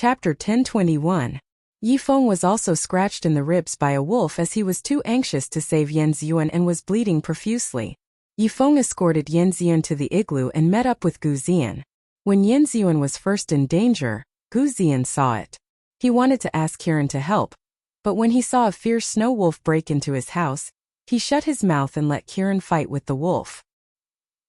Chapter 1021. Yifeng was also scratched in the ribs by a wolf as he was too anxious to save Yanziyuan and was bleeding profusely. Yifeng escorted Yanziyuan to the igloo and met up with Gu Ziyan. When Yanziyuan was first in danger, Gu Ziyan saw it. He wanted to ask Kiran to help, but when he saw a fierce snow wolf break into his house, he shut his mouth and let Kiran fight with the wolf.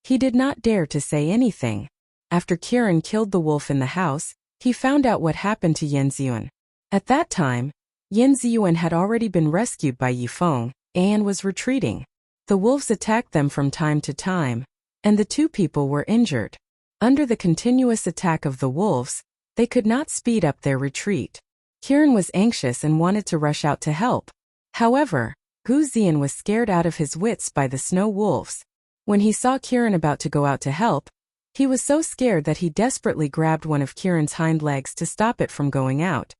He did not dare to say anything. After Kiran killed the wolf in the house, he found out what happened to Yanziyuan. At that time, Yanziyuan had already been rescued by Yifeng and was retreating. The wolves attacked them from time to time, and the two people were injured. Under the continuous attack of the wolves, they could not speed up their retreat. Kiran was anxious and wanted to rush out to help. However, Gu Ziyan was scared out of his wits by the snow wolves. When he saw Kiran about to go out to help, he was so scared that he desperately grabbed one of Kiran's hind legs to stop it from going out.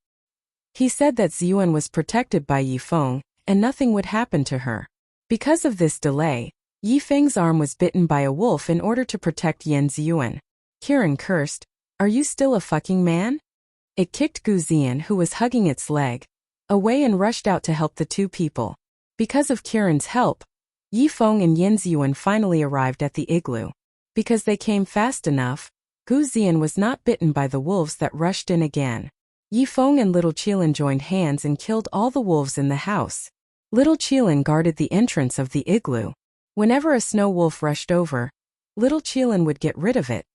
He said that Ziyuan was protected by Yifeng, and nothing would happen to her. Because of this delay, Yifeng's arm was bitten by a wolf in order to protect Yanziyuan. Kiran cursed, "Are you still a fucking man?" It kicked Gu Ziyan, who was hugging its leg, away and rushed out to help the two people. Because of Kiran's help, Yifeng and Yanziyuan finally arrived at the igloo. Because they came fast enough, Gu Ziyan was not bitten by the wolves that rushed in again. Yifeng and Little Qilin joined hands and killed all the wolves in the house. Little Qilin guarded the entrance of the igloo. Whenever a snow wolf rushed over, Little Qilin would get rid of it,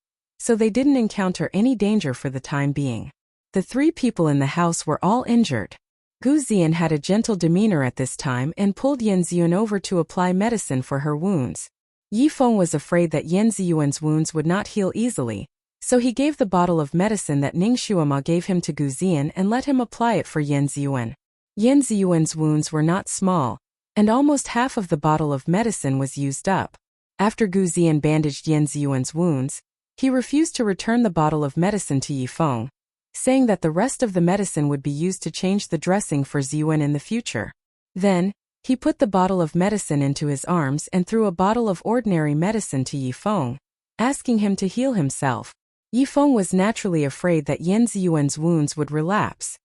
so they didn't encounter any danger for the time being. The three people in the house were all injured. Gu Ziyan had a gentle demeanor at this time and pulled Yanziyuan over to apply medicine for her wounds. Yifeng was afraid that Yanziyuan's wounds would not heal easily, so he gave the bottle of medicine that Ningshuama gave him to Gu Ziyan and let him apply it for Yanziyuan. Yanziyuan's wounds were not small, and almost half of the bottle of medicine was used up. After Gu Ziyan bandaged Yanziyuan's wounds, he refused to return the bottle of medicine to Yifeng, saying that the rest of the medicine would be used to change the dressing for Ziyuan in the future. Then, he put the bottle of medicine into his arms and threw a bottle of ordinary medicine to Yifeng, asking him to heal himself. Yifeng was naturally afraid that Yanziyuan's wounds would relapse.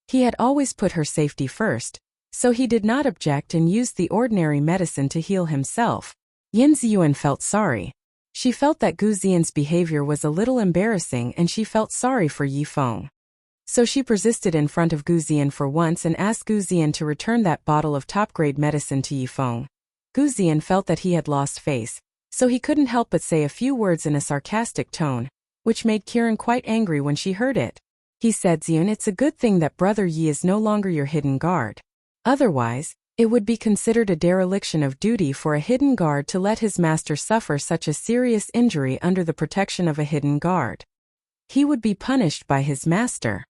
He had always put her safety first, so he did not object and used the ordinary medicine to heal himself. Yanziyuan felt sorry. She felt that Gu Ziyan's behavior was a little embarrassing and she felt sorry for Yifeng. So she persisted in front of Gu Ziyan for once and asked Gu Ziyan to return that bottle of top-grade medicine to Yifeng. Gu Ziyan felt that he had lost face, so he couldn't help but say a few words in a sarcastic tone, which made Kiran quite angry when she heard it. He said, "Ziyan, it's a good thing that Brother Yi is no longer your hidden guard. Otherwise, it would be considered a dereliction of duty for a hidden guard to let his master suffer such a serious injury under the protection of a hidden guard. He would be punished by his master.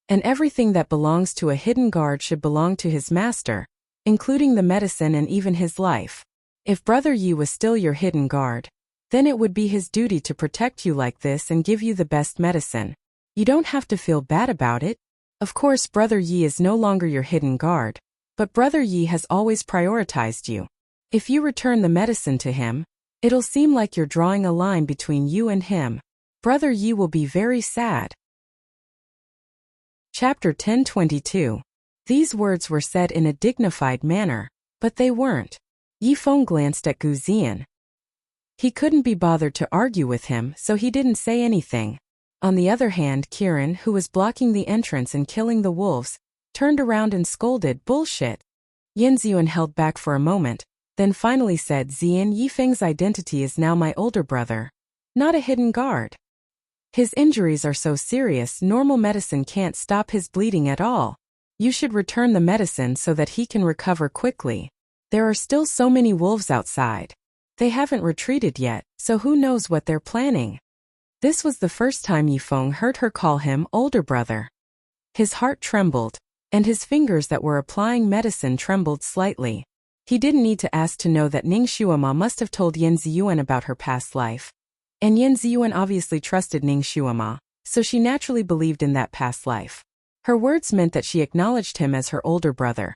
And everything that belongs to a hidden guard should belong to his master, including the medicine and even his life. If Brother Yi was still your hidden guard, then it would be his duty to protect you like this and give you the best medicine. You don't have to feel bad about it. Of course, Brother Yi is no longer your hidden guard, but Brother Yi has always prioritized you. If you return the medicine to him, it'll seem like you're drawing a line between you and him. Brother Yi will be very sad." Chapter 1022. These words were said in a dignified manner, but they weren't. Yifeng glanced at Gu Ziyan. He couldn't be bothered to argue with him, so he didn't say anything. On the other hand, Kiran, who was blocking the entrance and killing the wolves, turned around and scolded, "Bullshit." Yanziyuan held back for a moment, then finally said, "Ziyan, Yifeng's identity is now my older brother, not a hidden guard. His injuries are so serious normal medicine can't stop his bleeding at all. You should return the medicine so that he can recover quickly. There are still so many wolves outside. They haven't retreated yet, so who knows what they're planning." This was the first time Yifeng heard her call him older brother. His heart trembled, and his fingers that were applying medicine trembled slightly. He didn't need to ask to know that Ningshuama must have told Yanziyuan about her past life. And Yanziyuan obviously trusted Ningshuama, so she naturally believed in that past life. Her words meant that she acknowledged him as her older brother.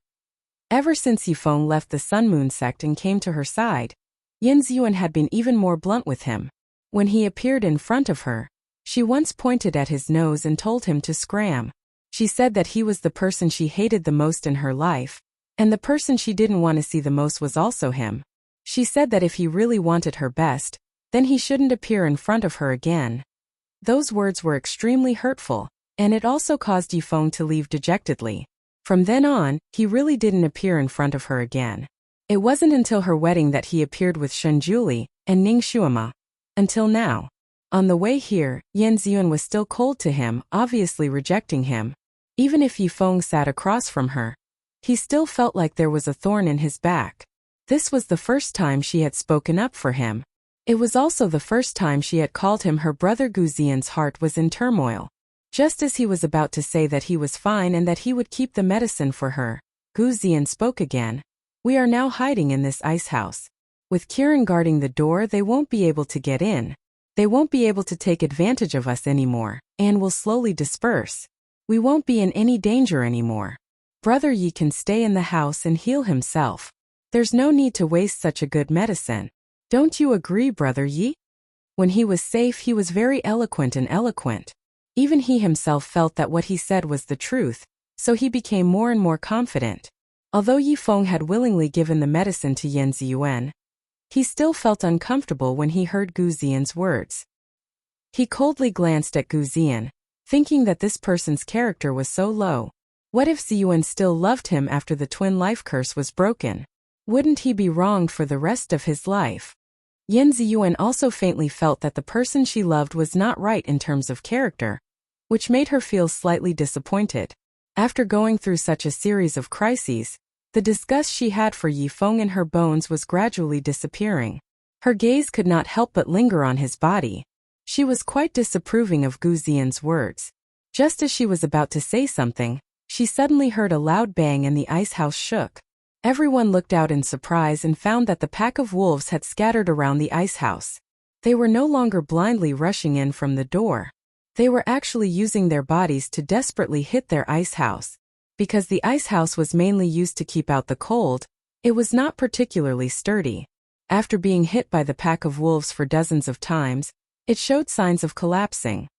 Ever since Yifeng left the Sun Moon sect and came to her side, Yanziyuan had been even more blunt with him. When he appeared in front of her, She once pointed at his nose and told him to scram. She said that he was the person she hated the most in her life, and the person she didn't want to see the most was also him. She said that if he really wanted her best, then he shouldn't appear in front of her again. Those words were extremely hurtful, and it also caused Yifeng to leave dejectedly. From then on, he really didn't appear in front of her again. It wasn't until her wedding that he appeared with Shunjuli and Ning Shuima. Until now. On the way here, Yan Ziyuan was still cold to him, obviously rejecting him. Even if Yifeng sat across from her, he still felt like there was a thorn in his back. This was the first time she had spoken up for him. It was also the first time she had called him her brother. Gu Ziyan's heart was in turmoil. Just as he was about to say that he was fine and that he would keep the medicine for her, Gu Ziyan spoke again. We are now hiding in this ice house. With Kiran guarding the door, they won't be able to get in. They won't be able to take advantage of us anymore, and will slowly disperse. We won't be in any danger anymore. Brother Yi can stay in the house and heal himself. There's no need to waste such a good medicine. Don't you agree, Brother Yi? When he was safe, he was very eloquent. Even he himself felt that what he said was the truth, so he became more and more confident. Although Yifeng had willingly given the medicine to Yan Ziyuan, he still felt uncomfortable when he heard Gu Ziyan's words. He coldly glanced at Gu Ziyan, thinking that this person's character was so low. What if Ziyuan still loved him after the twin life curse was broken? Wouldn't he be wronged for the rest of his life? Yan Ziyuan also faintly felt that the person she loved was not right in terms of character, which made her feel slightly disappointed. After going through such a series of crises, the disgust she had for Yifeng in her bones was gradually disappearing. Her gaze could not help but linger on his body. She was quite disapproving of Gu Ziyan's words. Just as she was about to say something, she suddenly heard a loud bang and the ice house shook. Everyone looked out in surprise and found that the pack of wolves had scattered around the ice house. They were no longer blindly rushing in from the door. They were actually using their bodies to desperately hit their ice house. Because the ice house was mainly used to keep out the cold, it was not particularly sturdy. After being hit by the pack of wolves for dozens of times, it showed signs of collapsing.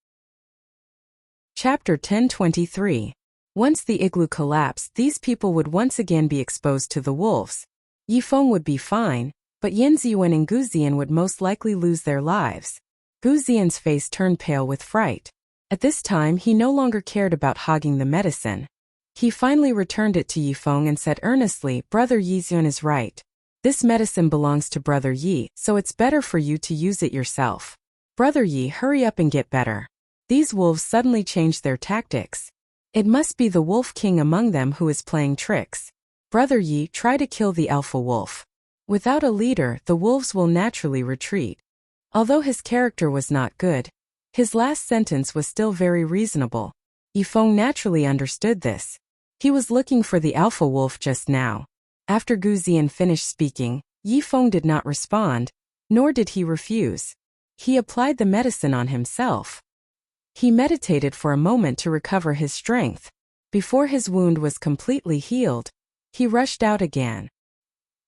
Chapter 1023. Once the igloo collapsed, these people would once again be exposed to the wolves. Yifeng would be fine, but Yan Ziyuan and Gu Ziyan would most likely lose their lives. Gu Ziyan's face turned pale with fright. At this time, he no longer cared about hogging the medicine. He finally returned it to Yifeng and said earnestly, Brother Yizun is right. This medicine belongs to Brother Yi, so it's better for you to use it yourself. Brother Yi, hurry up and get better. These wolves suddenly changed their tactics. It must be the wolf king among them who is playing tricks. Brother Yi, try to kill the alpha wolf. Without a leader, the wolves will naturally retreat. Although his character was not good, his last sentence was still very reasonable. Yifeng naturally understood this. He was looking for the alpha wolf just now. After Gu Ziyan finished speaking, Yifeng did not respond, nor did he refuse. He applied the medicine on himself. He meditated for a moment to recover his strength. Before his wound was completely healed, he rushed out again.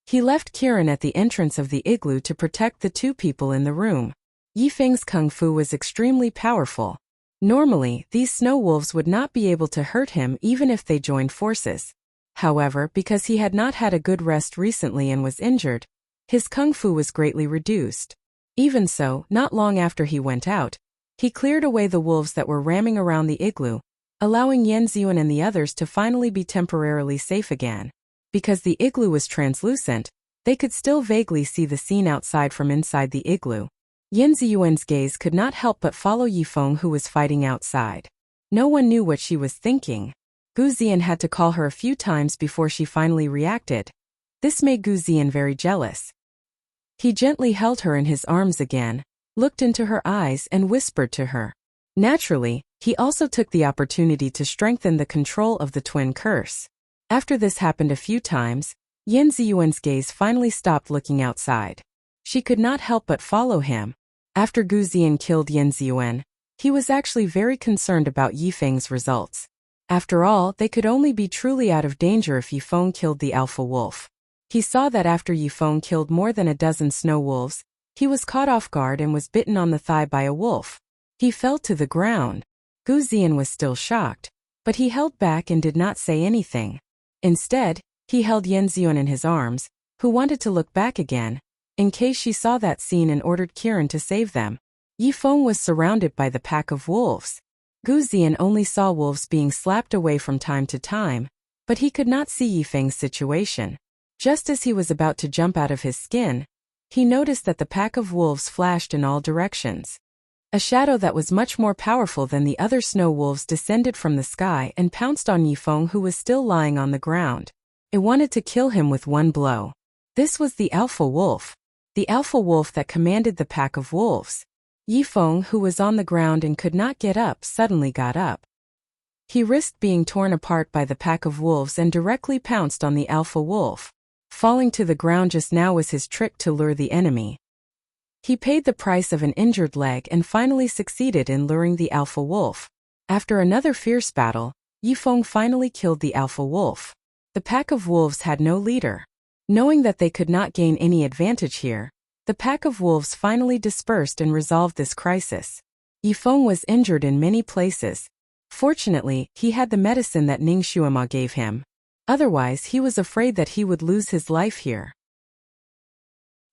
He left Kiran at the entrance of the igloo to protect the two people in the room. Yifeng's kung fu was extremely powerful. Normally, these snow wolves would not be able to hurt him even if they joined forces. However, because he had not had a good rest recently and was injured, his kung fu was greatly reduced. Even so, not long after he went out, he cleared away the wolves that were ramming around the igloo, allowing Yan Ziyuan and the others to finally be temporarily safe again. Because the igloo was translucent, they could still vaguely see the scene outside from inside the igloo. Yan Ziyuan's gaze could not help but follow Yifeng, who was fighting outside. No one knew what she was thinking. Gu Ziyan had to call her a few times before she finally reacted. This made Gu Ziyan very jealous. He gently held her in his arms again, looked into her eyes and whispered to her. Naturally, he also took the opportunity to strengthen the control of the twin curse. After this happened a few times, Yan Ziyuan's gaze finally stopped looking outside. She could not help but follow him. After Gu Ziyan killed Yan Ziyuan, he was actually very concerned about Yifeng's results. After all, they could only be truly out of danger if Yifeng killed the alpha wolf. He saw that after Yifeng killed more than a dozen snow wolves, he was caught off guard and was bitten on the thigh by a wolf. He fell to the ground. Gu Ziyan was still shocked, but he held back and did not say anything. Instead, he held Yanziyuan in his arms, who wanted to look back again, in case she saw that scene, and ordered Kiran to save them. Yifeng was surrounded by the pack of wolves. Gu Ziyan only saw wolves being slapped away from time to time, but he could not see Yifeng's situation. Just as he was about to jump out of his skin, he noticed that the pack of wolves flashed in all directions. A shadow that was much more powerful than the other snow wolves descended from the sky and pounced on Yifeng, who was still lying on the ground. It wanted to kill him with one blow. This was the alpha wolf that commanded the pack of wolves. Yifeng, who was on the ground and could not get up, suddenly got up. He risked being torn apart by the pack of wolves and directly pounced on the alpha wolf. Falling to the ground just now was his trick to lure the enemy. He paid the price of an injured leg and finally succeeded in luring the alpha wolf. After another fierce battle, Yifeng finally killed the alpha wolf. The pack of wolves had no leader. Knowing that they could not gain any advantage here, the pack of wolves finally dispersed and resolved this crisis. Yifeng was injured in many places. Fortunately, he had the medicine that Ning Xuema gave him. Otherwise, he was afraid that he would lose his life here.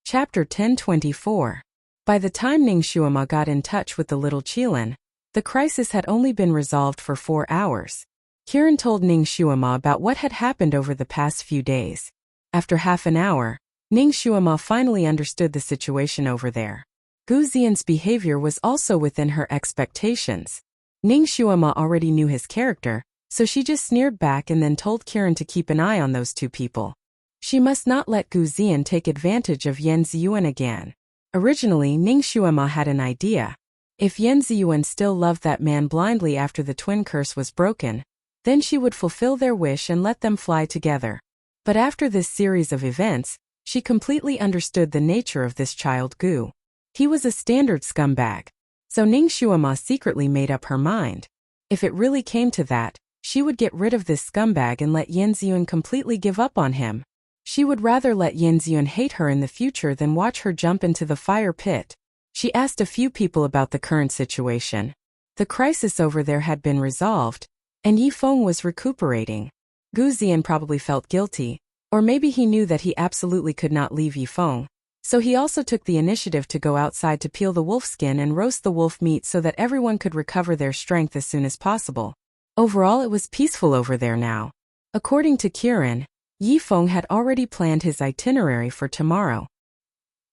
Chapter 1024. By the time Ning Xuema got in touch with the little Qilin, the crisis had only been resolved for 4 hours. Kiran told Ning Xuema about what had happened over the past few days. After half an hour, Ning Xuema finally understood the situation over there. Gu Ziyan's behavior was also within her expectations. Ning Xuema already knew his character, so she just sneered back and then told Kiran to keep an eye on those two people. She must not let Gu Ziyan take advantage of Yanziyuan again. Originally, Ning Xuema had an idea. If Yanziyuan still loved that man blindly after the twin curse was broken, then she would fulfill their wish and let them fly together. But after this series of events, she completely understood the nature of this child Gu. He was a standard scumbag. So Ning Xuema secretly made up her mind. If it really came to that, she would get rid of this scumbag and let Yanziyuan completely give up on him. She would rather let Yanziyuan hate her in the future than watch her jump into the fire pit. She asked a few people about the current situation. The crisis over there had been resolved, and Yifeng was recuperating. Gu Ziyan probably felt guilty, or maybe he knew that he absolutely could not leave Yifeng, so he also took the initiative to go outside to peel the wolf skin and roast the wolf meat so that everyone could recover their strength as soon as possible. Overall, it was peaceful over there now. According to Kiran, Yifeng had already planned his itinerary for tomorrow.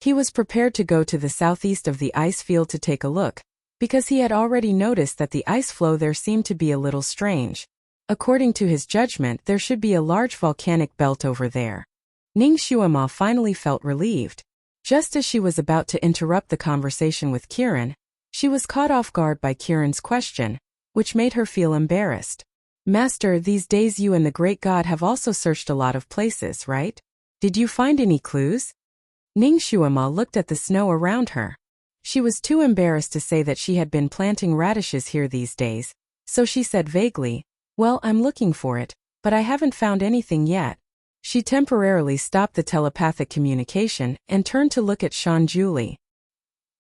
He was prepared to go to the southeast of the ice field to take a look, because he had already noticed that the ice flow there seemed to be a little strange. According to his judgment, there should be a large volcanic belt over there. Ning Xuema finally felt relieved. Just as she was about to interrupt the conversation with Kiran, she was caught off guard by Kiran's question, which made her feel embarrassed. Master, these days you and the great god have also searched a lot of places, right? Did you find any clues? Ning Xuema looked at the snow around her. She was too embarrassed to say that she had been planting radishes here these days, so she said vaguely, "Well, I'm looking for it, but I haven't found anything yet." She temporarily stopped the telepathic communication and turned to look at Shan Juli.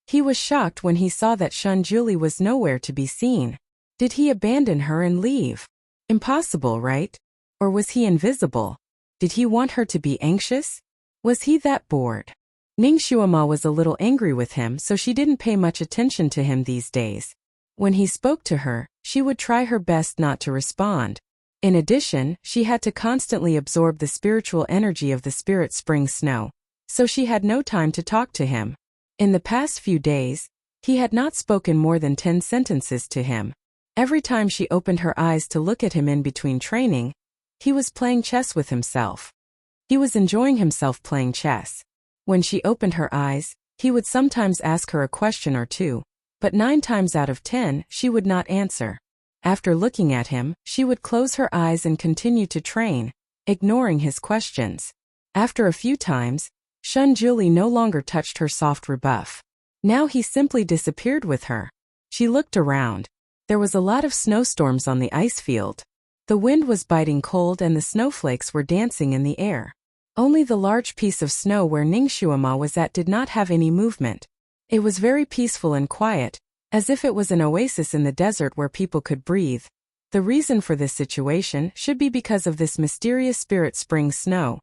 He was shocked when he saw that Shan Juli was nowhere to be seen. Did he abandon her and leave? Impossible, right? Or was he invisible? Did he want her to be anxious? Was he that bored? Ning Xuema was a little angry with him, so she didn't pay much attention to him these days. When he spoke to her, she would try her best not to respond. In addition, she had to constantly absorb the spiritual energy of the spirit spring snow, so she had no time to talk to him. In the past few days, he had not spoken more than 10 sentences to him. Every time she opened her eyes to look at him in between training, he was playing chess with himself. He was enjoying himself playing chess. When she opened her eyes, he would sometimes ask her a question or two, but 9 times out of 10, she would not answer. After looking at him, she would close her eyes and continue to train, ignoring his questions. After a few times, Shan Juli no longer touched her soft rebuff. Now he simply disappeared with her. She looked around. There was a lot of snowstorms on the ice field. The wind was biting cold and the snowflakes were dancing in the air. Only the large piece of snow where Ning Xuema was at did not have any movement. It was very peaceful and quiet, as if it was an oasis in the desert where people could breathe. The reason for this situation should be because of this mysterious spirit spring snow.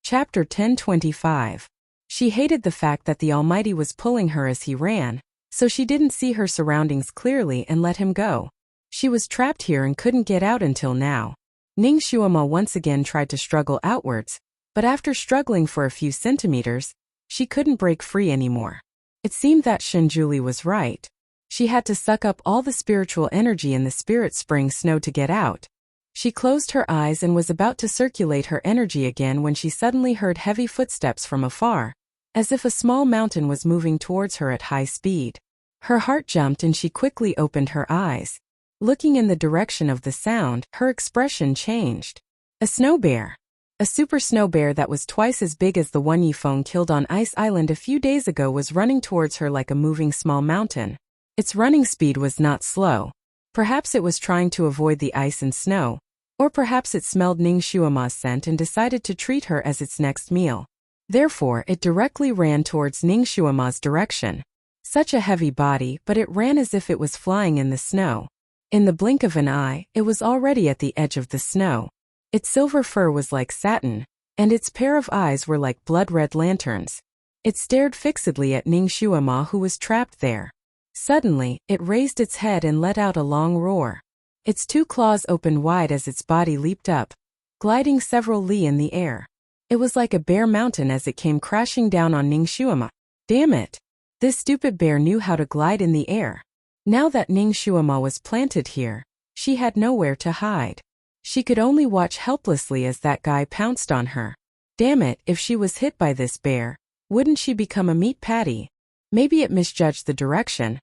Chapter 1025. She hated the fact that the Almighty was pulling her as he ran, so she didn't see her surroundings clearly and let him go. She was trapped here and couldn't get out until now. Ning Xuema once again tried to struggle outwards, but after struggling for a few centimeters, she couldn't break free anymore. It seemed that Shenjuli was right. She had to suck up all the spiritual energy in the spirit spring snow to get out. She closed her eyes and was about to circulate her energy again when she suddenly heard heavy footsteps from afar, as if a small mountain was moving towards her at high speed. Her heart jumped and she quickly opened her eyes. Looking in the direction of the sound, her expression changed. A snow bear. A super snow bear that was twice as big as the one Yifeng killed on Ice Island a few days ago was running towards her like a moving small mountain. Its running speed was not slow. Perhaps it was trying to avoid the ice and snow, or perhaps it smelled Ning Xuema's scent and decided to treat her as its next meal. Therefore, it directly ran towards Ning Xuema's direction. Such a heavy body, but it ran as if it was flying in the snow. In the blink of an eye, it was already at the edge of the snow. Its silver fur was like satin, and its pair of eyes were like blood-red lanterns. It stared fixedly at Ning Xuema, who was trapped there. Suddenly, it raised its head and let out a long roar. Its two claws opened wide as its body leaped up, gliding several li in the air. It was like a bear mountain as it came crashing down on Ning Xuema. Damn it! This stupid bear knew how to glide in the air. Now that Ning Xuema was planted here, she had nowhere to hide. She could only watch helplessly as that guy pounced on her. Damn it, if she was hit by this bear, wouldn't she become a meat patty? Maybe it misjudged the direction,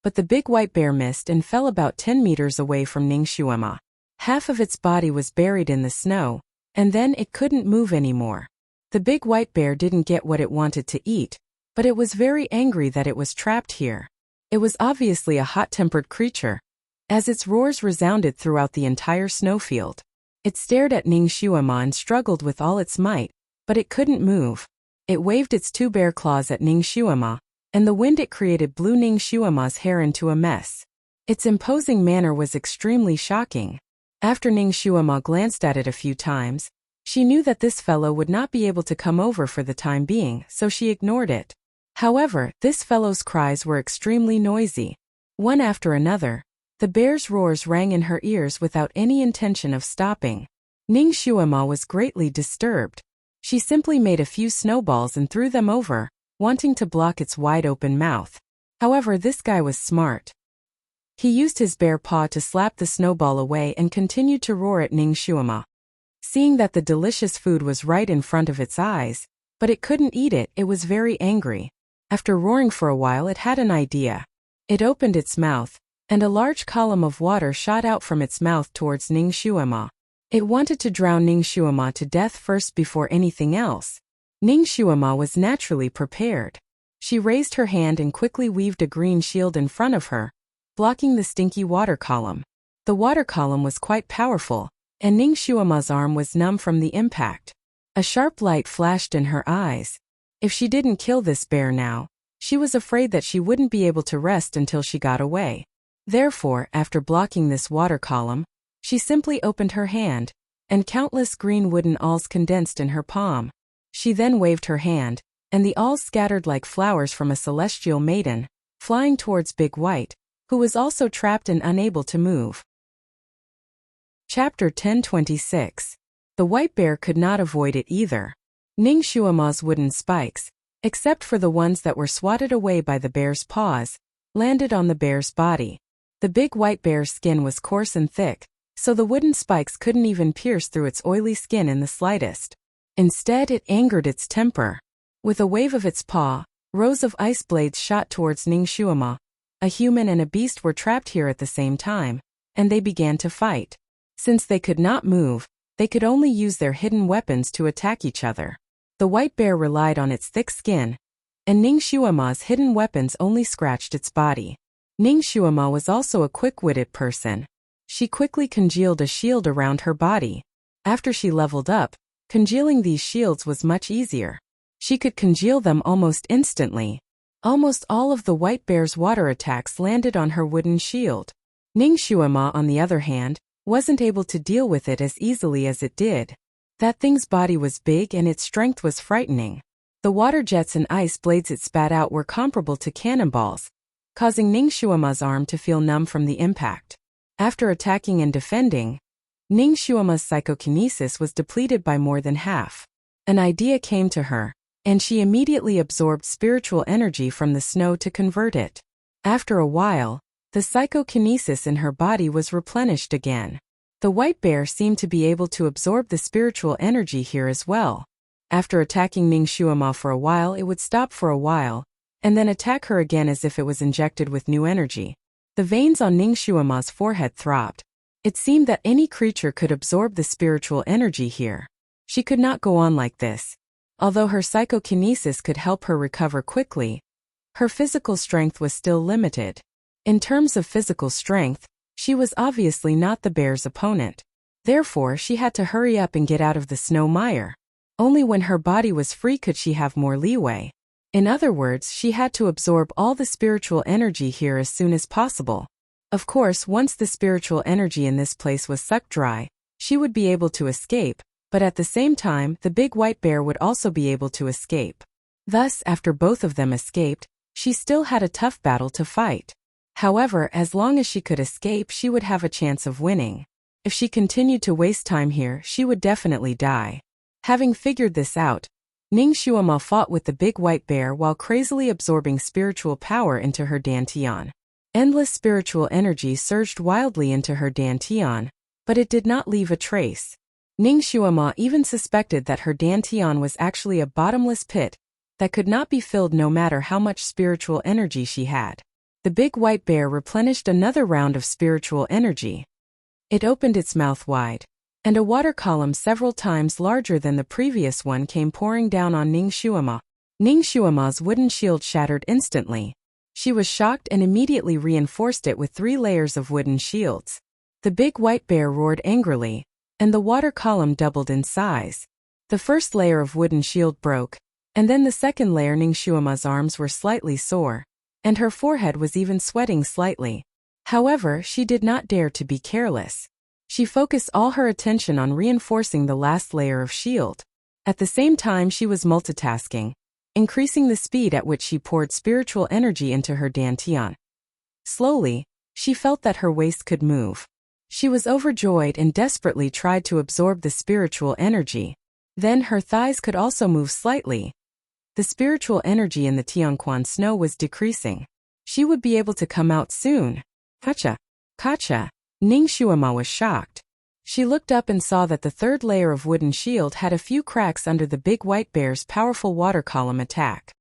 but the big white bear missed and fell about 10 meters away from Ning Xuema. Half of its body was buried in the snow, and then it couldn't move anymore. The big white bear didn't get what it wanted to eat, but it was very angry that it was trapped here. It was obviously a hot-tempered creature, as its roars resounded throughout the entire snowfield. It stared at Ning Xuema and struggled with all its might, but it couldn't move. It waved its two bear claws at Ning Xuema, and the wind it created blew Ning Xuema's hair into a mess. Its imposing manner was extremely shocking. After Ning Xuema glanced at it a few times, she knew that this fellow would not be able to come over for the time being, so she ignored it. However, this fellow's cries were extremely noisy. One after another, the bear's roars rang in her ears without any intention of stopping. Ning Xuema was greatly disturbed. She simply made a few snowballs and threw them over, wanting to block its wide-open mouth. However, this guy was smart. He used his bare paw to slap the snowball away and continued to roar at Ning Xuema. Seeing that the delicious food was right in front of its eyes, but it couldn't eat it, it was very angry. After roaring for a while, it had an idea. It opened its mouth, and a large column of water shot out from its mouth towards Ning Xuema. It wanted to drown Ning Xuema to death first before anything else. Ning Xuema was naturally prepared. She raised her hand and quickly weaved a green shield in front of her, blocking the stinky water column. The water column was quite powerful, and Ning Xuema's arm was numb from the impact. A sharp light flashed in her eyes. If she didn't kill this bear now, she was afraid that she wouldn't be able to rest until she got away. Therefore, after blocking this water column, she simply opened her hand, and countless green wooden awls condensed in her palm. She then waved her hand, and the awls scattered like flowers from a celestial maiden, flying towards Big White, who was also trapped and unable to move. Chapter 1026. The white bear could not avoid it either. Ning Xuema's wooden spikes, except for the ones that were swatted away by the bear's paws, landed on the bear's body. The big white bear's skin was coarse and thick, so the wooden spikes couldn't even pierce through its oily skin in the slightest. Instead, it angered its temper. With a wave of its paw, rows of ice blades shot towards Ning Xuema. A human and a beast were trapped here at the same time, and they began to fight. Since they could not move, they could only use their hidden weapons to attack each other. The white bear relied on its thick skin, and Ning Xuema's hidden weapons only scratched its body. Ning Xuema was also a quick-witted person. She quickly congealed a shield around her body. After she leveled up, congealing these shields was much easier. She could congeal them almost instantly. Almost all of the white bear's water attacks landed on her wooden shield. Ningxuama, on the other hand, wasn't able to deal with it as easily as it did. That thing's body was big and its strength was frightening. The water jets and ice blades it spat out were comparable to cannonballs, causing Ningxuama's arm to feel numb from the impact. After attacking and defending, Ningxuama's psychokinesis was depleted by more than half. An idea came to her, and she immediately absorbed spiritual energy from the snow to convert it. After a while, the psychokinesis in her body was replenished again. The white bear seemed to be able to absorb the spiritual energy here as well. After attacking Ningxuama for a while, it would stop for a while, and then attack her again as if it was injected with new energy. The veins on Ningxuama's forehead throbbed. It seemed that any creature could absorb the spiritual energy here. She could not go on like this. Although her psychokinesis could help her recover quickly, her physical strength was still limited. In terms of physical strength, she was obviously not the bear's opponent. Therefore, she had to hurry up and get out of the snow mire. Only when her body was free could she have more leeway. In other words, she had to absorb all the spiritual energy here as soon as possible. Of course, once the spiritual energy in this place was sucked dry, she would be able to escape, but at the same time, the big white bear would also be able to escape. Thus, after both of them escaped, she still had a tough battle to fight. However, as long as she could escape, she would have a chance of winning. If she continued to waste time here, she would definitely die. Having figured this out, Ningxuama fought with the big white bear while crazily absorbing spiritual power into her dantian. Endless spiritual energy surged wildly into her dantian, but it did not leave a trace. Ningxuama even suspected that her dantian was actually a bottomless pit that could not be filled no matter how much spiritual energy she had. The big white bear replenished another round of spiritual energy. It opened its mouth wide, and a water column several times larger than the previous one came pouring down on Ningxuama. Ningxuama's wooden shield shattered instantly. She was shocked and immediately reinforced it with 3 layers of wooden shields. The big white bear roared angrily, and the water column doubled in size. The first layer of wooden shield broke, and then the second layer. Ningxuama's arms were slightly sore, and her forehead was even sweating slightly. However, she did not dare to be careless. She focused all her attention on reinforcing the last layer of shield. At the same time, she was multitasking, increasing the speed at which she poured spiritual energy into her dantian. Slowly, she felt that her waist could move. She was overjoyed and desperately tried to absorb the spiritual energy. Then her thighs could also move slightly. The spiritual energy in the Tianquan snow was decreasing. She would be able to come out soon. Kacha! Kacha! Ningxuama was shocked. She looked up and saw that the third layer of wooden shield had a few cracks under the big white bear's powerful water column attack.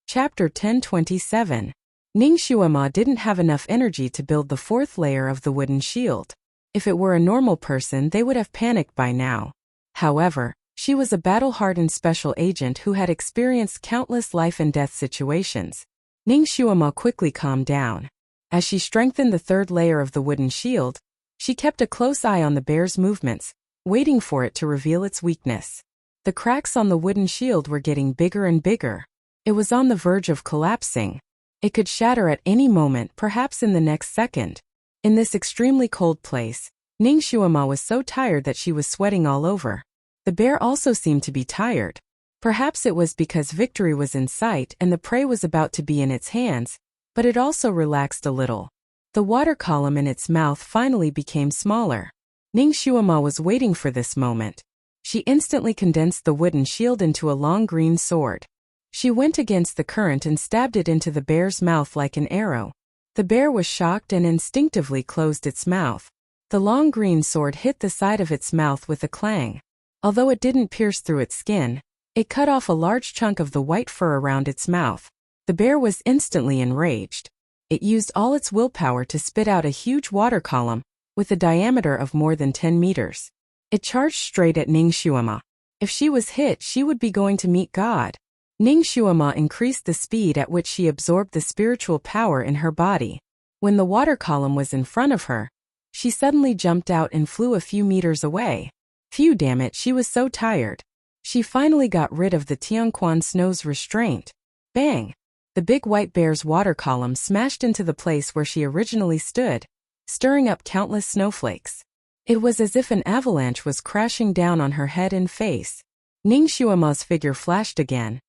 Chapter 1027. Ningxuama didn't have enough energy to build the fourth layer of the wooden shield. If it were a normal person, they would have panicked by now. However, she was a battle-hardened special agent who had experienced countless life-and-death situations. Ningxuama quickly calmed down. As she strengthened the third layer of the wooden shield, she kept a close eye on the bear's movements, waiting for it to reveal its weakness. The cracks on the wooden shield were getting bigger and bigger. It was on the verge of collapsing. It could shatter at any moment, perhaps in the next second. In this extremely cold place, Ningxuama was so tired that she was sweating all over. The bear also seemed to be tired. Perhaps it was because victory was in sight and the prey was about to be in its hands, but it also relaxed a little. The water column in its mouth finally became smaller. Ningxuama was waiting for this moment. She instantly condensed the wooden shield into a long green sword. She went against the current and stabbed it into the bear's mouth like an arrow. The bear was shocked and instinctively closed its mouth. The long green sword hit the side of its mouth with a clang. Although it didn't pierce through its skin, it cut off a large chunk of the white fur around its mouth. The bear was instantly enraged. It used all its willpower to spit out a huge water column, with a diameter of more than 10 meters. It charged straight at Ningxuama. If she was hit, she would be going to meet God. Ningxuama increased the speed at which she absorbed the spiritual power in her body. When the water column was in front of her, she suddenly jumped out and flew a few meters away. Phew, damn it, she was so tired. She finally got rid of the Tianquan snow's restraint. Bang! The big white bear's water column smashed into the place where she originally stood, stirring up countless snowflakes. It was as if an avalanche was crashing down on her head and face. Ning Xuema's figure flashed again,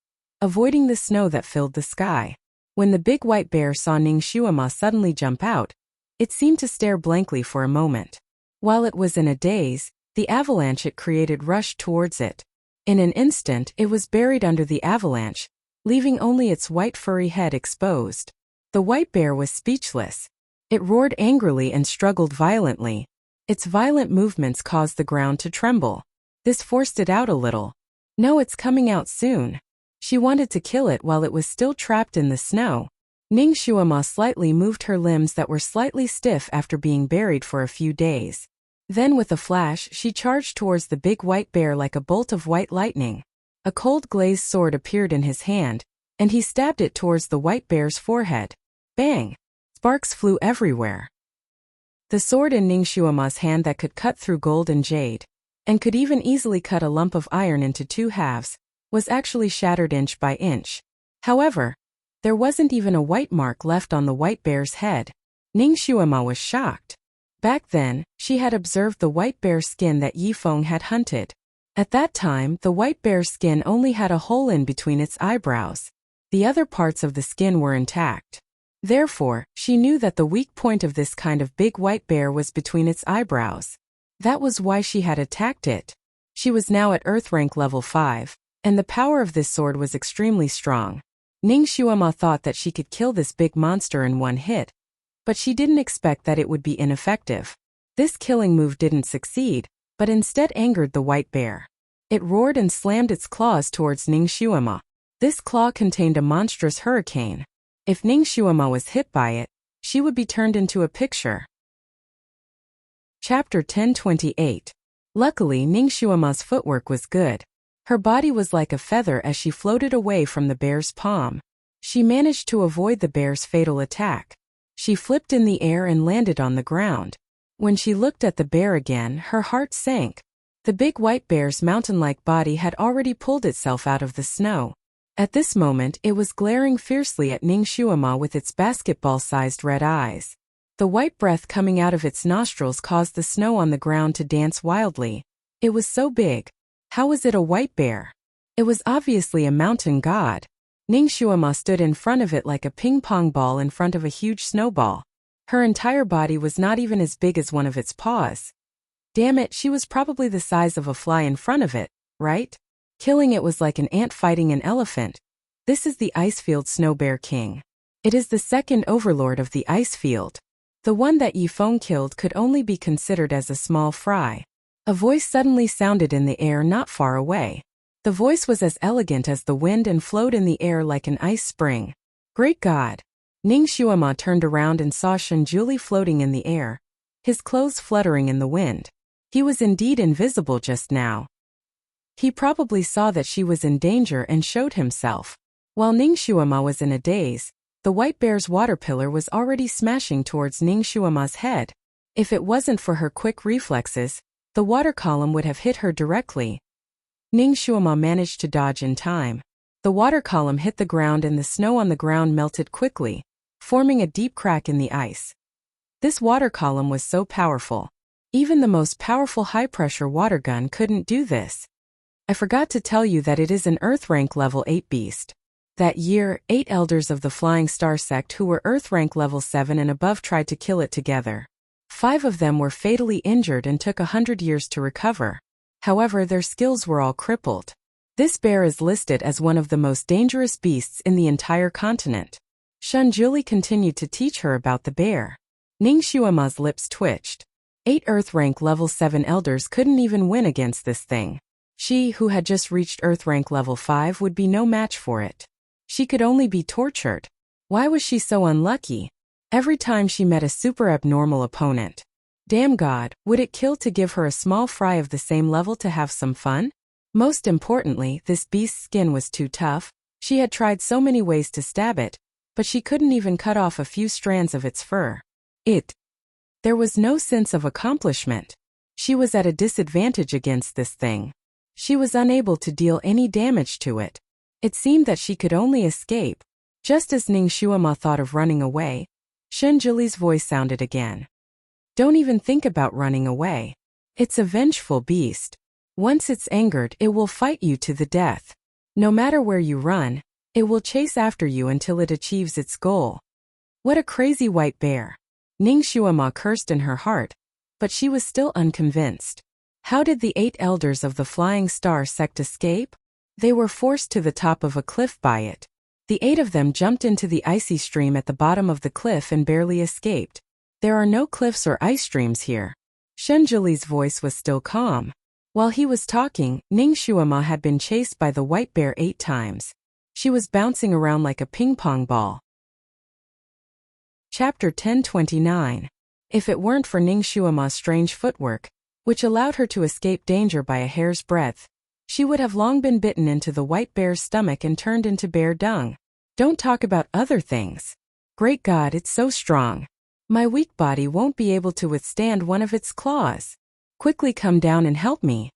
avoiding the snow that filled the sky. When the big white bear saw Ning Xuema suddenly jump out, it seemed to stare blankly for a moment. While it was in a daze, the avalanche it created rushed towards it. In an instant, it was buried under the avalanche, leaving only its white furry head exposed. The white bear was speechless. It roared angrily and struggled violently. Its violent movements caused the ground to tremble. This forced it out a little. No, it's coming out soon. She wanted to kill it while it was still trapped in the snow. Ning Xuema slightly moved her limbs that were slightly stiff after being buried for a few days. Then with a flash, she charged towards the big white bear like a bolt of white lightning. A cold glazed sword appeared in his hand, and he stabbed it towards the white bear's forehead. Bang! Sparks flew everywhere. The sword in Ning Xuema's hand that could cut through gold and jade, and could even easily cut a lump of iron into two halves, was actually shattered inch by inch. However, there wasn't even a white mark left on the white bear's head. Ning Xuema was shocked. Back then, she had observed the white bear skin that Yifeng had hunted. At that time, the white bear's skin only had a hole in between its eyebrows. The other parts of the skin were intact. Therefore, she knew that the weak point of this kind of big white bear was between its eyebrows. That was why she had attacked it. She was now at Earth rank level 5, and the power of this sword was extremely strong. Ning Xuema thought that she could kill this big monster in one hit, but she didn't expect that it would be ineffective. This killing move didn't succeed, but instead angered the white bear. It roared and slammed its claws towards Ning Xuema. This claw contained a monstrous hurricane. If Ning Xuema was hit by it, she would be turned into a picture. Chapter 1028. Luckily, Ning Xuema's footwork was good. Her body was like a feather as she floated away from the bear's palm. She managed to avoid the bear's fatal attack. She flipped in the air and landed on the ground. When she looked at the bear again, her heart sank. The big white bear's mountain-like body had already pulled itself out of the snow. At this moment, it was glaring fiercely at Ning Xuema with its basketball-sized red eyes. The white breath coming out of its nostrils caused the snow on the ground to dance wildly. It was so big. How was it a white bear? It was obviously a mountain god. Ning Xuema stood in front of it like a ping-pong ball in front of a huge snowball. Her entire body was not even as big as one of its paws. Damn it, she was probably the size of a fly in front of it, right? Killing it was like an ant fighting an elephant. This is the Icefield Snow Bear King. It is the second overlord of the Icefield. The one that Yifeng killed could only be considered as a small fry. A voice suddenly sounded in the air not far away. The voice was as elegant as the wind and flowed in the air like an ice spring. Great God! Ning Xuema turned around and saw Shenjuli floating in the air, his clothes fluttering in the wind. He was indeed invisible just now. He probably saw that she was in danger and showed himself. While Ning Xuema was in a daze, the white bear's water pillar was already smashing towards Ning Xuema's head. If it wasn't for her quick reflexes, the water column would have hit her directly. Ning Xuema managed to dodge in time. The water column hit the ground and the snow on the ground melted quickly, forming a deep crack in the ice. This water column was so powerful. Even the most powerful high-pressure water gun couldn't do this. I forgot to tell you that it is an Earth rank level 8 beast. That year, 8 elders of the Flying Star sect who were Earth rank level 7 and above tried to kill it together. 5 of them were fatally injured and took 100 years to recover. However, their skills were all crippled. This bear is listed as one of the most dangerous beasts in the entire continent. Shenjuli continued to teach her about the bear. Ning Xuema's lips twitched. 8 Earth rank level 7 elders couldn't even win against this thing. She, who had just reached Earth rank level 5, would be no match for it. She could only be tortured. Why was she so unlucky? Every time she met a super abnormal opponent. Damn God, would it kill to give her a small fry of the same level to have some fun? Most importantly, this beast's skin was too tough. She had tried so many ways to stab it, but she couldn't even cut off a few strands of its fur. There was no sense of accomplishment. She was at a disadvantage against this thing. She was unable to deal any damage to it. It seemed that she could only escape. Just as Ning Shuama thought of running away, Shunjuli's voice sounded again. Don't even think about running away. It's a vengeful beast. Once it's angered, it will fight you to the death. No matter where you run, it will chase after you until it achieves its goal. What a crazy white bear. Ning Shuama cursed in her heart, but she was still unconvinced. How did the 8 elders of the Flying Star sect escape? They were forced to the top of a cliff by it. The 8 of them jumped into the icy stream at the bottom of the cliff and barely escaped. There are no cliffs or ice streams here. Shunjuli's voice was still calm. While he was talking, Ning Shuama had been chased by the white bear 8 times. She was bouncing around like a ping-pong ball. Chapter 1029. If it weren't for Ning Shuama's strange footwork, which allowed her to escape danger by a hair's breadth, she would have long been bitten into the white bear's stomach and turned into bear dung. Don't talk about other things. Great God, it's so strong. My weak body won't be able to withstand one of its claws. Quickly come down and help me.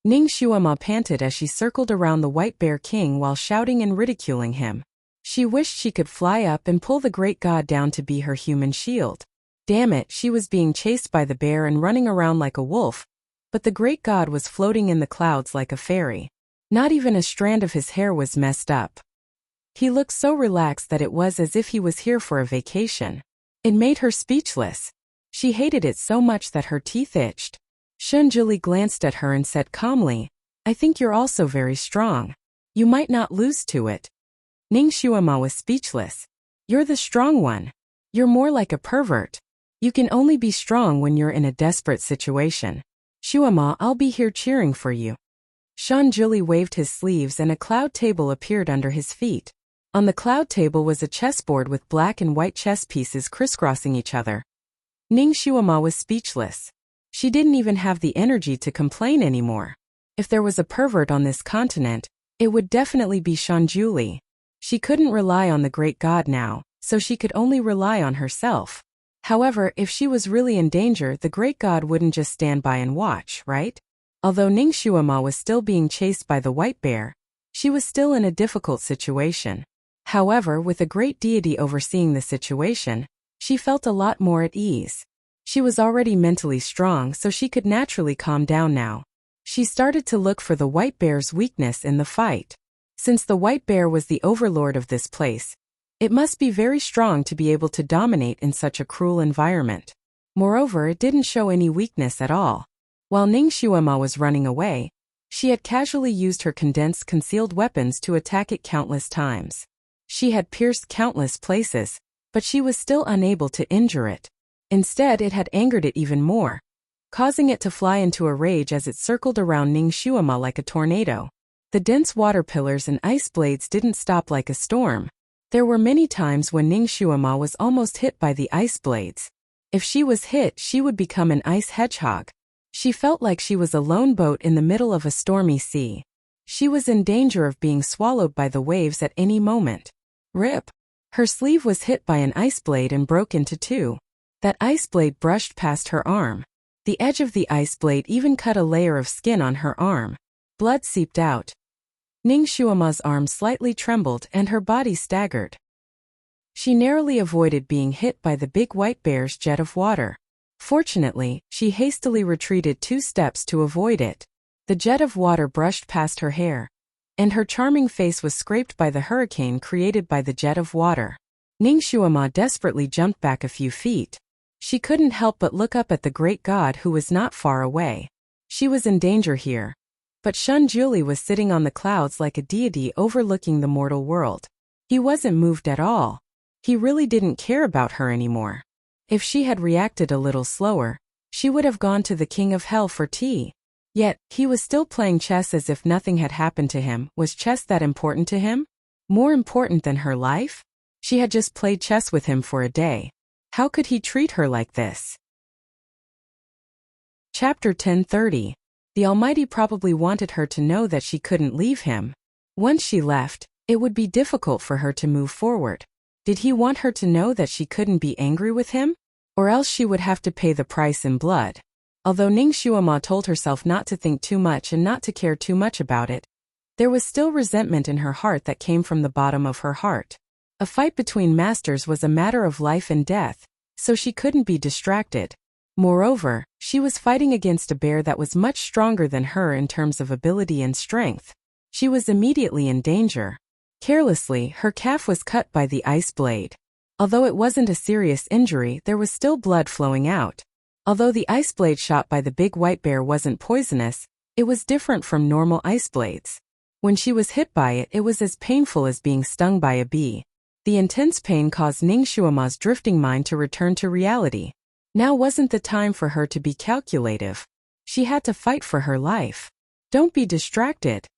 Ning Shuama panted as she circled around the white bear king while shouting and ridiculing him. She wished she could fly up and pull the great god down to be her human shield. Damn it, she was being chased by the bear and running around like a wolf, but the great god was floating in the clouds like a fairy. Not even a strand of his hair was messed up. He looked so relaxed that it was as if he was here for a vacation. It made her speechless. She hated it so much that her teeth itched. Shunjuli glanced at her and said calmly, I think you're also very strong. You might not lose to it. Ning Shuama was speechless. You're the strong one. You're more like a pervert. You can only be strong when you're in a desperate situation. Shuama, I'll be here cheering for you. Shunjuli waved his sleeves and a cloud table appeared under his feet. On the cloud table was a chessboard with black and white chess pieces crisscrossing each other. Ning Shuama was speechless. She didn't even have the energy to complain anymore. If there was a pervert on this continent, it would definitely be Shunjuli. She couldn't rely on the great god now, so she could only rely on herself. However, if she was really in danger, the great god wouldn't just stand by and watch, right? Although Ning Shuama was still being chased by the white bear, she was still in a difficult situation. However, with a great deity overseeing the situation, she felt a lot more at ease. She was already mentally strong, so she could naturally calm down now. She started to look for the white bear's weakness in the fight. Since the white bear was the overlord of this place, it must be very strong to be able to dominate in such a cruel environment. Moreover, it didn't show any weakness at all. While Ning Shuama was running away, she had casually used her condensed concealed weapons to attack it countless times. She had pierced countless places, but she was still unable to injure it. Instead, it had angered it even more, causing it to fly into a rage as it circled around Ning Shuama like a tornado. The dense water pillars and ice blades didn't stop like a storm. There were many times when Ning Shuama was almost hit by the ice blades. If she was hit, she would become an ice hedgehog. She felt like she was a lone boat in the middle of a stormy sea. She was in danger of being swallowed by the waves at any moment. Rip! Her sleeve was hit by an ice blade and broke into 2. That ice blade brushed past her arm. The edge of the ice blade even cut a layer of skin on her arm. Blood seeped out. Ning Shuama's arm slightly trembled and her body staggered. She narrowly avoided being hit by the big white bear's jet of water. Fortunately, she hastily retreated 2 steps to avoid it. The jet of water brushed past her hair, and her charming face was scraped by the hurricane created by the jet of water. Ning Shuama desperately jumped back a few feet. She couldn't help but look up at the great god who was not far away. She was in danger here. But Shunjuli was sitting on the clouds like a deity overlooking the mortal world. He wasn't moved at all. He really didn't care about her anymore. If she had reacted a little slower, she would have gone to the king of hell for tea. Yet, he was still playing chess as if nothing had happened to him. Was chess that important to him? More important than her life? She had just played chess with him for a day. How could he treat her like this? Chapter 1030. The Almighty probably wanted her to know that she couldn't leave him. Once she left, it would be difficult for her to move forward. Did he want her to know that she couldn't be angry with him? Or else she would have to pay the price in blood. Although Ning Shuama told herself not to think too much and not to care too much about it, There was still resentment in her heart that came from the bottom of her heart. A fight between masters was a matter of life and death, so she couldn't be distracted. Moreover, she was fighting against a bear that was much stronger than her in terms of ability and strength. She was immediately in danger. Carelessly, her calf was cut by the ice blade. Although it wasn't a serious injury, there was still blood flowing out. Although the ice blade shot by the big white bear wasn't poisonous, it was different from normal ice blades. When she was hit by it, it was as painful as being stung by a bee. The intense pain caused Ning Xuema's drifting mind to return to reality. Now wasn't the time for her to be calculative. She had to fight for her life. Don't be distracted.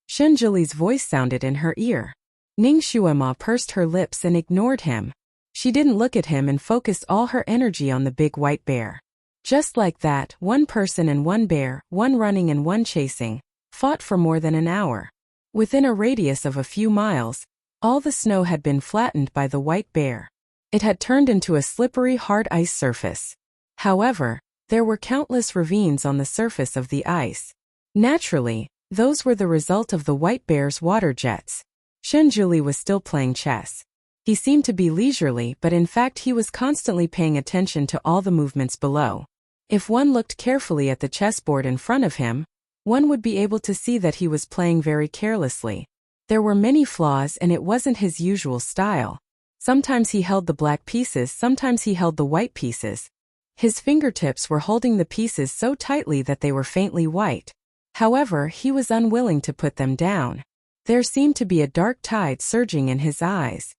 Shunjili's voice sounded in her ear. Ning Xuema pursed her lips and ignored him. She didn't look at him and focused all her energy on the big white bear. Just like that, one person and one bear, one running and one chasing, fought for more than an hour. Within a radius of a few miles, all the snow had been flattened by the white bear. It had turned into a slippery hard ice surface. However, there were countless ravines on the surface of the ice. Naturally, those were the result of the white bear's water jets. Shunjili was still playing chess. He seemed to be leisurely, but in fact he was constantly paying attention to all the movements below. If one looked carefully at the chessboard in front of him, one would be able to see that he was playing very carelessly. There were many flaws and it wasn't his usual style. Sometimes he held the black pieces, sometimes he held the white pieces. His fingertips were holding the pieces so tightly that they were faintly white. However, he was unwilling to put them down. There seemed to be a dark tide surging in his eyes.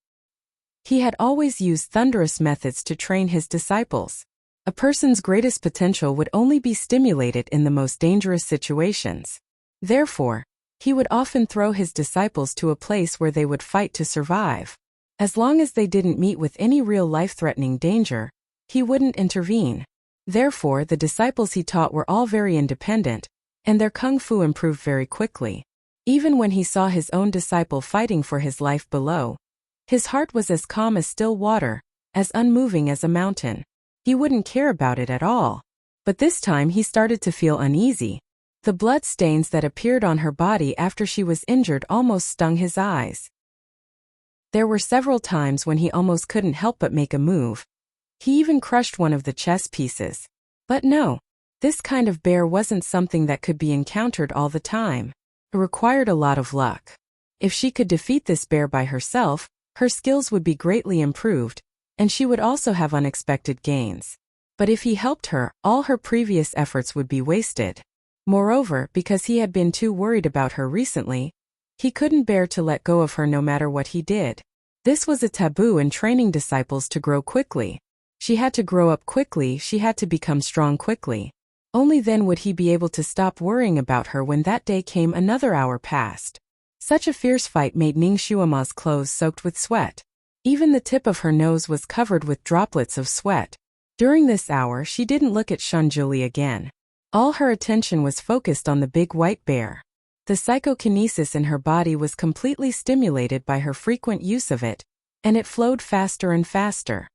He had always used thunderous methods to train his disciples. A person's greatest potential would only be stimulated in the most dangerous situations. Therefore, he would often throw his disciples to a place where they would fight to survive. As long as they didn't meet with any real life-threatening danger, he wouldn't intervene. Therefore, the disciples he taught were all very independent, and their kung fu improved very quickly. Even when he saw his own disciple fighting for his life below, his heart was as calm as still water, as unmoving as a mountain. He wouldn't care about it at all. But this time he started to feel uneasy. The blood stains that appeared on her body after she was injured almost stung his eyes. There were several times when he almost couldn't help but make a move. He even crushed one of the chess pieces. But no, this kind of bear wasn't something that could be encountered all the time. It required a lot of luck. If she could defeat this bear by herself, her skills would be greatly improved, and she would also have unexpected gains. But if he helped her, all her previous efforts would be wasted. Moreover, because he had been too worried about her recently, he couldn't bear to let go of her no matter what he did. This was a taboo in training disciples to grow quickly. She had to grow up quickly, she had to become strong quickly. Only then would he be able to stop worrying about her. When that day came, another hour passed. Such a fierce fight made Ning Xuema's clothes soaked with sweat. Even the tip of her nose was covered with droplets of sweat. During this hour, she didn't look at Shunjili again. All her attention was focused on the big white bear. The psychokinesis in her body was completely stimulated by her frequent use of it, and it flowed faster and faster.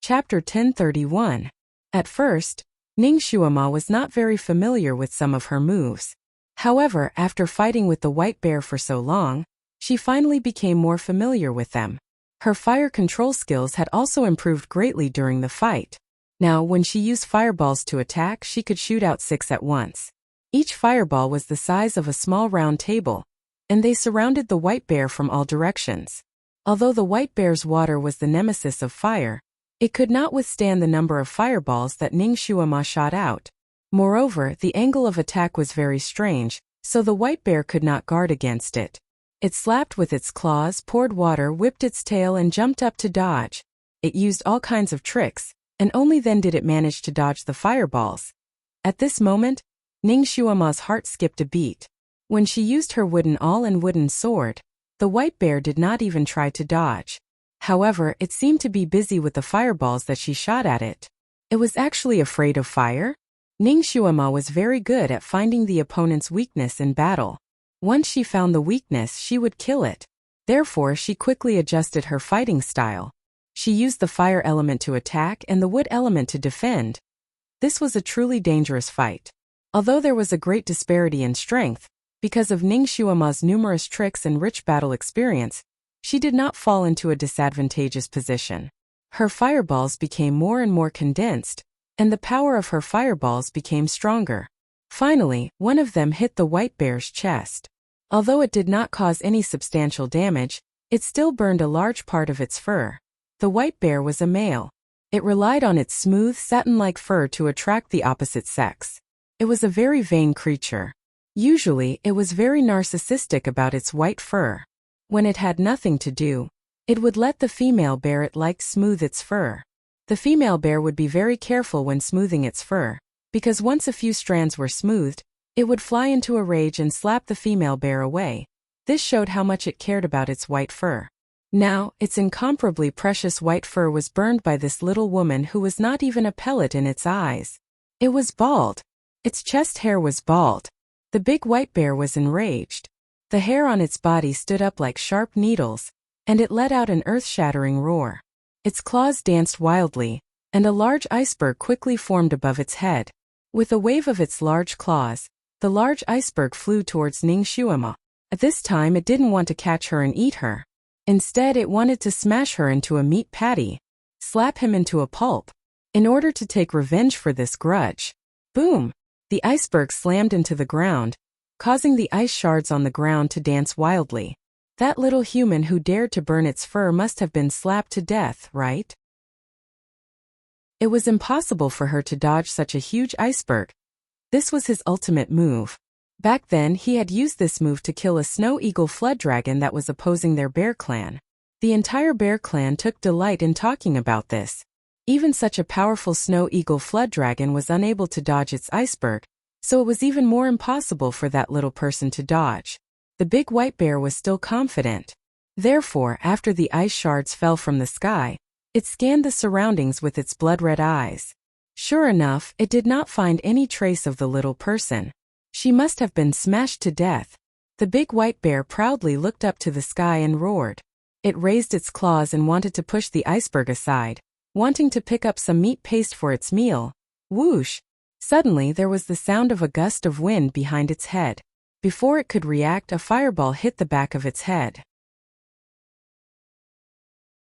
Chapter 1031. At first, Ning Xuema was not very familiar with some of her moves. However, after fighting with the white bear for so long, she finally became more familiar with them. Her fire control skills had also improved greatly during the fight. Now, when she used fireballs to attack, she could shoot out 6 at once. Each fireball was the size of a small round table, and they surrounded the white bear from all directions. Although the white bear's water was the nemesis of fire, it could not withstand the number of fireballs that Ning Xuema shot out. Moreover, the angle of attack was very strange, so the white bear could not guard against it. It slapped with its claws, poured water, whipped its tail, and jumped up to dodge. It used all kinds of tricks, and only then did it manage to dodge the fireballs. At this moment, Ning Xuema's heart skipped a beat. When she used her wooden awl and wooden sword, the white bear did not even try to dodge. However, it seemed to be busy with the fireballs that she shot at it. It was actually afraid of fire? Ning Xuema was very good at finding the opponent's weakness in battle. Once she found the weakness, she would kill it. Therefore, she quickly adjusted her fighting style. She used the fire element to attack and the wood element to defend. This was a truly dangerous fight. Although there was a great disparity in strength, Because of Ning Xuema's numerous tricks and rich battle experience, she did not fall into a disadvantageous position. Her fireballs became more and more condensed, and the power of her fireballs became stronger. Finally, one of them hit the white bear's chest. Although it did not cause any substantial damage, it still burned a large part of its fur. The white bear was a male. It relied on its smooth, satin-like fur to attract the opposite sex. It was a very vain creature. Usually, it was very narcissistic about its white fur. When it had nothing to do, it would let the female bear it like smooth its fur. The female bear would be very careful when smoothing its fur, because once a few strands were smoothed, it would fly into a rage and slap the female bear away. This showed how much it cared about its white fur. Now, its incomparably precious white fur was burned by this little woman who was not even a pellet in its eyes. It was bald. Its chest hair was bald. The big white bear was enraged. The hair on its body stood up like sharp needles, and it let out an earth-shattering roar. Its claws danced wildly, and a large iceberg quickly formed above its head. With a wave of its large claws, the large iceberg flew towards Ning Xuema. At this time it didn't want to catch her and eat her. Instead it wanted to smash her into a meat patty, slap him into a pulp, in order to take revenge for this grudge. Boom! The iceberg slammed into the ground, causing the ice shards on the ground to dance wildly. That little human who dared to burn its fur must have been slapped to death, right? It was impossible for her to dodge such a huge iceberg. This was his ultimate move. Back then he had used this move to kill a snow eagle flood dragon that was opposing their bear clan. The entire bear clan took delight in talking about this. Even such a powerful snow eagle flood dragon was unable to dodge its iceberg, so it was even more impossible for that little person to dodge. The big white bear was still confident. Therefore, after the ice shards fell from the sky, it scanned the surroundings with its blood-red eyes. Sure enough, it did not find any trace of the little person. She must have been smashed to death. The big white bear proudly looked up to the sky and roared. It raised its claws and wanted to push the iceberg aside, wanting to pick up some meat paste for its meal. Whoosh! Suddenly there was the sound of a gust of wind behind its head. Before it could react, a fireball hit the back of its head.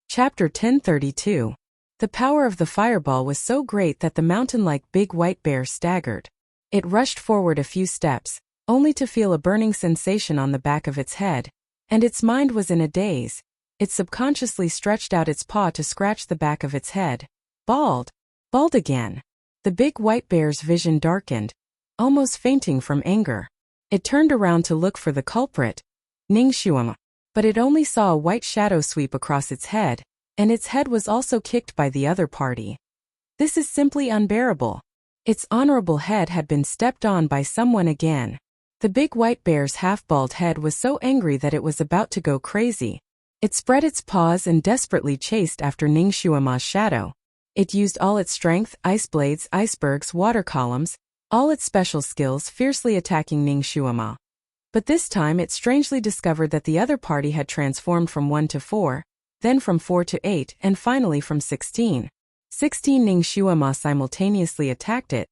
Chapter 1032. The power of the fireball was so great that the mountain-like big white bear staggered. It rushed forward a few steps, only to feel a burning sensation on the back of its head, and its mind was in a daze. It subconsciously stretched out its paw to scratch the back of its head. Bald! Bald again! The big white bear's vision darkened, almost fainting from anger. It turned around to look for the culprit, Ning Xuema, but it only saw a white shadow sweep across its head, and its head was also kicked by the other party. This is simply unbearable. Its honorable head had been stepped on by someone again. The big white bear's half-bald head was so angry that it was about to go crazy. It spread its paws and desperately chased after Ning Xuema's shadow. It used all its strength, ice blades, icebergs, water columns, all its special skills, fiercely attacking Ning Xuema. But this time it strangely discovered that the other party had transformed from 1 to 4, then from 4 to 8, and finally from 16. 16 Ning Xuema simultaneously attacked it,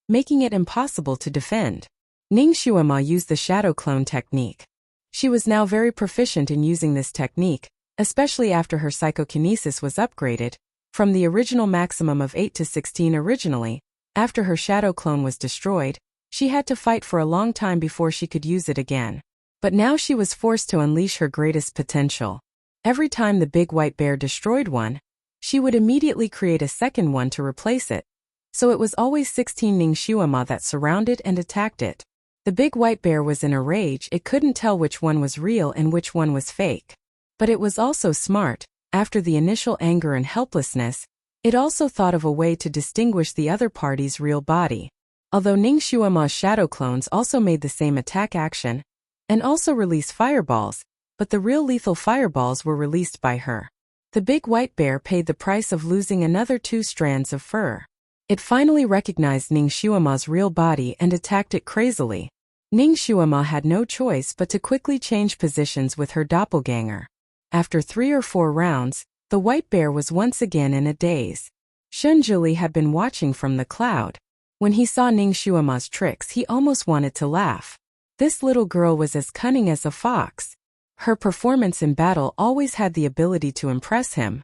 making it impossible to defend. Ning Xuema used the shadow clone technique. She was now very proficient in using this technique, especially after her psychokinesis was upgraded, from the original maximum of 8 to 16 originally. After her shadow clone was destroyed, she had to fight for a long time before she could use it again. But now she was forced to unleash her greatest potential. Every time the big white bear destroyed one, she would immediately create a second one to replace it. So it was always 16 Ning Xuema that surrounded and attacked it. The big white bear was in a rage. It couldn't tell which one was real and which one was fake. But it was also smart. After the initial anger and helplessness, it also thought of a way to distinguish the other party's real body. Although Ning Xuema's shadow clones also made the same attack action, and also release fireballs, but the real lethal fireballs were released by her. The big white bear paid the price of losing another 2 strands of fur. It finally recognized Ning Xuema's real body and attacked it crazily. Ning Xuema had no choice but to quickly change positions with her doppelganger. After 3 or 4 rounds, the white bear was once again in a daze. Shunjuli had been watching from the cloud. When he saw Ning Xuema's tricks, he almost wanted to laugh. This little girl was as cunning as a fox. Her performance in battle always had the ability to impress him.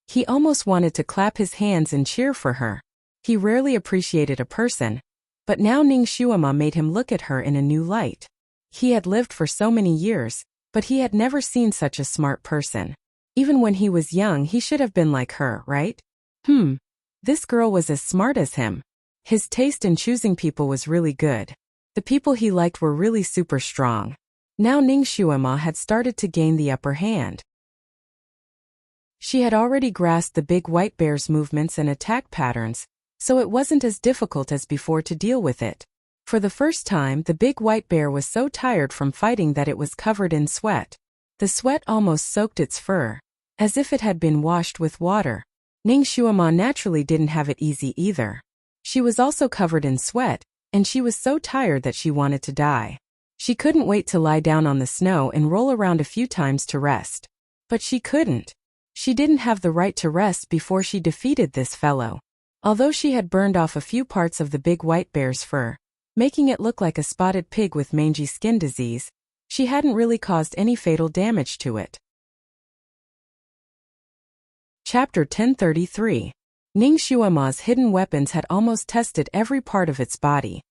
He almost wanted to clap his hands and cheer for her. He rarely appreciated a person, but now Ning Xuema made him look at her in a new light. He had lived for so many years, but he had never seen such a smart person. Even when he was young, he should have been like her, right? This girl was as smart as him. His taste in choosing people was really good. The people he liked were really super strong. Now Ning Xuema had started to gain the upper hand. She had already grasped the big white bear's movements and attack patterns, so it wasn't as difficult as before to deal with it. For the first time, the big white bear was so tired from fighting that it was covered in sweat. The sweat almost soaked its fur, as if it had been washed with water. Ning Xuema naturally didn't have it easy either. She was also covered in sweat, and she was so tired that she wanted to die. She couldn't wait to lie down on the snow and roll around a few times to rest. But she couldn't. She didn't have the right to rest before she defeated this fellow. Although she had burned off a few parts of the big white bear's fur, making it look like a spotted pig with mangy skin disease, she hadn't really caused any fatal damage to it. Chapter 1033. Ning Xuema's hidden weapons had almost tested every part of its body.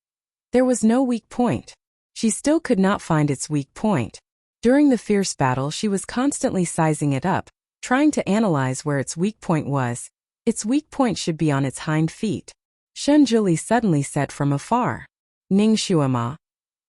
There was no weak point. She still could not find its weak point. During the fierce battle, she was constantly sizing it up, trying to analyze where its weak point was. Its weak point should be on its hind feet. Shun Juli suddenly said from afar. Ning Xuema.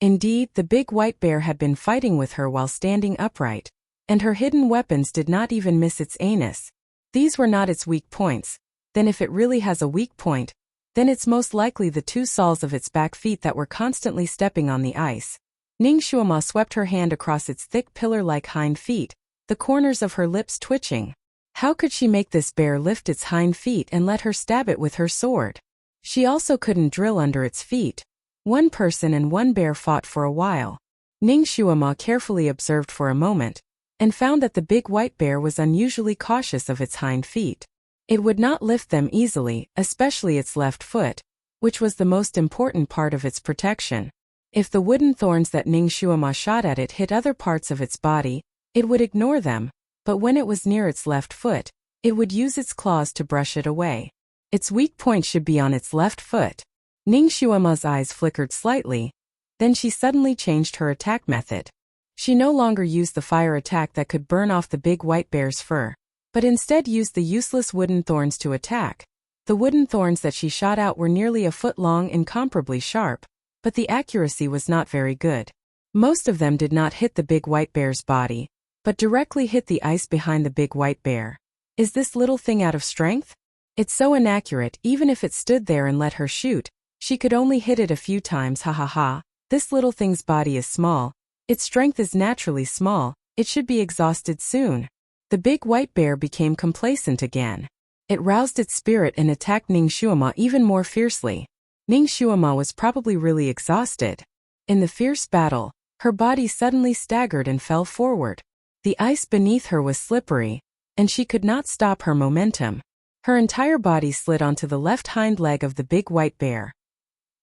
Indeed, the big white bear had been fighting with her while standing upright, and her hidden weapons did not even miss its anus. These were not its weak points. Then if it really has a weak point, then it's most likely the two soles of its back feet that were constantly stepping on the ice. Ning Xuema swept her hand across its thick pillar-like hind feet, the corners of her lips twitching. How could she make this bear lift its hind feet and let her stab it with her sword? She also couldn't drill under its feet. One person and one bear fought for a while. Ning Xuema carefully observed for a moment, and found that the big white bear was unusually cautious of its hind feet. It would not lift them easily, especially its left foot, which was the most important part of its protection. If the wooden thorns that Ning Xuema shot at it hit other parts of its body, it would ignore them, but when it was near its left foot, it would use its claws to brush it away. Its weak point should be on its left foot. Ning Xuema's eyes flickered slightly, then she suddenly changed her attack method. She no longer used the fire attack that could burn off the big white bear's fur, but instead used the useless wooden thorns to attack. The wooden thorns that she shot out were nearly a foot long, incomparably sharp, but the accuracy was not very good. Most of them did not hit the big white bear's body, but directly hit the ice behind the big white bear. Is this little thing out of strength? It's so inaccurate. Even if it stood there and let her shoot, she could only hit it a few times. Ha ha ha. This little thing's body is small. Its strength is naturally small. It should be exhausted soon. The big white bear became complacent again. It roused its spirit and attacked Ning Xuema even more fiercely. Ning Xuema was probably really exhausted. In the fierce battle, her body suddenly staggered and fell forward. The ice beneath her was slippery, and she could not stop her momentum. Her entire body slid onto the left hind leg of the big white bear.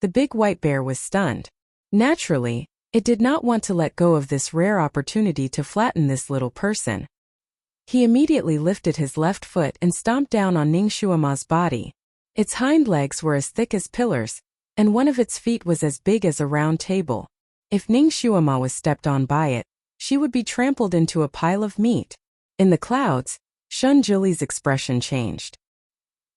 The big white bear was stunned. Naturally, it did not want to let go of this rare opportunity to flatten this little person. He immediately lifted his left foot and stomped down on Ning Xuema's body. Its hind legs were as thick as pillars, and one of its feet was as big as a round table. If Ning Xuema was stepped on by it, she would be trampled into a pile of meat. In the clouds, Shun Juli's expression changed.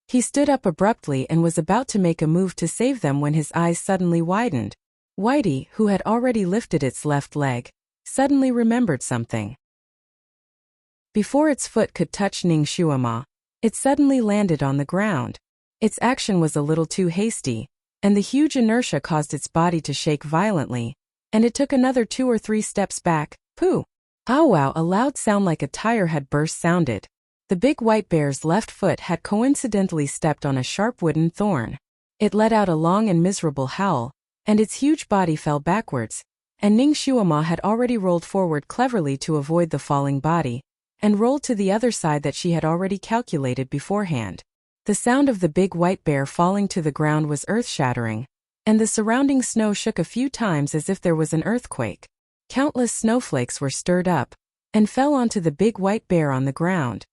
He stood up abruptly and was about to make a move to save them when his eyes suddenly widened. Whitey, who had already lifted its left leg, suddenly remembered something. Before its foot could touch Ning Xuema, it suddenly landed on the ground. Its action was a little too hasty, and the huge inertia caused its body to shake violently, and it took another 2 or 3 steps back. Pooh! Ow wow! A loud sound like a tire had burst sounded. The big white bear's left foot had coincidentally stepped on a sharp wooden thorn. It let out a long and miserable howl, and its huge body fell backwards, and Ning Xuema had already rolled forward cleverly to avoid the falling body, and rolled to the other side that she had already calculated beforehand. The sound of the big white bear falling to the ground was earth-shattering. and the surrounding snow shook a few times as if there was an earthquake. Countless snowflakes were stirred up and fell onto the big white bear on the ground.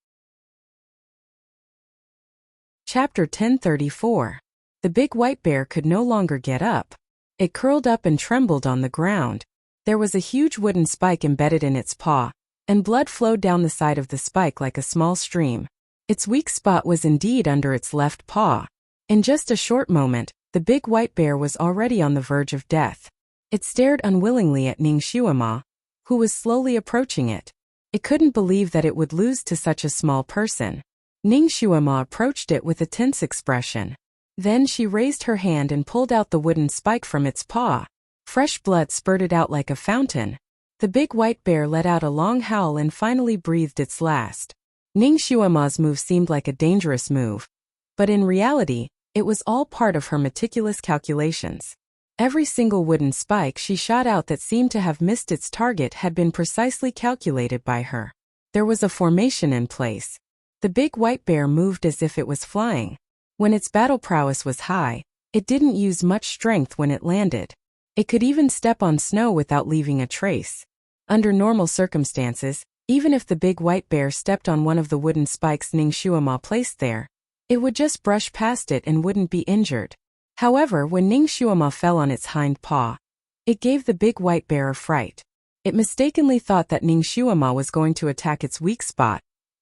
Chapter 1034. The big white bear could no longer get up. It curled up and trembled on the ground. There was a huge wooden spike embedded in its paw, and blood flowed down the side of the spike like a small stream. Its weak spot was indeed under its left paw. In just a short moment, the big white bear was already on the verge of death. It stared unwillingly at Ningxuama, who was slowly approaching it. It couldn't believe that it would lose to such a small person. Ningxuama approached it with a tense expression. Then she raised her hand and pulled out the wooden spike from its paw. Fresh blood spurted out like a fountain. The big white bear let out a long howl and finally breathed its last. Ningxuama's move seemed like a dangerous move, but in reality, it was all part of her meticulous calculations. Every single wooden spike she shot out that seemed to have missed its target had been precisely calculated by her. There was a formation in place. The big white bear moved as if it was flying. When its battle prowess was high, it didn't use much strength when it landed. It could even step on snow without leaving a trace. Under normal circumstances, even if the big white bear stepped on one of the wooden spikes Ningxuama placed there, it would just brush past it and wouldn't be injured. However, when Ningxuama fell on its hind paw, it gave the big white bear a fright. It mistakenly thought that Ningxuama was going to attack its weak spot,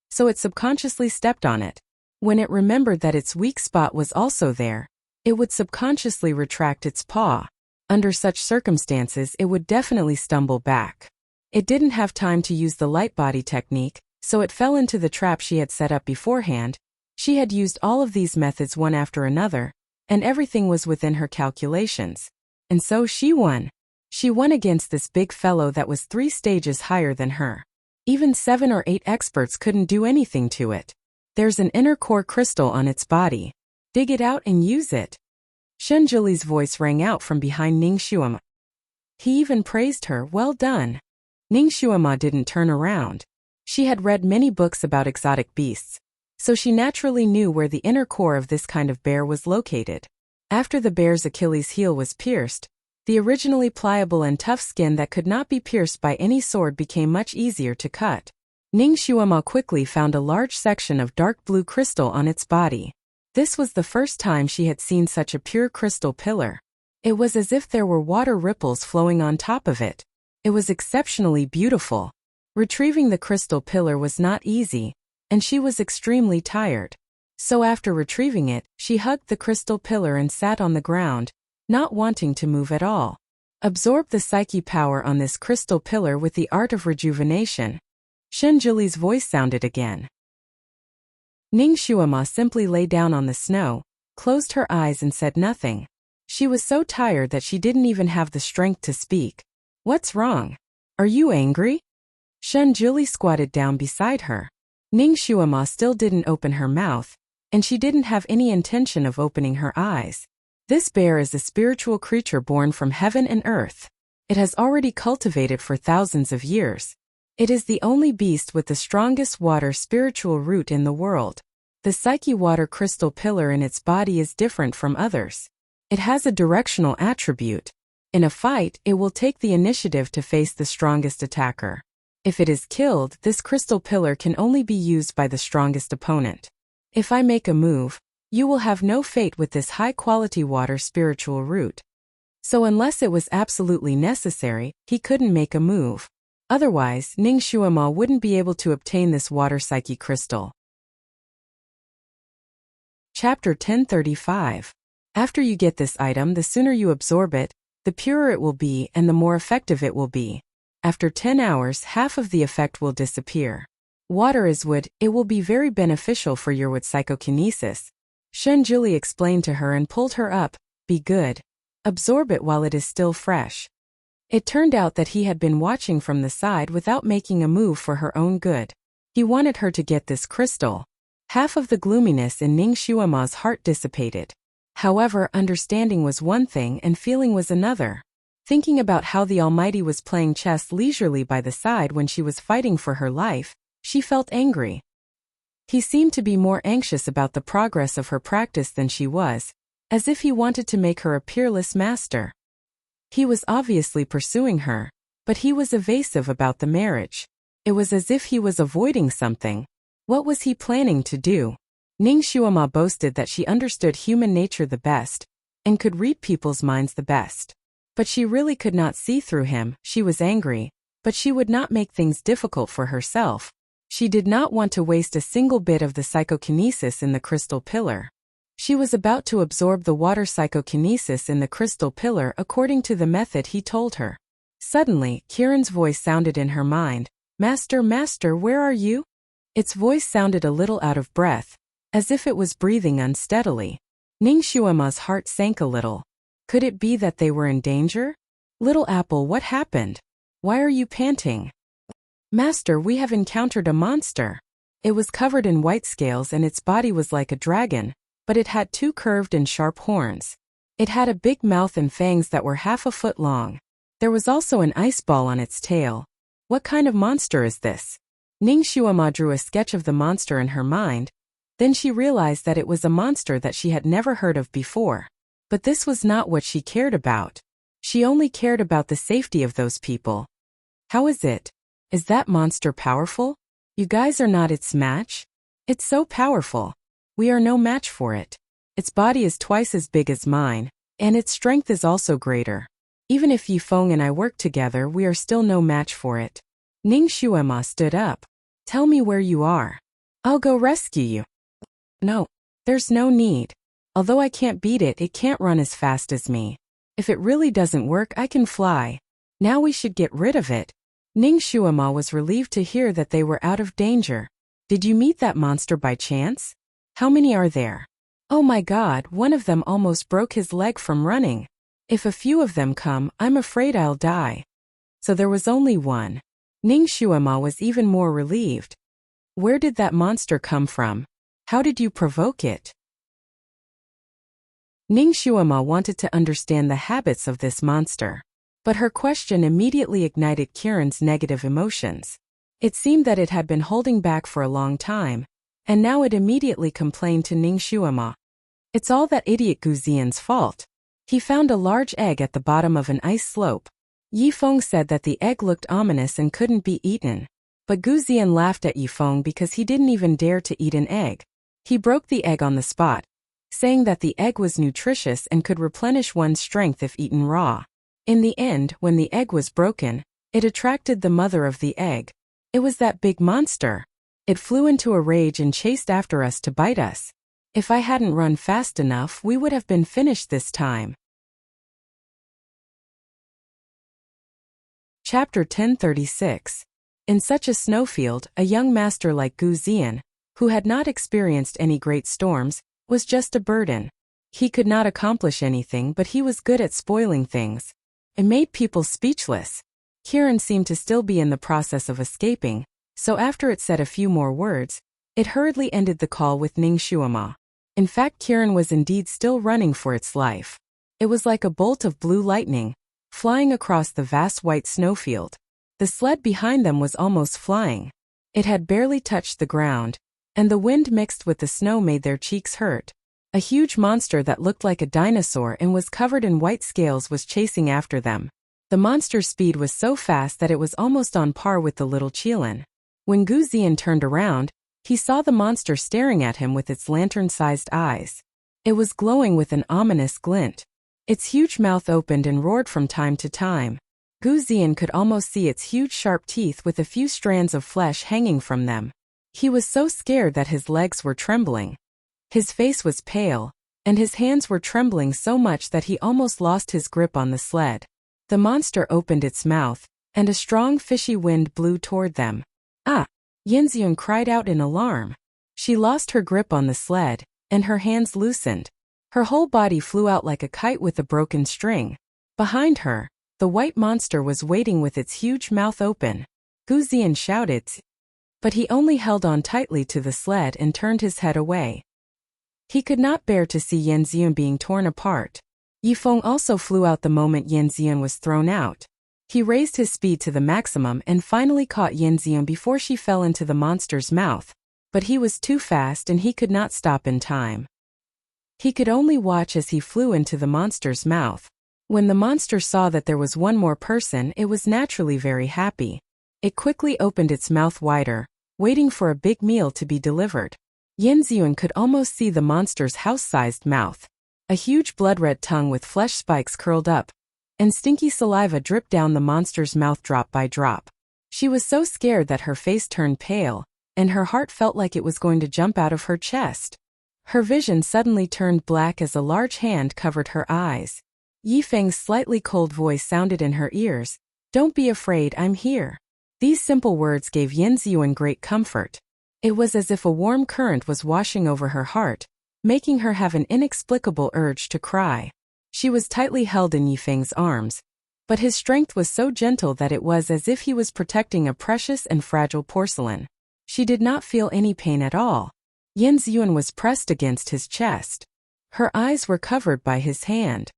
so it subconsciously stepped on it. When it remembered that its weak spot was also there, it would subconsciously retract its paw. Under such circumstances, it would definitely stumble back. It didn't have time to use the light body technique, so it fell into the trap she had set up beforehand. She had used all of these methods one after another, and everything was within her calculations. And so she won. She won against this big fellow that was 3 stages higher than her. Even 7 or 8 experts couldn't do anything to it. There's an inner core crystal on its body. Dig it out and use it. Shenjuli's voice rang out from behind Ningxuama. He even praised her, well done. Ningxuama didn't turn around. She had read many books about exotic beasts, so she naturally knew where the inner core of this kind of bear was located. After the bear's Achilles heel was pierced, the originally pliable and tough skin that could not be pierced by any sword became much easier to cut. Ningxuama quickly found a large section of dark blue crystal on its body. This was the first time she had seen such a pure crystal pillar. It was as if there were water ripples flowing on top of it. It was exceptionally beautiful. Retrieving the crystal pillar was not easy, and she was extremely tired. So after retrieving it, she hugged the crystal pillar and sat on the ground, not wanting to move at all. Absorb the psyche power on this crystal pillar with the art of rejuvenation. Shenjuli's voice sounded again. Ningxuama simply lay down on the snow, closed her eyes and said nothing. She was so tired that she didn't even have the strength to speak. What's wrong? Are you angry? Shenjuli squatted down beside her. Ningxuama still didn't open her mouth, and she didn't have any intention of opening her eyes. This bear is a spiritual creature born from heaven and earth. It has already cultivated for thousands of years. It is the only beast with the strongest water spiritual root in the world. The psyche water crystal pillar in its body is different from others. It has a directional attribute. In a fight, it will take the initiative to face the strongest attacker. If it is killed, this crystal pillar can only be used by the strongest opponent. If I make a move, you will have no fate with this high-quality water spiritual root. So unless it was absolutely necessary, he couldn't make a move. Otherwise, Ningxuama wouldn't be able to obtain this water psyche crystal. Chapter 1035. After you get this item, the sooner you absorb it, the purer it will be and the more effective it will be. After 10 hours, half of the effect will disappear. Water is wood, it will be very beneficial for your wood psychokinesis. Shenjuli explained to her and pulled her up. Be good. Absorb it while it is still fresh. It turned out that he had been watching from the side without making a move for her own good. He wanted her to get this crystal. Half of the gloominess in Ningxuama's heart dissipated. However, understanding was one thing and feeling was another. Thinking about how the Almighty was playing chess leisurely by the side when she was fighting for her life, she felt angry. He seemed to be more anxious about the progress of her practice than she was. as if he wanted to make her a peerless master. He was obviously pursuing her, but he was evasive about the marriage. It was as if he was avoiding something. What was he planning to do? Ning Xuema boasted that she understood human nature the best, and could read people's minds the best. But she really could not see through him. She was angry, but she would not make things difficult for herself. She did not want to waste a single bit of the psychokinesis in the crystal pillar. She was about to absorb the water psychokinesis in the crystal pillar according to the method he told her. Suddenly, Kiran's voice sounded in her mind. Master, master, where are you? Its voice sounded a little out of breath, as if it was breathing unsteadily. Ning Xuema's heart sank a little. Could it be that they were in danger? Little Apple, what happened? Why are you panting? Master, we have encountered a monster. It was covered in white scales and its body was like a dragon, but it had 2 curved and sharp horns. It had a big mouth and fangs that were half a foot long. There was also an ice ball on its tail. What kind of monster is this? Ning Xuema drew a sketch of the monster in her mind. Then she realized that it was a monster that she had never heard of before. But this was not what she cared about. She only cared about the safety of those people. How is it? Is that monster powerful? You guys are not its match? It's so powerful. We are no match for it. Its body is twice as big as mine, and its strength is also greater. Even if Yifeng and I work together, we are still no match for it. Ning Xuema stood up. Tell me where you are. I'll go rescue you. No, there's no need. Although I can't beat it, it can't run as fast as me. If it really doesn't work, I can fly. Now we should get rid of it. Ning Xuema was relieved to hear that they were out of danger. Did you meet that monster by chance? How many are there? Oh my God, one of them almost broke his leg from running. If a few of them come, I'm afraid I'll die. So there was only one. Ning Xuema was even more relieved. Where did that monster come from? How did you provoke it? Ning Xuema wanted to understand the habits of this monster. But her question immediately ignited Kiran's negative emotions. It seemed that it had been holding back for a long time, and now it immediately complained to Ning Xuema. It's all that idiot Guzian's fault. He found a large egg at the bottom of an ice slope. Yifeng said that the egg looked ominous and couldn't be eaten. But Guzian laughed at Yifeng because he didn't even dare to eat an egg. He broke the egg on the spot, saying that the egg was nutritious and could replenish one's strength if eaten raw. In the end, when the egg was broken, it attracted the mother of the egg. It was that big monster. It flew into a rage and chased after us to bite us. If I hadn't run fast enough, we would have been finished this time. Chapter 1036. In such a snowfield, a young master like Gu Zian, who had not experienced any great storms, was just a burden. He could not accomplish anything, but he was good at spoiling things. It made people speechless. Kiran seemed to still be in the process of escaping, so after it said a few more words, it hurriedly ended the call with Ning Xuema. In fact, Kiran was indeed still running for its life. It was like a bolt of blue lightning, flying across the vast white snowfield. The sled behind them was almost flying. It had barely touched the ground, and the wind mixed with the snow made their cheeks hurt. A huge monster that looked like a dinosaur and was covered in white scales was chasing after them. The monster's speed was so fast that it was almost on par with the little Qilin. When Gu Zian turned around, he saw the monster staring at him with its lantern-sized eyes. It was glowing with an ominous glint. Its huge mouth opened and roared from time to time. Gu Zian could almost see its huge sharp teeth with a few strands of flesh hanging from them. He was so scared that his legs were trembling. His face was pale, and his hands were trembling so much that he almost lost his grip on the sled. The monster opened its mouth, and a strong fishy wind blew toward them. Ah! Yanxian cried out in alarm. She lost her grip on the sled, and her hands loosened. Her whole body flew out like a kite with a broken string. Behind her, the white monster was waiting with its huge mouth open. Gu Zian shouted, but he only held on tightly to the sled and turned his head away. He could not bear to see Yanxian being torn apart. Yifeng also flew out the moment Yanxian was thrown out. He raised his speed to the maximum and finally caught Yanxian before she fell into the monster's mouth, but he was too fast and he could not stop in time. He could only watch as he flew into the monster's mouth. When the monster saw that there was one more person, it was naturally very happy. It quickly opened its mouth wider, waiting for a big meal to be delivered. Yanziyun could almost see the monster's house-sized mouth. A huge blood-red tongue with flesh spikes curled up, and stinky saliva dripped down the monster's mouth drop by drop. She was so scared that her face turned pale, and her heart felt like it was going to jump out of her chest. Her vision suddenly turned black as a large hand covered her eyes. Yifeng's slightly cold voice sounded in her ears. "Don't be afraid, I'm here." These simple words gave Yanziyun great comfort. It was as if a warm current was washing over her heart, making her have an inexplicable urge to cry. She was tightly held in Yifeng's arms, but his strength was so gentle that it was as if he was protecting a precious and fragile porcelain. She did not feel any pain at all. Yanziyun was pressed against his chest. Her eyes were covered by his hand.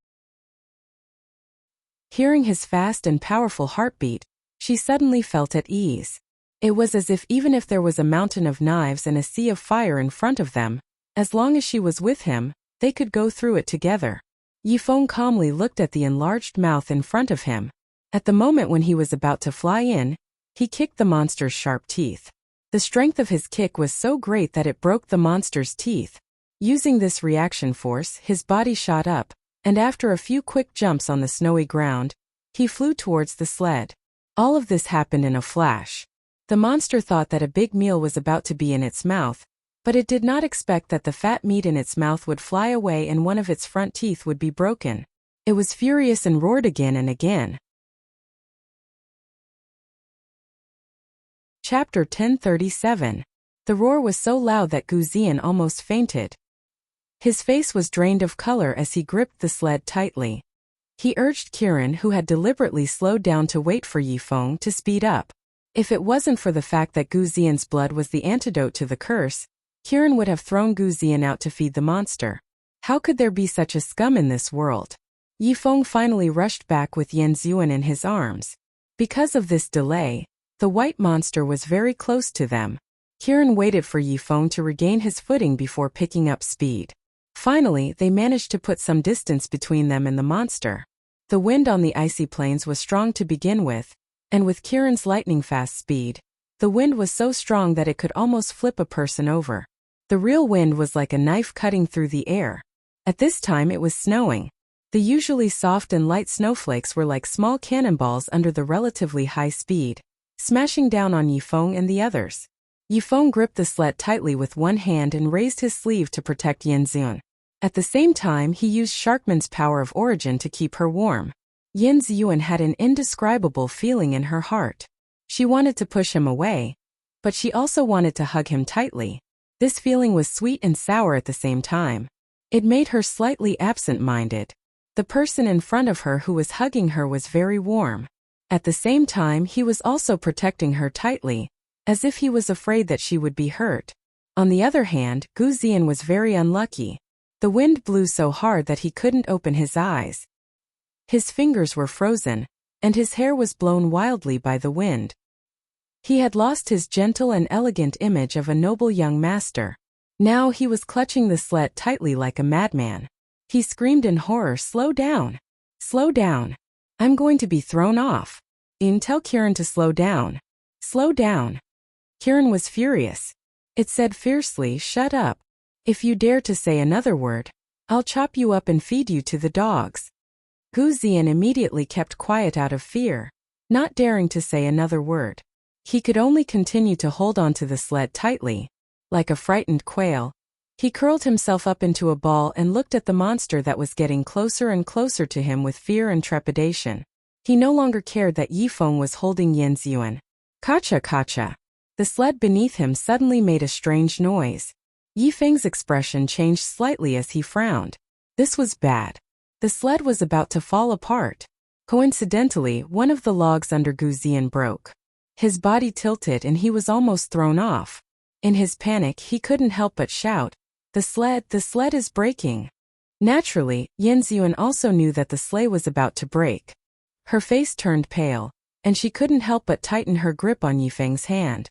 Hearing his fast and powerful heartbeat, she suddenly felt at ease. It was as if even if there was a mountain of knives and a sea of fire in front of them, as long as she was with him, they could go through it together. Yifeng calmly looked at the enlarged mouth in front of him. At the moment when he was about to fly in, he kicked the monster's sharp teeth. The strength of his kick was so great that it broke the monster's teeth. Using this reaction force, his body shot up, and after a few quick jumps on the snowy ground, he flew towards the sled. All of this happened in a flash. The monster thought that a big meal was about to be in its mouth, but it did not expect that the fat meat in its mouth would fly away and one of its front teeth would be broken. It was furious and roared again and again. Chapter 1037. The roar was so loud that Gu Ziyan almost fainted. His face was drained of color as he gripped the sled tightly. He urged Kiran, who had deliberately slowed down to wait for Yifeng, to speed up. If it wasn't for the fact that Gu Ziyan's blood was the antidote to the curse, Kiran would have thrown Gu Ziyan out to feed the monster. How could there be such a scum in this world? Yifeng finally rushed back with Yanziyun in his arms. Because of this delay, the white monster was very close to them. Kiran waited for Yifeng to regain his footing before picking up speed. Finally, they managed to put some distance between them and the monster. The wind on the icy plains was strong to begin with, and with Kiran's lightning-fast speed, the wind was so strong that it could almost flip a person over. The real wind was like a knife cutting through the air. At this time it was snowing. The usually soft and light snowflakes were like small cannonballs under the relatively high speed, smashing down on Yifeng and the others. Yifeng gripped the sled tightly with one hand and raised his sleeve to protect Yanziyun. At the same time, he used Sharkman's power of origin to keep her warm. Yanziyun had an indescribable feeling in her heart. She wanted to push him away, but she also wanted to hug him tightly. This feeling was sweet and sour at the same time. It made her slightly absent-minded. The person in front of her who was hugging her was very warm. At the same time, he was also protecting her tightly, as if he was afraid that she would be hurt. On the other hand, Gu Ziyan was very unlucky. The wind blew so hard that he couldn't open his eyes. His fingers were frozen, and his hair was blown wildly by the wind. He had lost his gentle and elegant image of a noble young master. Now he was clutching the sled tightly like a madman. He screamed in horror, "Slow down! Slow down! I'm going to be thrown off. Tell Kiran to slow down. Slow down." Kiran was furious. It said fiercely, "Shut up. If you dare to say another word, I'll chop you up and feed you to the dogs." Gu Ziyan immediately kept quiet out of fear, not daring to say another word. He could only continue to hold on to the sled tightly. Like a frightened quail, he curled himself up into a ball and looked at the monster that was getting closer and closer to him with fear and trepidation. He no longer cared that Yifeng was holding Yanziyun. Kacha kacha. The sled beneath him suddenly made a strange noise. Yifeng's expression changed slightly as he frowned. This was bad. The sled was about to fall apart. Coincidentally, one of the logs under Gu Ziyan broke. His body tilted and he was almost thrown off. In his panic, he couldn't help but shout, the sled is breaking." Naturally, Yanziyun also knew that the sleigh was about to break. Her face turned pale, and she couldn't help but tighten her grip on Yifeng's hand.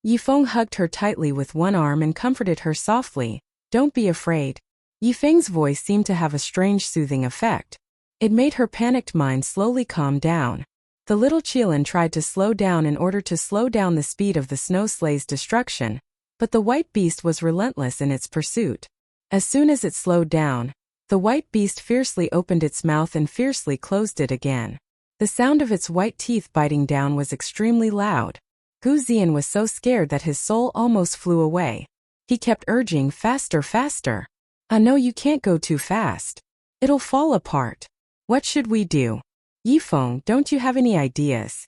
Yifeng hugged her tightly with one arm and comforted her softly, Don't be afraid. Yifeng's voice seemed to have a strange soothing effect. It made her panicked mind slowly calm down. The little Qilin tried to slow down in order to slow down the speed of the snow sleigh's destruction, but the white beast was relentless in its pursuit. As soon as it slowed down, the white beast fiercely opened its mouth and fiercely closed it again. The sound of its white teeth biting down was extremely loud. Gu Ziyan was so scared that his soul almost flew away. He kept urging, faster, faster. No, you can't go too fast. It'll fall apart. What should we do? Yifeng, don't you have any ideas?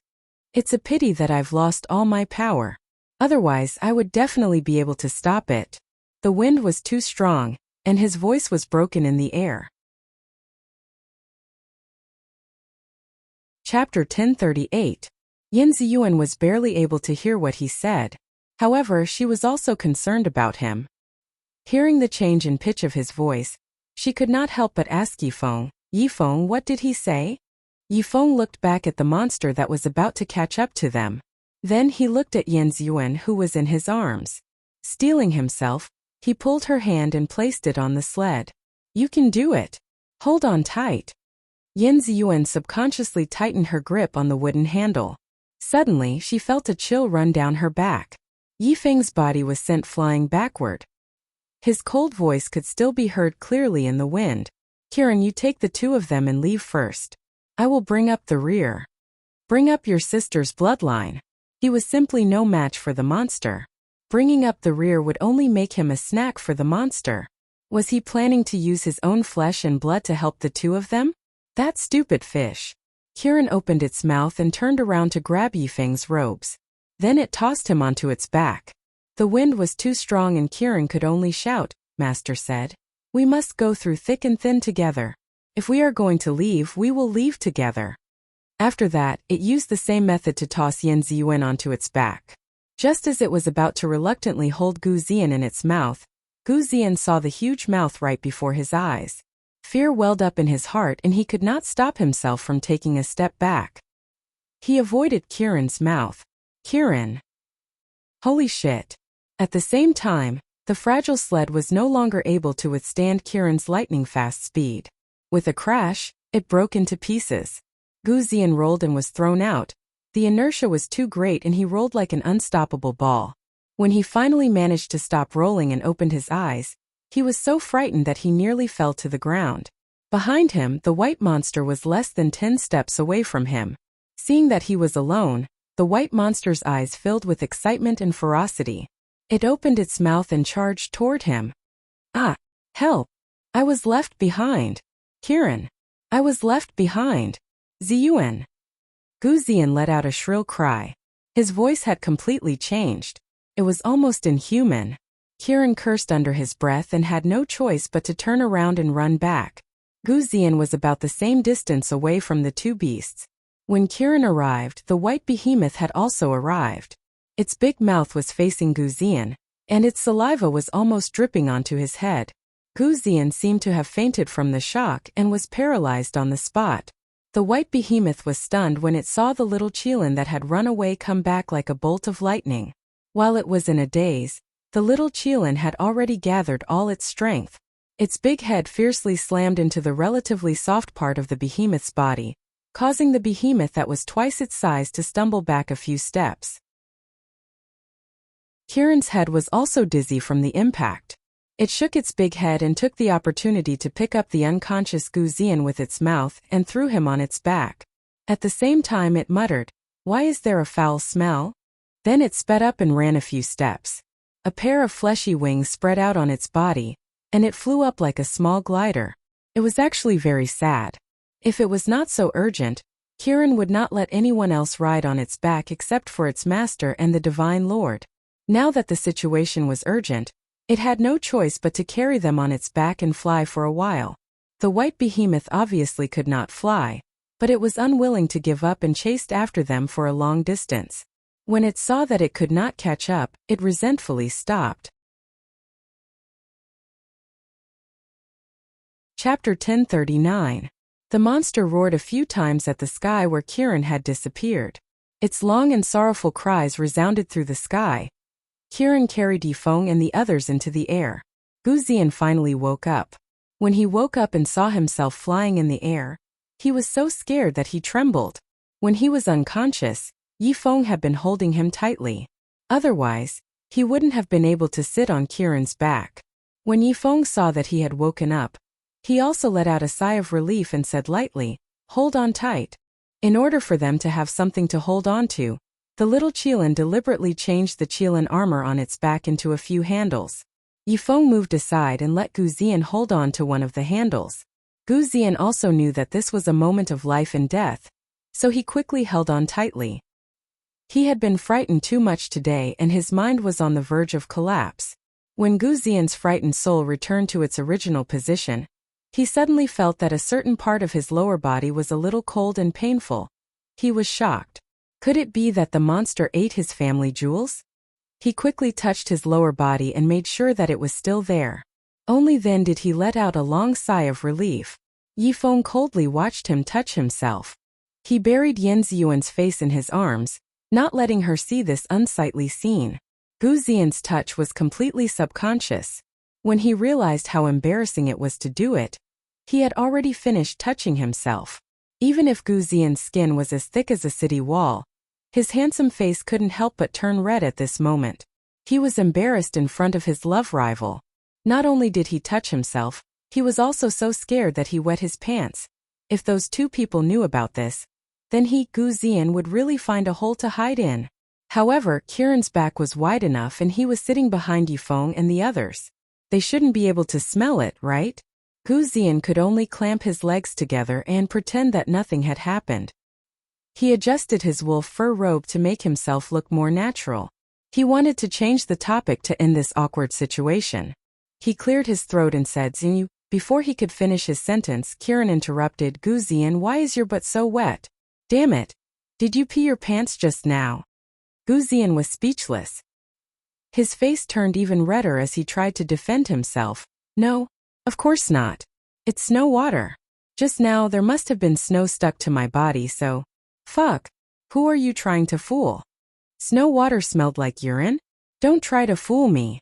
It's a pity that I've lost all my power. Otherwise, I would definitely be able to stop it. The wind was too strong, and his voice was broken in the air. Chapter 1038. Yin Ziyuan was barely able to hear what he said. However, she was also concerned about him. Hearing the change in pitch of his voice, she could not help but ask Yifeng, Yifeng, what did he say? Yifeng looked back at the monster that was about to catch up to them. Then he looked at Yin Ziyuan, who was in his arms. Steeling himself, he pulled her hand and placed it on the sled. You can do it. Hold on tight. Yin Ziyuan subconsciously tightened her grip on the wooden handle. Suddenly, she felt a chill run down her back. Yifeng's body was sent flying backward. His cold voice could still be heard clearly in the wind. Kiran, you take the two of them and leave first. I will bring up the rear. Bring up your sister's bloodline. He was simply no match for the monster. Bringing up the rear would only make him a snack for the monster. Was he planning to use his own flesh and blood to help the two of them? That stupid fish. Kiran opened its mouth and turned around to grab Yifeng's robes. Then it tossed him onto its back. The wind was too strong and Kiran could only shout, Master said. We must go through thick and thin together. If we are going to leave, we will leave together. After that, it used the same method to toss Yin Ziyuan onto its back. Just as it was about to reluctantly hold Gu Ziyan in its mouth, Gu Ziyan saw the huge mouth right before his eyes. Fear welled up in his heart and he could not stop himself from taking a step back. He avoided Kiran's mouth. Kiran. Holy shit. At the same time, the fragile sled was no longer able to withstand Kiran's lightning-fast speed. With a crash, it broke into pieces. Gu Ziyan rolled and was thrown out. The inertia was too great and he rolled like an unstoppable ball. When he finally managed to stop rolling and opened his eyes, he was so frightened that he nearly fell to the ground. Behind him, the white monster was less than 10 steps away from him. Seeing that he was alone, the white monster's eyes filled with excitement and ferocity. It opened its mouth and charged toward him. Ah! Help! I was left behind. Kiran! I was left behind. Ziyuan! Gu Ziyan let out a shrill cry. His voice had completely changed. It was almost inhuman. Kiran cursed under his breath and had no choice but to turn around and run back. Gu Ziyan was about the same distance away from the two beasts. When Kiran arrived, the white behemoth had also arrived. Its big mouth was facing Gu Ziyan, and its saliva was almost dripping onto his head. Gu Ziyan seemed to have fainted from the shock and was paralyzed on the spot. The white behemoth was stunned when it saw the little Qilin that had run away come back like a bolt of lightning. While it was in a daze, the little Qilin had already gathered all its strength. Its big head fiercely slammed into the relatively soft part of the behemoth's body, causing the behemoth that was twice its size to stumble back a few steps. Kiran's head was also dizzy from the impact. It shook its big head and took the opportunity to pick up the unconscious Gu Ziyan with its mouth and threw him on its back. At the same time it muttered, "Why is there a foul smell?" Then it sped up and ran a few steps. A pair of fleshy wings spread out on its body, and it flew up like a small glider. It was actually very sad. If it was not so urgent, Kiran would not let anyone else ride on its back except for its master and the Divine Lord. Now that the situation was urgent, it had no choice but to carry them on its back and fly for a while. The white behemoth obviously could not fly, but it was unwilling to give up and chased after them for a long distance. When it saw that it could not catch up, it resentfully stopped. Chapter 1039. The monster roared a few times at the sky where Kiran had disappeared. Its long and sorrowful cries resounded through the sky. Kiran carried Yifeng and the others into the air. Gu Ziyan finally woke up. When he woke up and saw himself flying in the air, he was so scared that he trembled. When he was unconscious, Yifeng had been holding him tightly. Otherwise, he wouldn't have been able to sit on Kiran's back. When Yifeng saw that he had woken up, he also let out a sigh of relief and said lightly, "Hold on tight." In order for them to have something to hold on to, the little Qilin deliberately changed the Qilin armor on its back into a few handles. Yifeng moved aside and let Gu Ziyan hold on to one of the handles. Gu Ziyan also knew that this was a moment of life and death, so he quickly held on tightly. He had been frightened too much today and his mind was on the verge of collapse. When Gu Ziyan's frightened soul returned to its original position, he suddenly felt that a certain part of his lower body was a little cold and painful. He was shocked. Could it be that the monster ate his family jewels? He quickly touched his lower body and made sure that it was still there. Only then did he let out a long sigh of relief. Yifeng coldly watched him touch himself. He buried Yanziyuan's face in his arms, not letting her see this unsightly scene. Gu Ziyan's touch was completely subconscious. When he realized how embarrassing it was to do it, he had already finished touching himself. Even if Gu Ziyan's skin was as thick as a city wall, his handsome face couldn't help but turn red at this moment. He was embarrassed in front of his love rival. Not only did he touch himself, he was also so scared that he wet his pants. If those two people knew about this, then he, Gu Ziyan, would really find a hole to hide in. However, Kiran's back was wide enough and he was sitting behind Yifeng and the others. They shouldn't be able to smell it, right? Gu Ziyan could only clamp his legs together and pretend that nothing had happened. He adjusted his wolf fur robe to make himself look more natural. He wanted to change the topic to end this awkward situation. He cleared his throat and said, "Zinyu." Before he could finish his sentence, Kiran interrupted, "Gu Ziyan, why is your butt so wet? Damn it! Did you pee your pants just now?" Gu Ziyan was speechless. His face turned even redder as he tried to defend himself. "No, of course not. It's snow water. Just now there must have been snow stuck to my body, so..." "Fuck. Who are you trying to fool? Snow water smelled like urine? Don't try to fool me."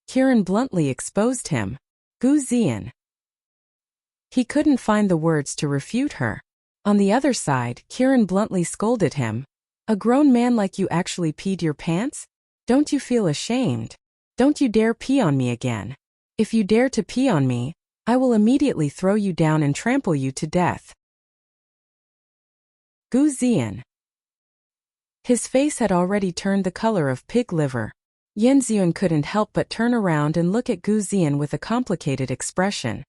Kiran bluntly exposed him. Gu Ziyan. He couldn't find the words to refute her. On the other side, Kiran bluntly scolded him. "A grown man like you actually peed your pants? Don't you feel ashamed? Don't you dare pee on me again. If you dare to pee on me, I will immediately throw you down and trample you to death." Gu Ziyan. His face had already turned the color of pig liver. Yanziyuan couldn't help but turn around and look at Gu Ziyan with a complicated expression.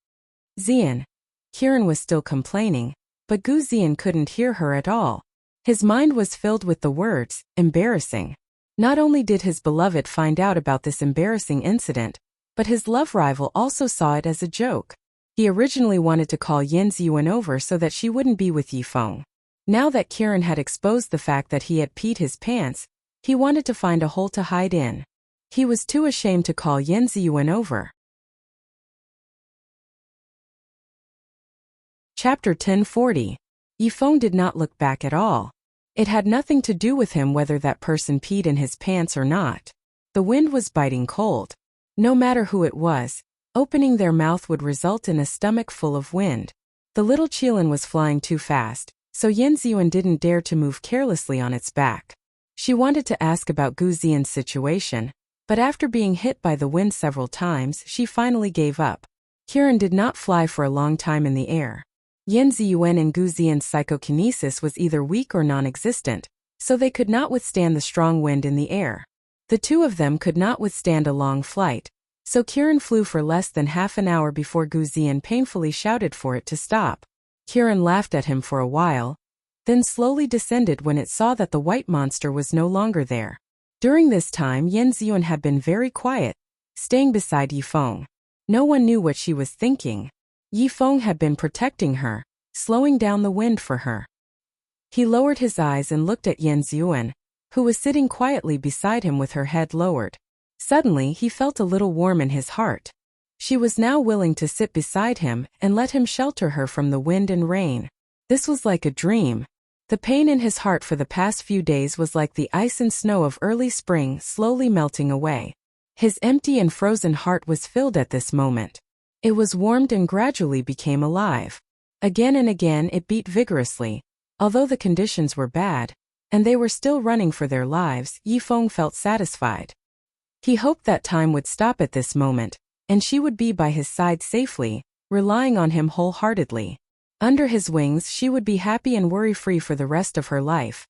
"Ziyan." Kiran was still complaining, but Gu Ziyan couldn't hear her at all. His mind was filled with the words, embarrassing. Not only did his beloved find out about this embarrassing incident, but his love rival also saw it as a joke. He originally wanted to call Yanziyuan over so that she wouldn't be with Yifeng. Now that Kiran had exposed the fact that he had peed his pants, he wanted to find a hole to hide in. He was too ashamed to call Yanziyuan over. Chapter 1040. Yifeng did not look back at all. It had nothing to do with him whether that person peed in his pants or not. The wind was biting cold. No matter who it was, opening their mouth would result in a stomach full of wind. The little Qilin was flying too fast, so Yanziyuan didn't dare to move carelessly on its back. She wanted to ask about Gu Ziyan's situation, but after being hit by the wind several times, she finally gave up. Kiran did not fly for a long time in the air. Yanziyuan and Gu Ziyan's psychokinesis was either weak or non-existent, so they could not withstand the strong wind in the air. The two of them could not withstand a long flight, so Kiran flew for less than half an hour before Gu Ziyan painfully shouted for it to stop. Kiran laughed at him for a while, then slowly descended when it saw that the white monster was no longer there. During this time, Yanziyuan had been very quiet, staying beside Yifeng. No one knew what she was thinking. Yifeng had been protecting her, slowing down the wind for her. He lowered his eyes and looked at Yanziyuan, who was sitting quietly beside him with her head lowered. Suddenly, he felt a little warm in his heart. She was now willing to sit beside him and let him shelter her from the wind and rain. This was like a dream. The pain in his heart for the past few days was like the ice and snow of early spring slowly melting away. His empty and frozen heart was filled at this moment. It was warmed and gradually became alive. Again and again it beat vigorously. Although the conditions were bad, and they were still running for their lives, Yifeng felt satisfied. He hoped that time would stop at this moment, and she would be by his side safely, relying on him wholeheartedly. Under his wings she would be happy and worry-free for the rest of her life.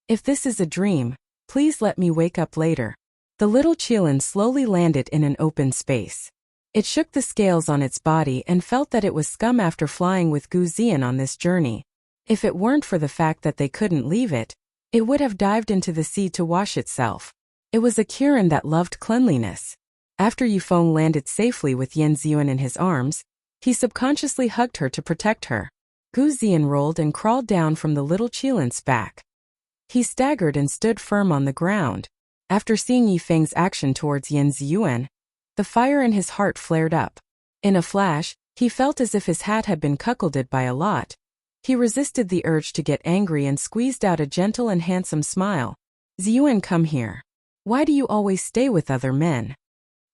If this is a dream, please let me wake up later. The little Qilin slowly landed in an open space. It shook the scales on its body and felt that it was scum after flying with Gu Zian on this journey. If it weren't for the fact that they couldn't leave it, it would have dived into the sea to wash itself. It was a Kirin that loved cleanliness. After Yifeng landed safely with Yan Ziyuan in his arms, he subconsciously hugged her to protect her. Gu Zian rolled and crawled down from the little Qilin's back. He staggered and stood firm on the ground. After seeing Yifeng's action towards Yan Ziyuan, the fire in his heart flared up. In a flash, he felt as if his hat had been cuckolded by a lot. He resisted the urge to get angry and squeezed out a gentle and handsome smile. Ziyuan, come here. Why do you always stay with other men?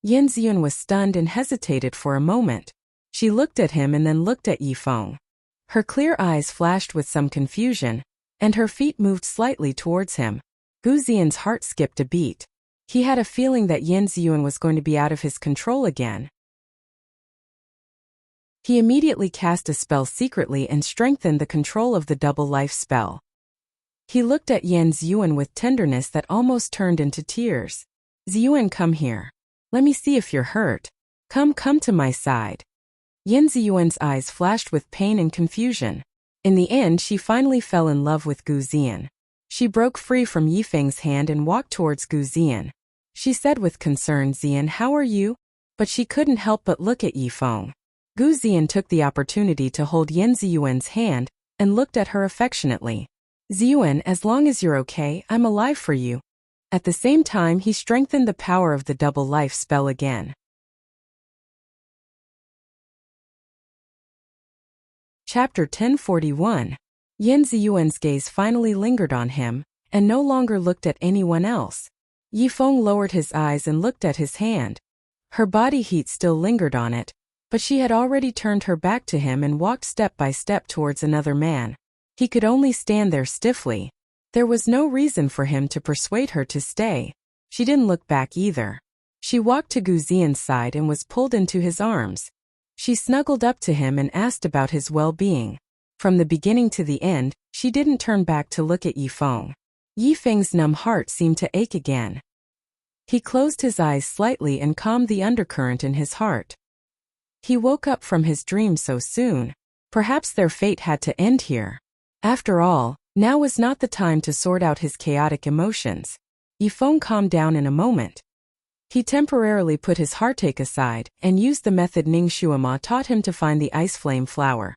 Yan Ziyuan was stunned and hesitated for a moment. She looked at him and then looked at Yifeng. Her clear eyes flashed with some confusion, and her feet moved slightly towards him. Gu Zian's heart skipped a beat. He had a feeling that Yan Ziyuan was going to be out of his control again. He immediately cast a spell secretly and strengthened the control of the double life spell. He looked at Yan Ziyuan with tenderness that almost turned into tears. Ziyuan, come here. Let me see if you're hurt. Come to my side. Yan Ziyuan's eyes flashed with pain and confusion. In the end, she finally fell in love with Gu Zian. She broke free from Yifeng's hand and walked towards Gu Zian. She said with concern, Zian, how are you? But she couldn't help but look at Yifeng. Gu Zian took the opportunity to hold Yan Ziyuan's hand and looked at her affectionately. Ziyuan, as long as you're okay, I'm alive for you. At the same time, he strengthened the power of the double life spell again. Chapter 1041. Yan Ziyuan's gaze finally lingered on him, and no longer looked at anyone else. Yifeng lowered his eyes and looked at his hand. Her body heat still lingered on it, but she had already turned her back to him and walked step by step towards another man. He could only stand there stiffly. There was no reason for him to persuade her to stay. She didn't look back either. She walked to Gu Zian's side and was pulled into his arms. She snuggled up to him and asked about his well-being. From the beginning to the end, she didn't turn back to look at Yifeng. Yifeng's numb heart seemed to ache again. He closed his eyes slightly and calmed the undercurrent in his heart. He woke up from his dream so soon. Perhaps their fate had to end here. After all, now was not the time to sort out his chaotic emotions. Yifeng calmed down in a moment. He temporarily put his heartache aside and used the method Ning Shuama taught him to find the ice flame flower.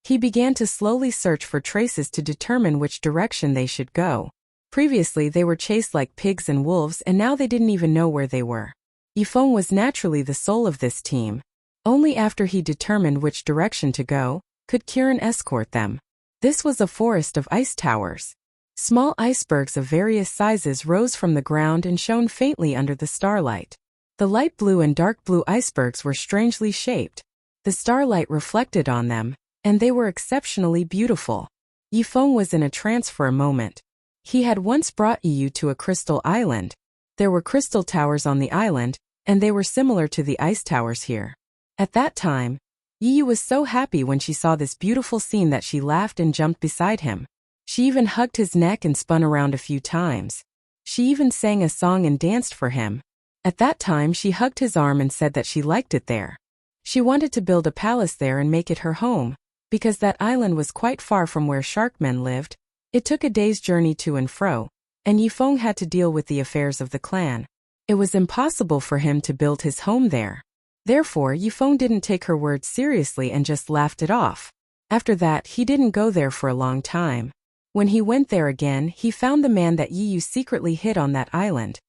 He began to slowly search for traces to determine which direction they should go. Previously they were chased like pigs and wolves, and now they didn't even know where they were. Yifeng was naturally the soul of this team. Only after he determined which direction to go, could Kirin escort them. This was a forest of ice towers. Small icebergs of various sizes rose from the ground and shone faintly under the starlight. The light blue and dark blue icebergs were strangely shaped. The starlight reflected on them, and they were exceptionally beautiful. Yifeng was in a trance for a moment. He had once brought Yu to a crystal island. There were crystal towers on the island, and they were similar to the ice towers here. At that time, Yu was so happy when she saw this beautiful scene that she laughed and jumped beside him. She even hugged his neck and spun around a few times. She even sang a song and danced for him. At that time she hugged his arm and said that she liked it there. She wanted to build a palace there and make it her home, because that island was quite far from where sharkmen lived. It took a day's journey to and fro, and Yifeng had to deal with the affairs of the clan. It was impossible for him to build his home there. Therefore, Yifeng didn't take her words seriously and just laughed it off. After that, he didn't go there for a long time. When he went there again, he found the man that Yu secretly hid on that island.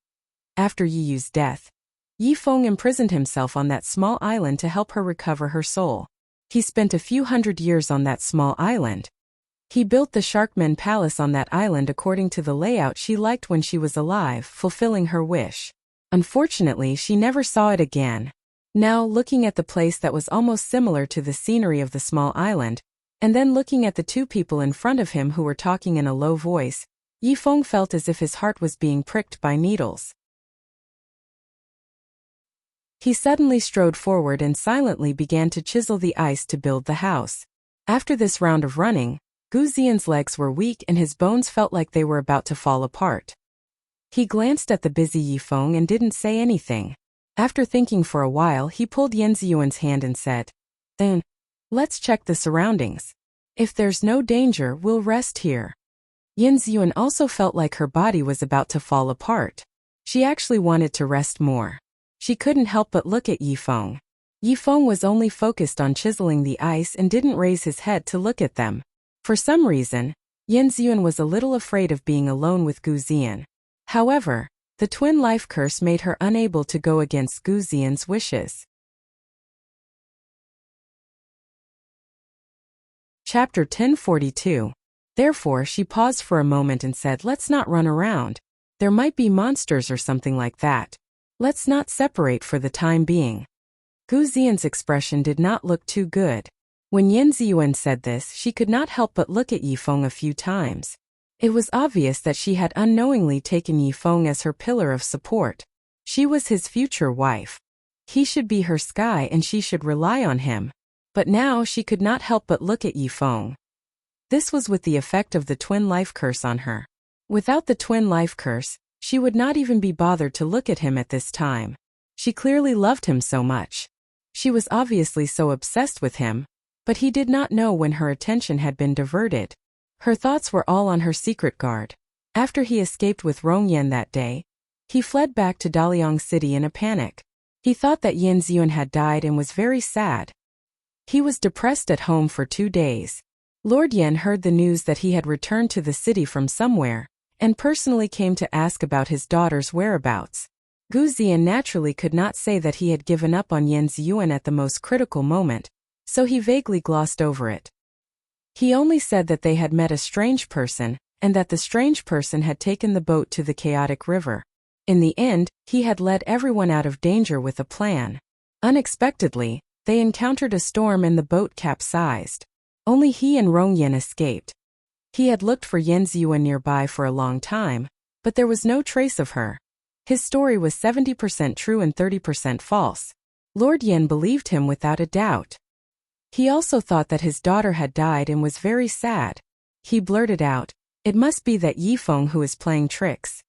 After Yu's death, Yifeng imprisoned himself on that small island to help her recover her soul. He spent a few hundred years on that small island. He built the Sharkman Palace on that island according to the layout she liked when she was alive, fulfilling her wish. Unfortunately, she never saw it again. Now, looking at the place that was almost similar to the scenery of the small island, and then looking at the two people in front of him who were talking in a low voice, Yifeng felt as if his heart was being pricked by needles. He suddenly strode forward and silently began to chisel the ice to build the house. After this round of running, Gu Xian's legs were weak and his bones felt like they were about to fall apart. He glanced at the busy Yifeng and didn't say anything. After thinking for a while, he pulled Yan Ziyuan's hand and said, "Then, let's check the surroundings. If there's no danger, we'll rest here." Yan Ziyuan also felt like her body was about to fall apart. She actually wanted to rest more. She couldn't help but look at Yifeng. Yifeng was only focused on chiseling the ice and didn't raise his head to look at them. For some reason, Yan Ziyuan was a little afraid of being alone with Gu Xian. However, the twin life curse made her unable to go against Gu Xian's wishes. Chapter 1042. Therefore, she paused for a moment and said, "Let's not run around. There might be monsters or something like that. Let's not separate for the time being." Gu Xian's expression did not look too good. When Yan Ziyuan said this, she could not help but look at Yifeng a few times. It was obvious that she had unknowingly taken Yifeng as her pillar of support. She was his future wife. He should be her sky and she should rely on him. But now she could not help but look at Yifeng. This was with the effect of the twin life curse on her. Without the twin life curse, she would not even be bothered to look at him at this time. She clearly loved him so much. She was obviously so obsessed with him, but he did not know when her attention had been diverted. Her thoughts were all on her secret guard. After he escaped with Rongyan that day, he fled back to Daliang City in a panic. He thought that Yan Ziyuan had died and was very sad. He was depressed at home for 2 days. Lord Yan heard the news that he had returned to the city from somewhere, and personally came to ask about his daughter's whereabouts. Gu Xian naturally could not say that he had given up on Yan Ziyuan at the most critical moment, so he vaguely glossed over it. He only said that they had met a strange person, and that the strange person had taken the boat to the chaotic river. In the end, he had led everyone out of danger with a plan. Unexpectedly, they encountered a storm and the boat capsized. Only he and Rongyan escaped. He had looked for Yan Ziyuan nearby for a long time, but there was no trace of her. His story was 70% true and 30% false. Lord Yan believed him without a doubt. He also thought that his daughter had died and was very sad. He blurted out, "It must be that Yifeng who is playing tricks."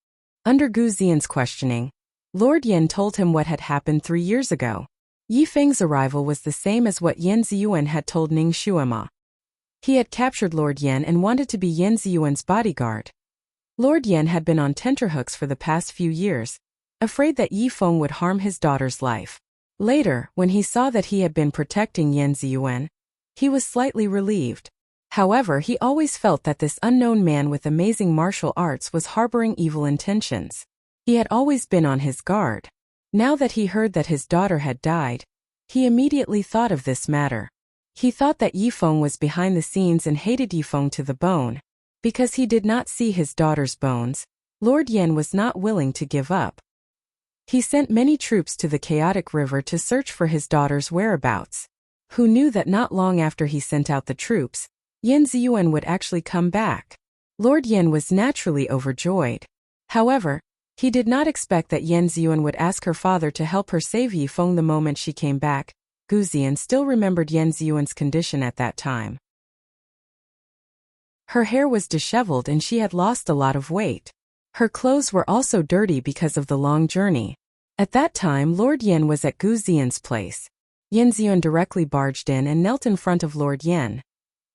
Under Gu Xian's questioning, Lord Yan told him what had happened 3 years ago. Yifeng's arrival was the same as what Yan Ziyuan had told Ning Shuima. He had captured Lord Yan and wanted to be Yan Ziyuan's bodyguard. Lord Yan had been on tenterhooks for the past few years, afraid that Yifeng would harm his daughter's life. Later, when he saw that he had been protecting Yan Ziyuan, he was slightly relieved. However, he always felt that this unknown man with amazing martial arts was harboring evil intentions. He had always been on his guard. Now that he heard that his daughter had died, he immediately thought of this matter. He thought that Yifeng was behind the scenes and hated Yifeng to the bone. Because he did not see his daughter's bones, Lord Yan was not willing to give up. He sent many troops to the chaotic river to search for his daughter's whereabouts. Who knew that not long after he sent out the troops, Yan Ziyuan would actually come back? Lord Yan was naturally overjoyed. However, he did not expect that Yan Ziyuan would ask her father to help her save Yifeng the moment she came back. Gu Xian still remembered Yan Ziyuan's condition at that time. Her hair was disheveled and she had lost a lot of weight. Her clothes were also dirty because of the long journey. At that time, Lord Yan was at Gu Xian's place. Yan Ziyuan directly barged in and knelt in front of Lord Yan.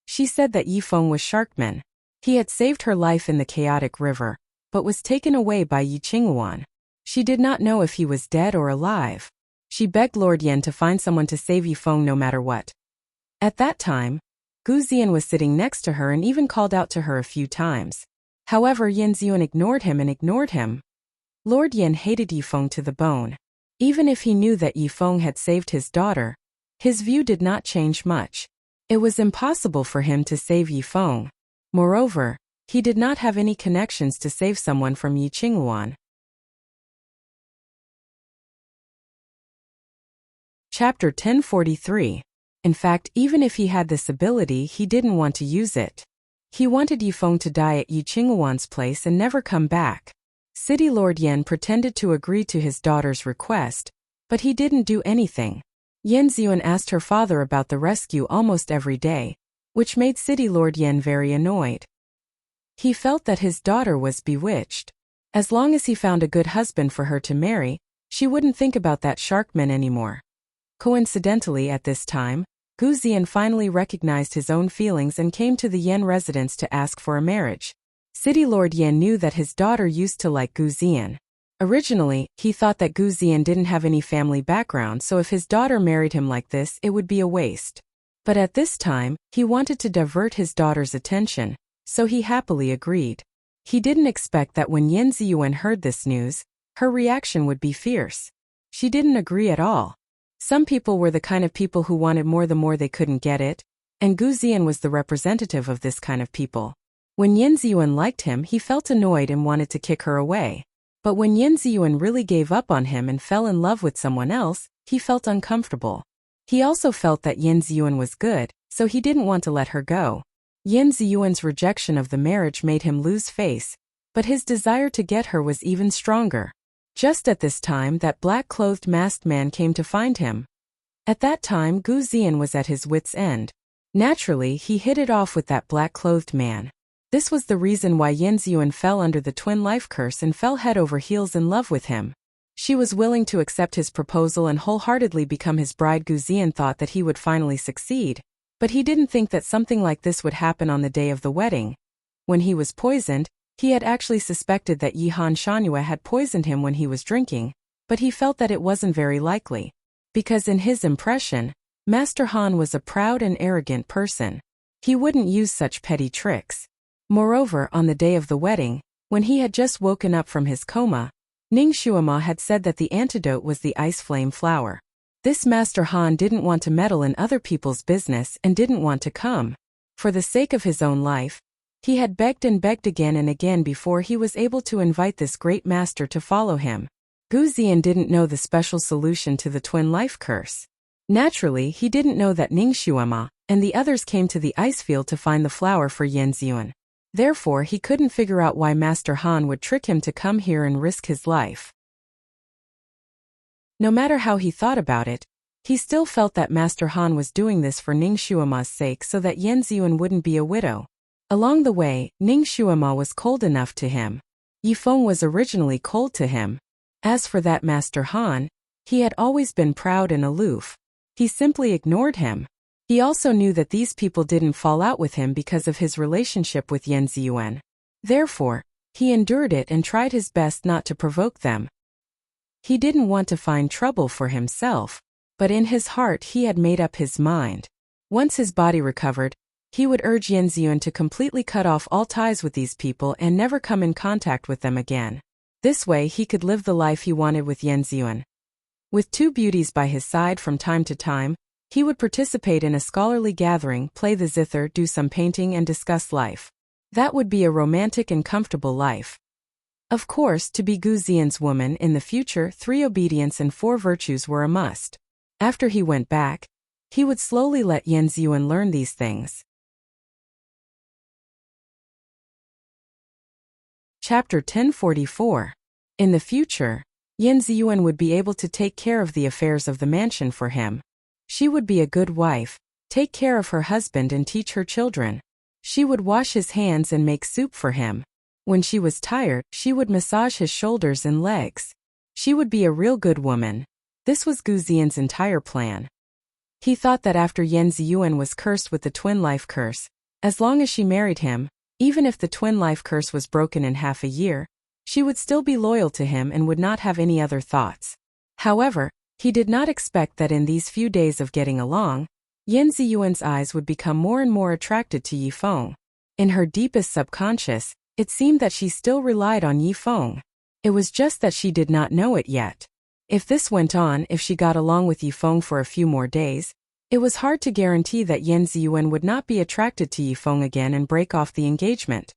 She said that Yifeng was Sharkman. He had saved her life in the chaotic river, but was taken away by Yi Qinghuan. She did not know if he was dead or alive. She begged Lord Yan to find someone to save Yifeng no matter what. At that time, Gu Xian was sitting next to her and even called out to her a few times. However, Yan Ziyuan ignored him. Lord Yan hated Yifeng to the bone. Even if he knew that Yifeng had saved his daughter, his view did not change much. It was impossible for him to save Yifeng. Moreover, he did not have any connections to save someone from Yi Qinghuan. Chapter 1043. In fact, even if he had this ability, he didn't want to use it. He wanted Yifeng to die at Yi Qinghuan's place and never come back. City Lord Yan pretended to agree to his daughter's request, but he didn't do anything. Yan Ziyuan asked her father about the rescue almost every day, which made City Lord Yan very annoyed. He felt that his daughter was bewitched. As long as he found a good husband for her to marry, she wouldn't think about that sharkman anymore. Coincidentally, at this time, Gu Ziyan finally recognized his own feelings and came to the Yan residence to ask for a marriage. City Lord Yan knew that his daughter used to like Gu Ziyan. Originally, he thought that Gu Ziyan didn't have any family background, so if his daughter married him like this, it would be a waste. But at this time, he wanted to divert his daughter's attention, so he happily agreed. He didn't expect that when Yan Ziyuan heard this news, her reaction would be fierce. She didn't agree at all. Some people were the kind of people who wanted more the more they couldn't get it, and Gu Ziyan was the representative of this kind of people. When Yan Ziyuan liked him, he felt annoyed and wanted to kick her away. But when Yan Ziyuan really gave up on him and fell in love with someone else, he felt uncomfortable. He also felt that Yan Ziyuan was good, so he didn't want to let her go. Yan Ziyuan's rejection of the marriage made him lose face, but his desire to get her was even stronger. Just at this time, that black-clothed masked man came to find him. At that time, Gu Ziyan was at his wit's end. Naturally, he hit it off with that black-clothed man. This was the reason why Yan Ziyuan fell under the twin life curse and fell head over heels in love with him. She was willing to accept his proposal and wholeheartedly become his bride. Gu Ziyan thought that he would finally succeed, but he didn't think that something like this would happen on the day of the wedding. When he was poisoned, he had actually suspected that Yi Han Shanhua had poisoned him when he was drinking, but he felt that it wasn't very likely. Because in his impression, Master Han was a proud and arrogant person. He wouldn't use such petty tricks. Moreover, on the day of the wedding, when he had just woken up from his coma, Ning Shuama had said that the antidote was the ice flame flower. This Master Han didn't want to meddle in other people's business and didn't want to come. For the sake of his own life, he had begged and begged again and again before he was able to invite this great master to follow him. Gu Ziyan didn't know the special solution to the twin life curse. Naturally, he didn't know that Ning Shuama and the others came to the ice field to find the flower for Yan Ziyuan. Therefore, he couldn't figure out why Master Han would trick him to come here and risk his life. No matter how he thought about it, he still felt that Master Han was doing this for Ning Shuama's sake so that Yan Ziyuan wouldn't be a widow. Along the way, Ning Shuama was cold enough to him. Yifeng was originally cold to him. As for that Master Han, he had always been proud and aloof. He simply ignored him. He also knew that these people didn't fall out with him because of his relationship with Yan Ziyuan. Therefore, he endured it and tried his best not to provoke them. He didn't want to find trouble for himself, but in his heart he had made up his mind. Once his body recovered, he would urge Yan Ziyuan to completely cut off all ties with these people and never come in contact with them again. This way he could live the life he wanted with Yan Ziyuan. With two beauties by his side from time to time, he would participate in a scholarly gathering, play the zither, do some painting and discuss life. That would be a romantic and comfortable life. Of course, to be Gu Ziyan's woman in the future, 3 obedience and 4 virtues were a must. After he went back, he would slowly let Yan Ziyuan learn these things. Chapter 1044. In the future, Yan Ziyuan would be able to take care of the affairs of the mansion for him. She would be a good wife, take care of her husband and teach her children. She would wash his hands and make soup for him. When she was tired, she would massage his shoulders and legs. She would be a real good woman. This was Gu Ziyan's entire plan. He thought that after Yan Ziyuan was cursed with the twin life curse, as long as she married him, even if the twin life curse was broken in half a year, she would still be loyal to him and would not have any other thoughts. However, he did not expect that in these few days of getting along, Yan Ziyuan's eyes would become more and more attracted to Yifeng. In her deepest subconscious, it seemed that she still relied on Yifeng. It was just that she did not know it yet. If this went on, if she got along with Yifeng for a few more days, it was hard to guarantee that Yan Ziyuan would not be attracted to Yifeng again and break off the engagement.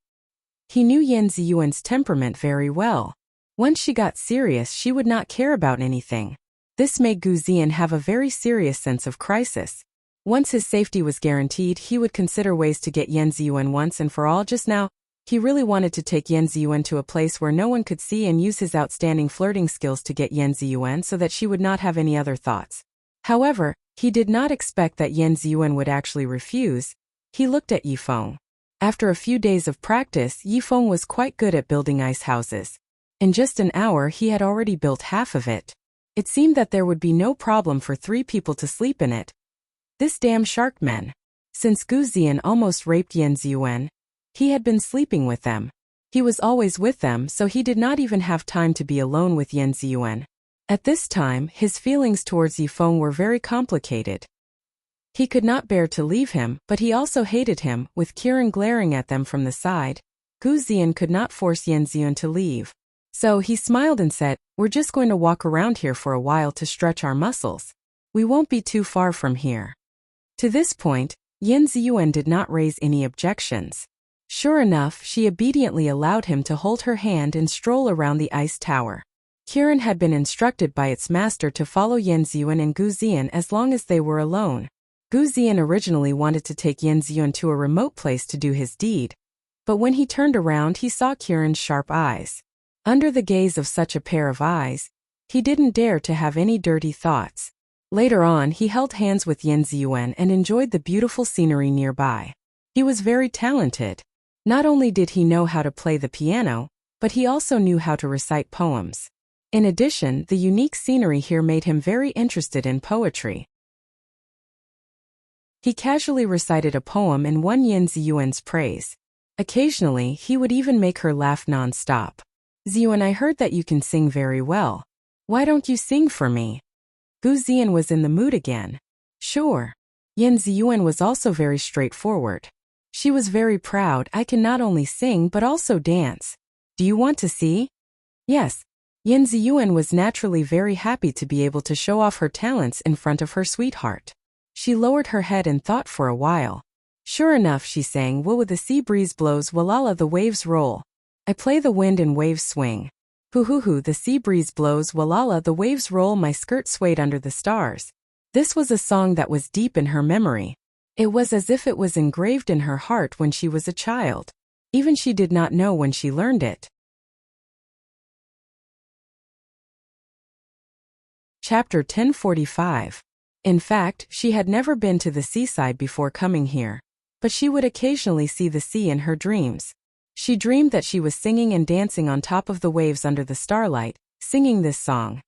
He knew Yan Ziyuan's temperament very well. Once she got serious, she would not care about anything. This made Gu Ziyan have a very serious sense of crisis. Once his safety was guaranteed, he would consider ways to get Yan Ziyuan once and for all. Just now, he really wanted to take Yan Ziyuan to a place where no one could see and use his outstanding flirting skills to get Yan Ziyuan so that she would not have any other thoughts. However, he did not expect that Yan Ziyuan would actually refuse. He looked at Yifeng. After a few days of practice, Yifeng was quite good at building ice houses. In just an hour, he had already built half of it. It seemed that there would be no problem for 3 people to sleep in it. This damn shark men. Since Gu Ziyan almost raped Yan Ziyuan, he had been sleeping with them. He was always with them, so he did not even have time to be alone with Yan Ziyuan. At this time, his feelings towards Yifeng were very complicated. He could not bear to leave him, but he also hated him. With Kiran glaring at them from the side, Gu Ziyan could not force Yan Ziyuan to leave. So he smiled and said, "We're just going to walk around here for a while to stretch our muscles. We won't be too far from here." To this point, Yan Ziyuan did not raise any objections. Sure enough, she obediently allowed him to hold her hand and stroll around the ice tower. Kiran had been instructed by its master to follow Yan Ziyuan and Gu Ziyan as long as they were alone. Gu Ziyan originally wanted to take Yan Ziyuan to a remote place to do his deed. But when he turned around, he saw Kiran's sharp eyes. Under the gaze of such a pair of eyes, he didn't dare to have any dirty thoughts. Later on, he held hands with Yan Ziyuan and enjoyed the beautiful scenery nearby. He was very talented. Not only did he know how to play the piano, but he also knew how to recite poems. In addition, the unique scenery here made him very interested in poetry. He casually recited a poem and won Yan Ziyuan's praise. Occasionally, he would even make her laugh non-stop. "Ziyuan, I heard that you can sing very well. Why don't you sing for me?" Gu Ziyan was in the mood again. "Sure." Yan Ziyuan was also very straightforward. She was very proud. "I can not only sing but also dance. Do you want to see?" Yes. Yan Ziyuan was naturally very happy to be able to show off her talents in front of her sweetheart. She lowered her head and thought for a while. Sure enough, she sang, "Will with the sea breeze blows, walala the waves roll. I play the wind and waves swing. Hoo hoo hoo, the sea breeze blows, walala the waves roll, my skirt swayed under the stars." This was a song that was deep in her memory. It was as if it was engraved in her heart when she was a child. Even she did not know when she learned it. Chapter 1045. In fact, she had never been to the seaside before coming here. But she would occasionally see the sea in her dreams. She dreamed that she was singing and dancing on top of the waves under the starlight, singing this song.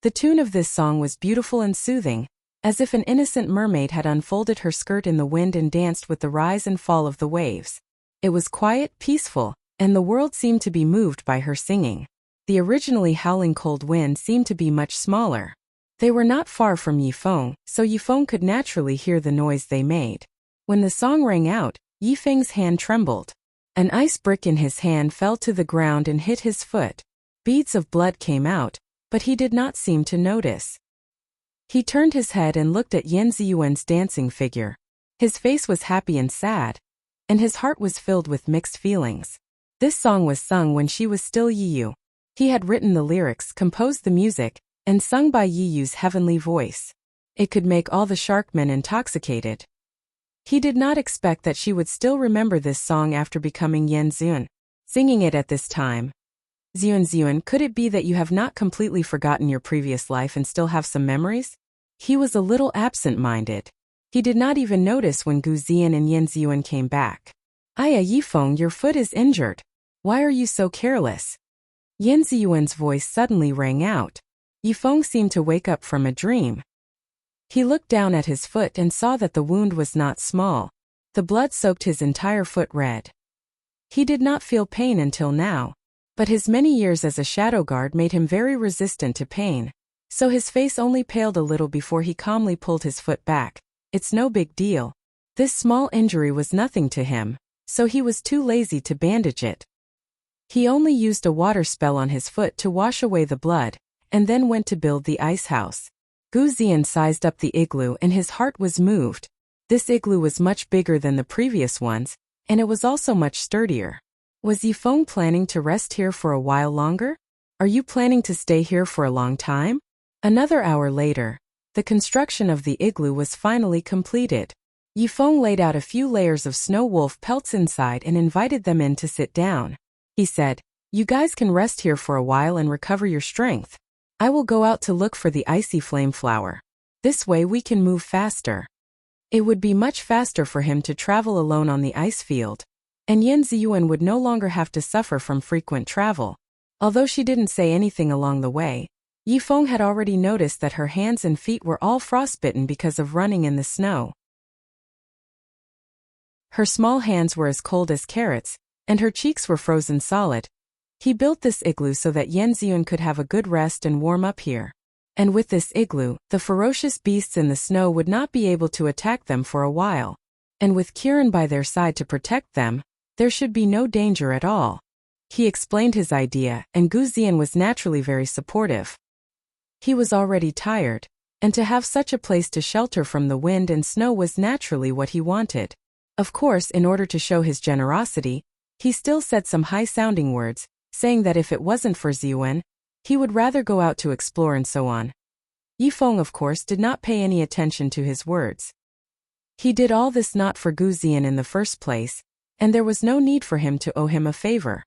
The tune of this song was beautiful and soothing, as if an innocent mermaid had unfolded her skirt in the wind and danced with the rise and fall of the waves. It was quiet, peaceful, and the world seemed to be moved by her singing. The originally howling cold wind seemed to be much smaller. They were not far from Yifeng, so Yifeng could naturally hear the noise they made. When the song rang out, Yifeng's hand trembled. An ice brick in his hand fell to the ground and hit his foot. Beads of blood came out, but he did not seem to notice. He turned his head and looked at Yan Ziyuan's dancing figure. His face was happy and sad, and his heart was filled with mixed feelings. This song was sung when she was still Yiyu. He had written the lyrics, composed the music, and sung by Yiyu's heavenly voice. It could make all the sharkmen intoxicated. He did not expect that she would still remember this song after becoming Yan Ziyuan, singing it at this time. Ziyuan, could it be that you have not completely forgotten your previous life and still have some memories?" He was a little absent-minded. He did not even notice when Gu Ziyan and Yan Ziyuan came back. "Aya Yifeng, your foot is injured. Why are you so careless?" Yan Ziyuan's voice suddenly rang out. Yifeng seemed to wake up from a dream. He looked down at his foot and saw that the wound was not small. The blood soaked his entire foot red. He did not feel pain until now, but his many years as a shadow guard made him very resistant to pain, so his face only paled a little before he calmly pulled his foot back. "It's no big deal. This small injury was nothing to him, so he was too lazy to bandage it. He only used a water spell on his foot to wash away the blood, and then went to build the ice house." Gu Ziyan sized up the igloo and his heart was moved. This igloo was much bigger than the previous ones, and it was also much sturdier. Was Yifeng planning to rest here for a while longer? "Are you planning to stay here for a long time?" Another hour later, the construction of the igloo was finally completed. Yifeng laid out a few layers of snow wolf pelts inside and invited them in to sit down. He said, "You guys can rest here for a while and recover your strength. I will go out to look for the icy flame flower. This way we can move faster." It would be much faster for him to travel alone on the ice field, and Yan Ziyuan would no longer have to suffer from frequent travel. Although she didn't say anything along the way, Yifeng had already noticed that her hands and feet were all frostbitten because of running in the snow. Her small hands were as cold as carrots, and her cheeks were frozen solid. He built this igloo so that Yan Ziyuan could have a good rest and warm up here. And with this igloo, the ferocious beasts in the snow would not be able to attack them for a while. And with Kiran by their side to protect them, there should be no danger at all. He explained his idea, and Gu Ziyan was naturally very supportive. He was already tired, and to have such a place to shelter from the wind and snow was naturally what he wanted. Of course, in order to show his generosity, he still said some high-sounding words, saying that if it wasn't for Ziyuan, he would rather go out to explore and so on. Yifeng, of course, did not pay any attention to his words. He did all this not for Gu Ziyan in the first place, and there was no need for him to owe him a favor.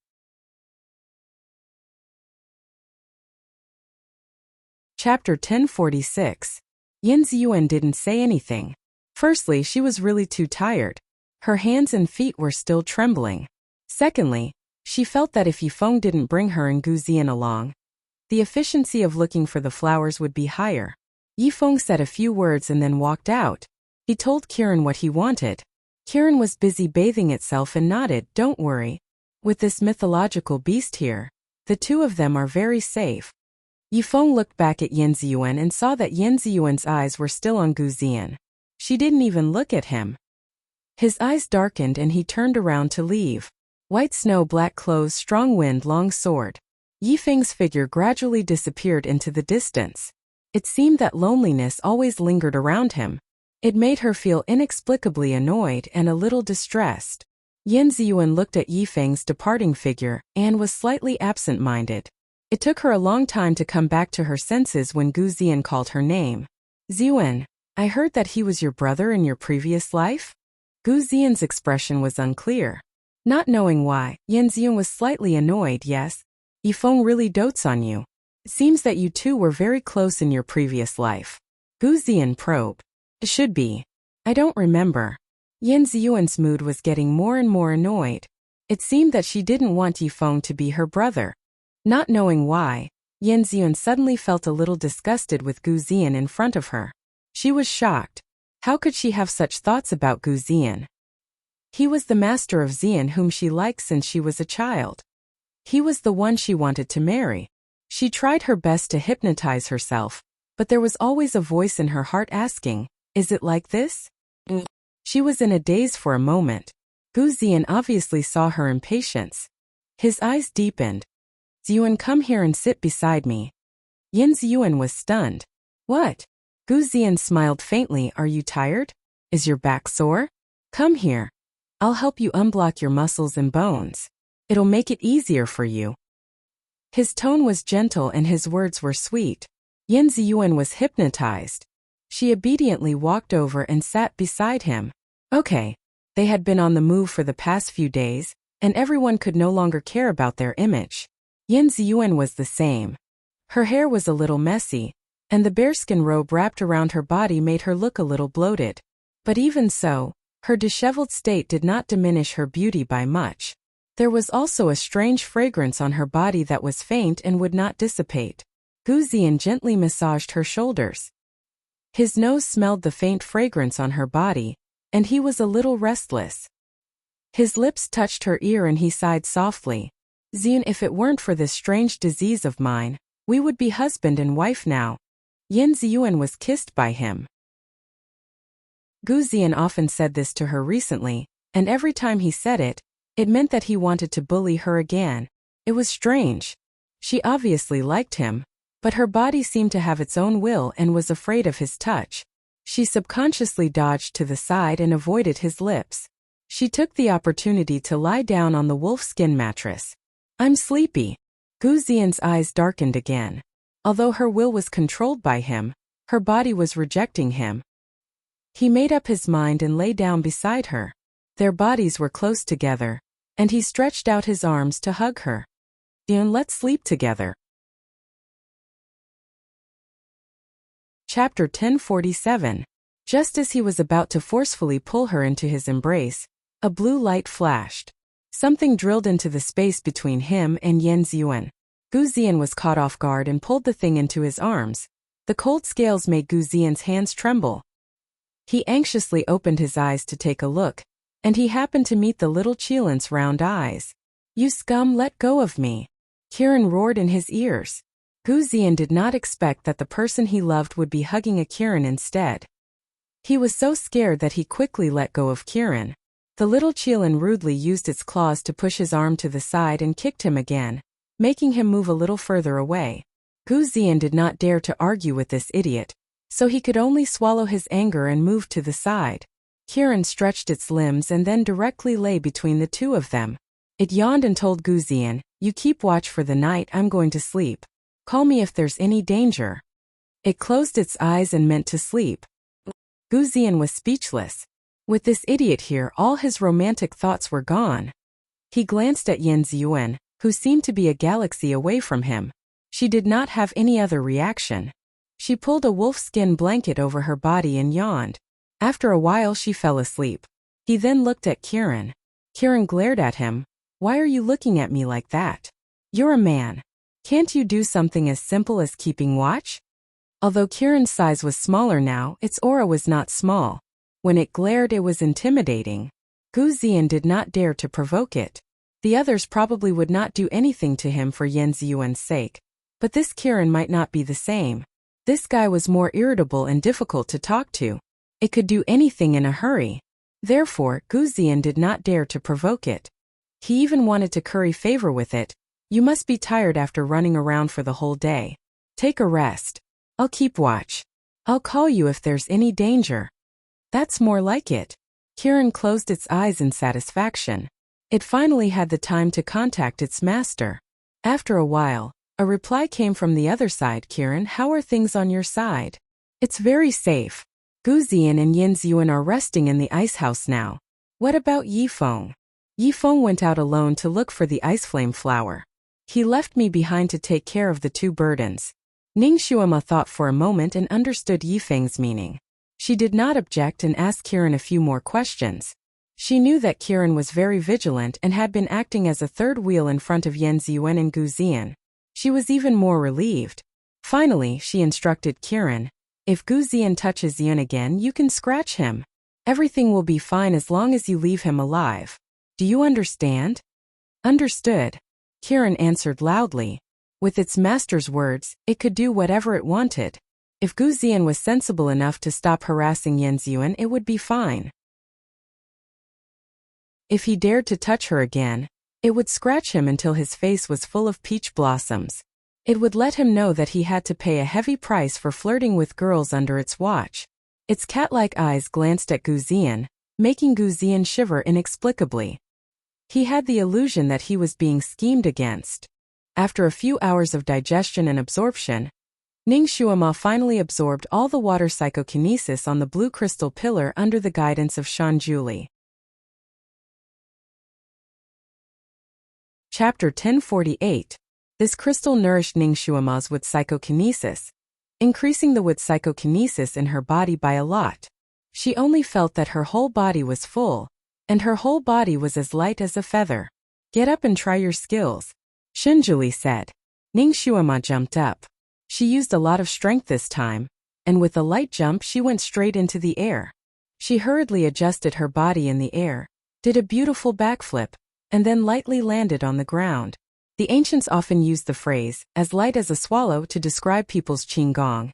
Chapter 1046. Yan Ziyuan didn't say anything. Firstly, she was really too tired. Her hands and feet were still trembling. Secondly, she felt that if Yifeng didn't bring her and Gu Ziyan along, the efficiency of looking for the flowers would be higher. Yifeng said a few words and then walked out. He told Kiran what he wanted. Kiran was busy bathing itself and nodded, "Don't worry. With this mythological beast here, the two of them are very safe." Yifeng looked back at Yan Ziyuan and saw that Yan Ziyuan's eyes were still on Gu Ziyan. She didn't even look at him. His eyes darkened and he turned around to leave. White snow, black clothes, strong wind, long sword. Yifeng's figure gradually disappeared into the distance. It seemed that loneliness always lingered around him. It made her feel inexplicably annoyed and a little distressed. Yan Ziyuan looked at Yifeng's departing figure and was slightly absent-minded. It took her a long time to come back to her senses when Gu Ziyan called her name. "Ziyuan, I heard that he was your brother in your previous life?" Gu Ziyan's expression was unclear. Not knowing why, Yan Ziyuan was slightly annoyed. "Yes. Yifeng really dotes on you. It seems that you two were very close in your previous life." Gu Ziyan probed. "It should be. I don't remember." Yan Ziyuan's mood was getting more and more annoyed. It seemed that she didn't want Yifeng to be her brother. Not knowing why, Yan Ziyuan suddenly felt a little disgusted with Gu Ziyan in front of her. She was shocked. How could she have such thoughts about Gu Ziyan? He was the master of Ziyan whom she liked since she was a child. He was the one she wanted to marry. She tried her best to hypnotize herself, but there was always a voice in her heart asking, "Is it like this?" She was in a daze for a moment. Gu Ziyan obviously saw her impatience. His eyes deepened. "Ziyuan, come here and sit beside me." Yan Ziyuan was stunned. "What?" Gu Ziyan smiled faintly. "Are you tired? Is your back sore? Come here. I'll help you unblock your muscles and bones. It'll make it easier for you." His tone was gentle and his words were sweet. Yan Ziyuan was hypnotized. She obediently walked over and sat beside him. Okay. They had been on the move for the past few days, and everyone could no longer care about their image. Yan Ziyuan was the same. Her hair was a little messy, and the bearskin robe wrapped around her body made her look a little bloated. But even so, her disheveled state did not diminish her beauty by much. There was also a strange fragrance on her body that was faint and would not dissipate. Gu Ziyan gently massaged her shoulders. His nose smelled the faint fragrance on her body, and he was a little restless. His lips touched her ear and he sighed softly. "Ziyan, if it weren't for this strange disease of mine, we would be husband and wife now." Yan Ziyuan was kissed by him. Gu Ziyan often said this to her recently, and every time he said it, it meant that he wanted to bully her again. It was strange. She obviously liked him, but her body seemed to have its own will and was afraid of his touch. She subconsciously dodged to the side and avoided his lips. She took the opportunity to lie down on the wolfskin mattress. "I'm sleepy." Gu Ziyan's eyes darkened again. Although her will was controlled by him, her body was rejecting him. He made up his mind and lay down beside her. Their bodies were close together, and he stretched out his arms to hug her. Let's sleep together. Chapter 1047. Just as he was about to forcefully pull her into his embrace, a blue light flashed. Something drilled into the space between him and Yan Ziyuan. Gu Ziyan was caught off guard and pulled the thing into his arms. The cold scales made Gu Ziyan's hands tremble. He anxiously opened his eyes to take a look, and he happened to meet the little Qilin's round eyes. "You scum, let go of me!" Kirin roared in his ears. Gu Ziyan did not expect that the person he loved would be hugging a Kirin instead. He was so scared that he quickly let go of Kirin. The little Qilin rudely used its claws to push his arm to the side and kicked him again, making him move a little further away. Gu Ziyan did not dare to argue with this idiot, so he could only swallow his anger and move to the side. Kirin stretched its limbs and then directly lay between the two of them. It yawned and told Gu Ziyan, "You keep watch for the night, I'm going to sleep. Call me if there's any danger." It closed its eyes and meant to sleep. Gu Ziyan was speechless. With this idiot here, all his romantic thoughts were gone. He glanced at Yan Ziyuan, who seemed to be a galaxy away from him. She did not have any other reaction. She pulled a wolfskin blanket over her body and yawned. After a while she fell asleep. He then looked at Kirin. Kirin glared at him. "Why are you looking at me like that? You're a man. Can't you do something as simple as keeping watch?" Although Kirin's size was smaller now, its aura was not small. When it glared, it was intimidating. Gu Ziyan did not dare to provoke it. The others probably would not do anything to him for Yan Ziyuan's sake, but this Kirin might not be the same. This guy was more irritable and difficult to talk to. It could do anything in a hurry. Therefore, Gu Ziyan did not dare to provoke it. He even wanted to curry favor with it. "You must be tired after running around for the whole day. Take a rest. I'll keep watch. I'll call you if there's any danger." "That's more like it." Kirin closed its eyes in satisfaction. It finally had the time to contact its master. After a while, a reply came from the other side. "Kirin, how are things on your side?" "It's very safe. Gu Ziyan and Yan Ziyuan are resting in the ice house now." "What about Yifeng?" "Yifeng went out alone to look for the ice flame flower. He left me behind to take care of the two burdens." Ning Shuama thought for a moment and understood Yifeng's meaning. She did not object and asked Kirin a few more questions. She knew that Kirin was very vigilant and had been acting as a third wheel in front of Yan Ziyuan and Gu Ziyan. She was even more relieved. Finally, she instructed Kirin, "If Gu Ziyan touches Ziyan again, you can scratch him. Everything will be fine as long as you leave him alive. Do you understand?" "Understood," Kirin answered loudly. With its master's words, it could do whatever it wanted. If Gu Ziyan was sensible enough to stop harassing Yan Ziyuan, it would be fine. If he dared to touch her again, it would scratch him until his face was full of peach blossoms. It would let him know that he had to pay a heavy price for flirting with girls under its watch. Its cat-like eyes glanced at Gu Ziyan, making Gu Ziyan shiver inexplicably. He had the illusion that he was being schemed against. After a few hours of digestion and absorption, Ning Shuama finally absorbed all the water psychokinesis on the blue crystal pillar under the guidance of Shanjuli. Chapter 1048. This crystal nourished Ning Shuama's wood psychokinesis, increasing the wood psychokinesis in her body by a lot. She only felt that her whole body was full, and her whole body was as light as a feather. "Get up and try your skills," Shanjuli said. Ning Shuama jumped up. She used a lot of strength this time, and with a light jump she went straight into the air. She hurriedly adjusted her body in the air, did a beautiful backflip, and then lightly landed on the ground. The ancients often used the phrase, "as light as a swallow," to describe people's qigong.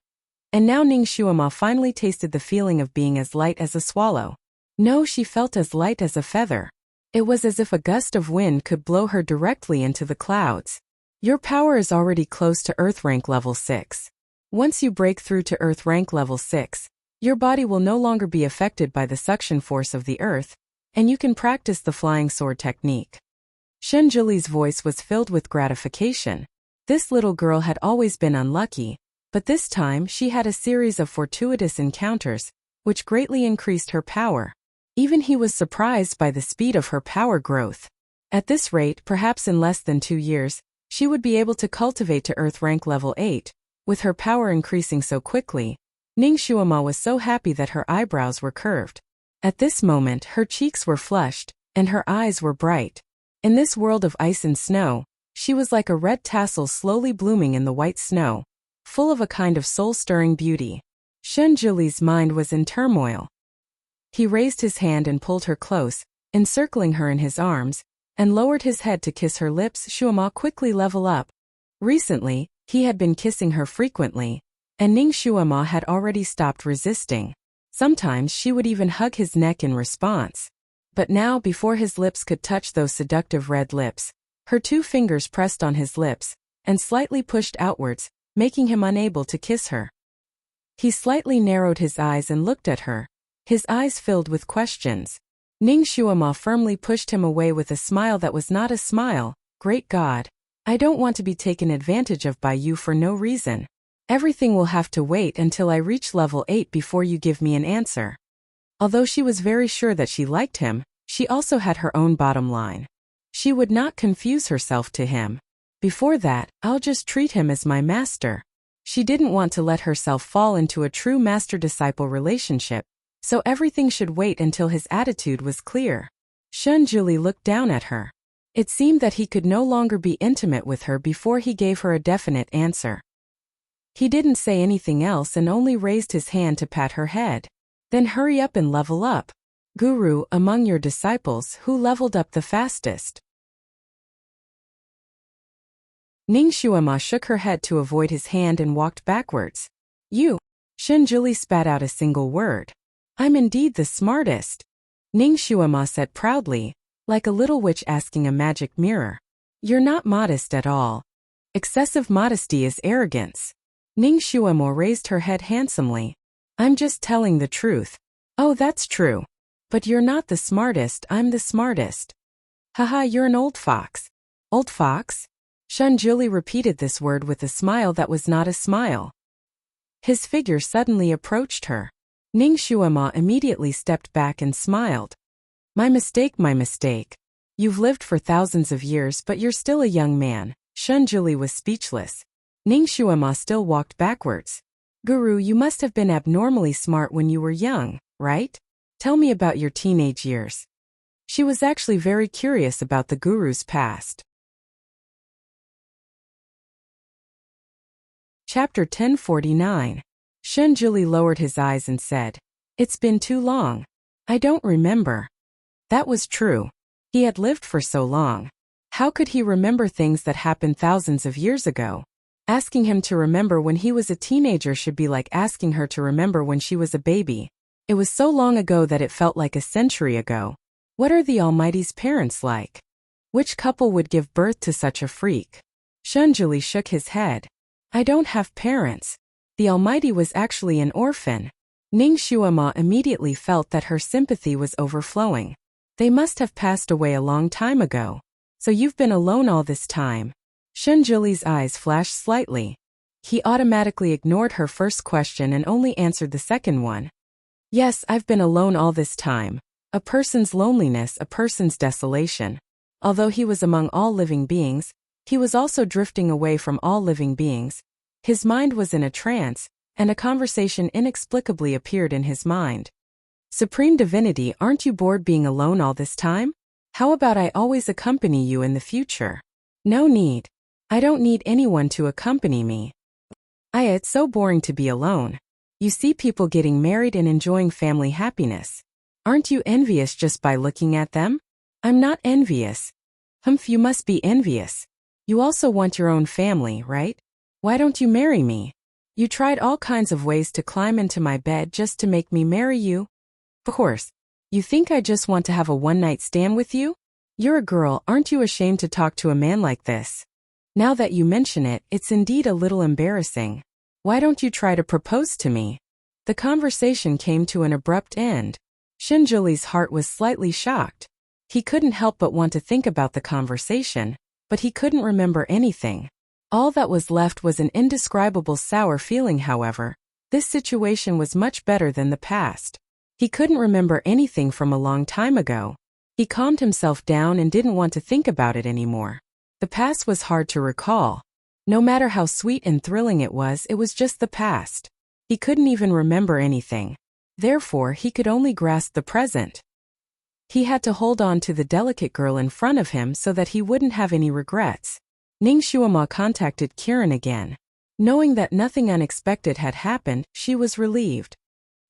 And now Ning Shuama finally tasted the feeling of being as light as a swallow. No, she felt as light as a feather. It was as if a gust of wind could blow her directly into the clouds. Your power is already close to Earth rank level 6. Once you break through to Earth rank level 6, your body will no longer be affected by the suction force of the Earth, and you can practice the flying sword technique. Shanjuli's voice was filled with gratification. This little girl had always been unlucky, but this time she had a series of fortuitous encounters, which greatly increased her power. Even he was surprised by the speed of her power growth. At this rate, perhaps in less than 2 years, she would be able to cultivate to Earth rank level 8, with her power increasing so quickly. Ning Xuema was so happy that her eyebrows were curved. At this moment, her cheeks were flushed, and her eyes were bright. In this world of ice and snow, she was like a red tassel slowly blooming in the white snow, full of a kind of soul-stirring beauty. Shunjuli's mind was in turmoil. He raised his hand and pulled her close, encircling her in his arms, and lowered his head to kiss her lips. Xuema quickly level up. Recently, he had been kissing her frequently, and Ning Xuema had already stopped resisting. Sometimes she would even hug his neck in response. But now, before his lips could touch those seductive red lips, her 2 fingers pressed on his lips, and slightly pushed outwards, making him unable to kiss her. He slightly narrowed his eyes and looked at her, his eyes filled with questions. Ning Xuema firmly pushed him away with a smile that was not a smile. Great God! I don't want to be taken advantage of by you for no reason. Everything will have to wait until I reach level 8 before you give me an answer. Although she was very sure that she liked him, she also had her own bottom line. She would not confuse herself to him. Before that, I'll just treat him as my master. She didn't want to let herself fall into a true master-disciple relationship, so everything should wait until his attitude was clear. Shunjuli looked down at her. It seemed that he could no longer be intimate with her before he gave her a definite answer. He didn't say anything else and only raised his hand to pat her head. Then hurry up and level up. Guru, among your disciples, who leveled up the fastest? Ning Xuema shook her head to avoid his hand and walked backwards. You. Shunjuli spat out a single word. I'm indeed the smartest. Ning Xuema said proudly, like a little witch asking a magic mirror. You're not modest at all. Excessive modesty is arrogance. Ning Xuema raised her head handsomely. I'm just telling the truth. Oh, that's true. But you're not the smartest, I'm the smartest. Haha, you're an old fox. Old fox? Shunjuli repeated this word with a smile that was not a smile. His figure suddenly approached her. Ning Xuema immediately stepped back and smiled. My mistake, my mistake. You've lived for thousands of years but you're still a young man. Shunjuli was speechless. Ning Xuema still walked backwards. Guru, you must have been abnormally smart when you were young, right? Tell me about your teenage years. She was actually very curious about the Guru's past. Chapter 1049. Shunjuli lowered his eyes and said, It's been too long. I don't remember. That was true. He had lived for so long. How could he remember things that happened thousands of years ago? Asking him to remember when he was a teenager should be like asking her to remember when she was a baby. It was so long ago that it felt like a century ago. What are the Almighty's parents like? Which couple would give birth to such a freak? Shunjuli shook his head. I don't have parents. The Almighty was actually an orphan. Ning Xuema immediately felt that her sympathy was overflowing. They must have passed away a long time ago. So you've been alone all this time. Shunjuli's eyes flashed slightly. He automatically ignored her first question and only answered the second one. Yes, I've been alone all this time. A person's loneliness, a person's desolation. Although he was among all living beings, he was also drifting away from all living beings. His mind was in a trance, and a conversation inexplicably appeared in his mind. Supreme Divinity, aren't you bored being alone all this time? How about I always accompany you in the future? No need. I don't need anyone to accompany me. It's so boring to be alone. You see people getting married and enjoying family happiness. Aren't you envious just by looking at them? I'm not envious. Humph, you must be envious. You also want your own family, right? Why don't you marry me? You tried all kinds of ways to climb into my bed just to make me marry you? Of course. You think I just want to have a one-night stand with you? You're a girl, aren't you ashamed to talk to a man like this? Now that you mention it, it's indeed a little embarrassing. Why don't you try to propose to me? The conversation came to an abrupt end. Shunjuli's heart was slightly shocked. He couldn't help but want to think about the conversation, but he couldn't remember anything. All that was left was an indescribable sour feeling. However, this situation was much better than the past. He couldn't remember anything from a long time ago. He calmed himself down and didn't want to think about it anymore. The past was hard to recall. No matter how sweet and thrilling it was just the past. He couldn't even remember anything. Therefore, he could only grasp the present. He had to hold on to the delicate girl in front of him so that he wouldn't have any regrets. Ning Xuema contacted Kiran again. Knowing that nothing unexpected had happened, she was relieved.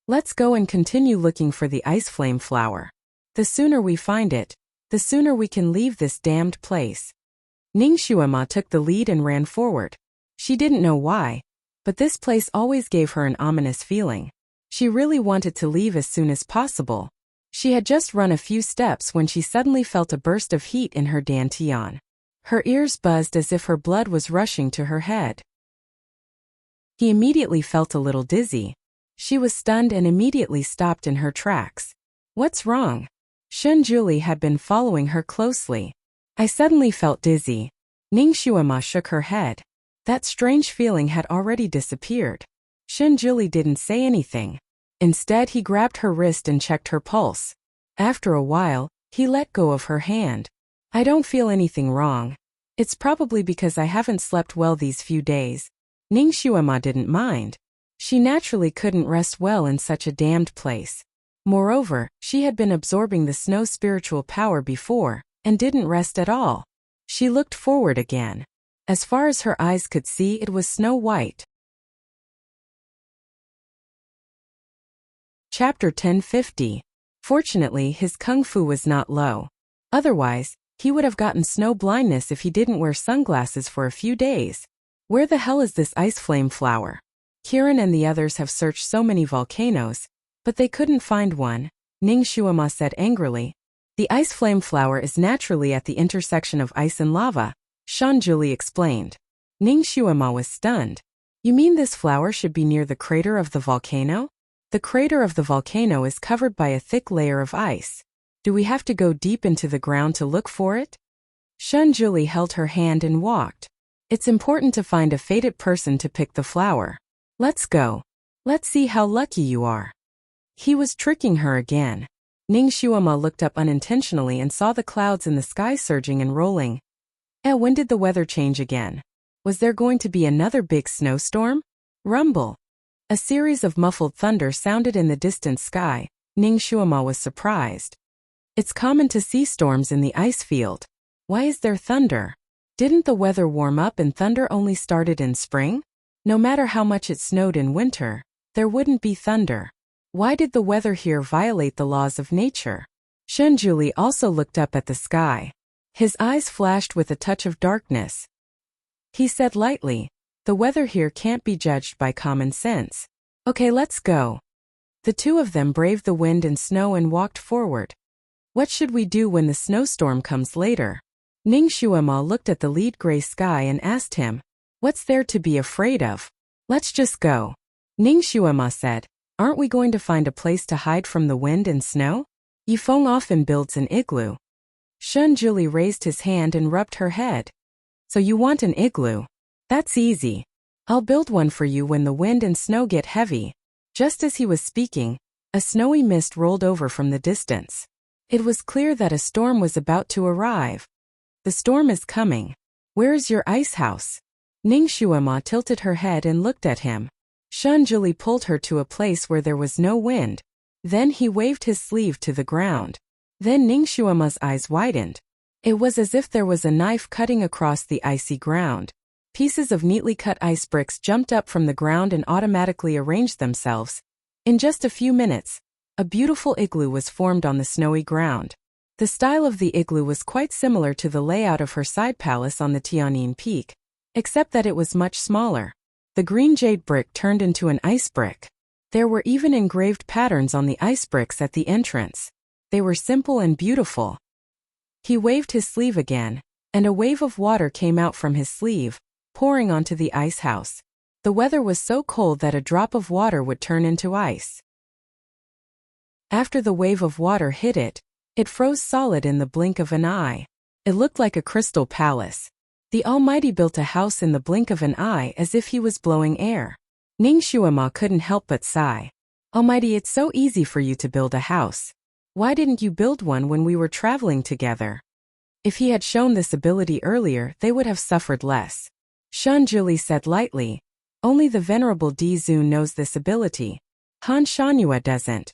Let's go and continue looking for the ice flame flower. The sooner we find it, the sooner we can leave this damned place. Ning Xuema took the lead and ran forward. She didn't know why, but this place always gave her an ominous feeling. She really wanted to leave as soon as possible. She had just run a few steps when she suddenly felt a burst of heat in her dantian. Her ears buzzed as if her blood was rushing to her head. He immediately felt a little dizzy. She was stunned and immediately stopped in her tracks. What's wrong? Shun Julie had been following her closely. I suddenly felt dizzy. Ning Xuema shook her head. That strange feeling had already disappeared. Shun Julie didn't say anything. Instead, he grabbed her wrist and checked her pulse. After a while, he let go of her hand. I don't feel anything wrong. It's probably because I haven't slept well these few days. Ning Xuema didn't mind. She naturally couldn't rest well in such a damned place. Moreover, she had been absorbing the snow spiritual power before, and didn't rest at all. She looked forward again. As far as her eyes could see, it was snow white. Chapter 1050. Fortunately, his kung fu was not low. Otherwise, he would have gotten snow blindness if he didn't wear sunglasses for a few days. Where the hell is this ice flame flower? Kiran and the others have searched so many volcanoes, but they couldn't find one, Ning Xuema said angrily. The ice flame flower is naturally at the intersection of ice and lava, Shun Julie explained. Ning Xuema was stunned. You mean this flower should be near the crater of the volcano? The crater of the volcano is covered by a thick layer of ice. Do we have to go deep into the ground to look for it? Shun Julie held her hand and walked. It's important to find a fated person to pick the flower. Let's go. Let's see how lucky you are. He was tricking her again. Ning Xuema looked up unintentionally and saw the clouds in the sky surging and rolling. When did the weather change again? Was there going to be another big snowstorm? Rumble. A series of muffled thunder sounded in the distant sky. Ning Xuema was surprised. It's common to see storms in the ice field. Why is there thunder? Didn't the weather warm up and thunder only started in spring? No matter how much it snowed in winter, there wouldn't be thunder. Why did the weather here violate the laws of nature? Shun Julie also looked up at the sky. His eyes flashed with a touch of darkness. He said lightly, the weather here can't be judged by common sense. Okay, let's go. The two of them braved the wind and snow and walked forward. What should we do when the snowstorm comes later? Ning Xuema looked at the lead gray sky and asked him, what's there to be afraid of? Let's just go. Ning Xuema said, aren't we going to find a place to hide from the wind and snow? Yifeng often builds an igloo. Shun Julie raised his hand and rubbed her head. So you want an igloo? That's easy. I'll build one for you when the wind and snow get heavy. Just as he was speaking, a snowy mist rolled over from the distance. It was clear that a storm was about to arrive. The storm is coming. Where is your ice house? Ning Xuema tilted her head and looked at him. Shun Julie pulled her to a place where there was no wind. Then he waved his sleeve to the ground. Then Ning Xuema's eyes widened. It was as if there was a knife cutting across the icy ground. Pieces of neatly cut ice bricks jumped up from the ground and automatically arranged themselves. In just a few minutes, a beautiful igloo was formed on the snowy ground. The style of the igloo was quite similar to the layout of her side palace on the Tianyin Peak, except that it was much smaller. The green jade brick turned into an ice brick. There were even engraved patterns on the ice bricks at the entrance. They were simple and beautiful. He waved his sleeve again, and a wave of water came out from his sleeve, pouring onto the ice house. The weather was so cold that a drop of water would turn into ice. After the wave of water hit it, it froze solid in the blink of an eye. It looked like a crystal palace. The Almighty built a house in the blink of an eye as if he was blowing air. Ning Shuama couldn't help but sigh. Almighty, it's so easy for you to build a house. Why didn't you build one when we were traveling together? If he had shown this ability earlier, they would have suffered less. Shan Juli said lightly. Only the Venerable Di Zun knows this ability. Han Shanhua doesn't.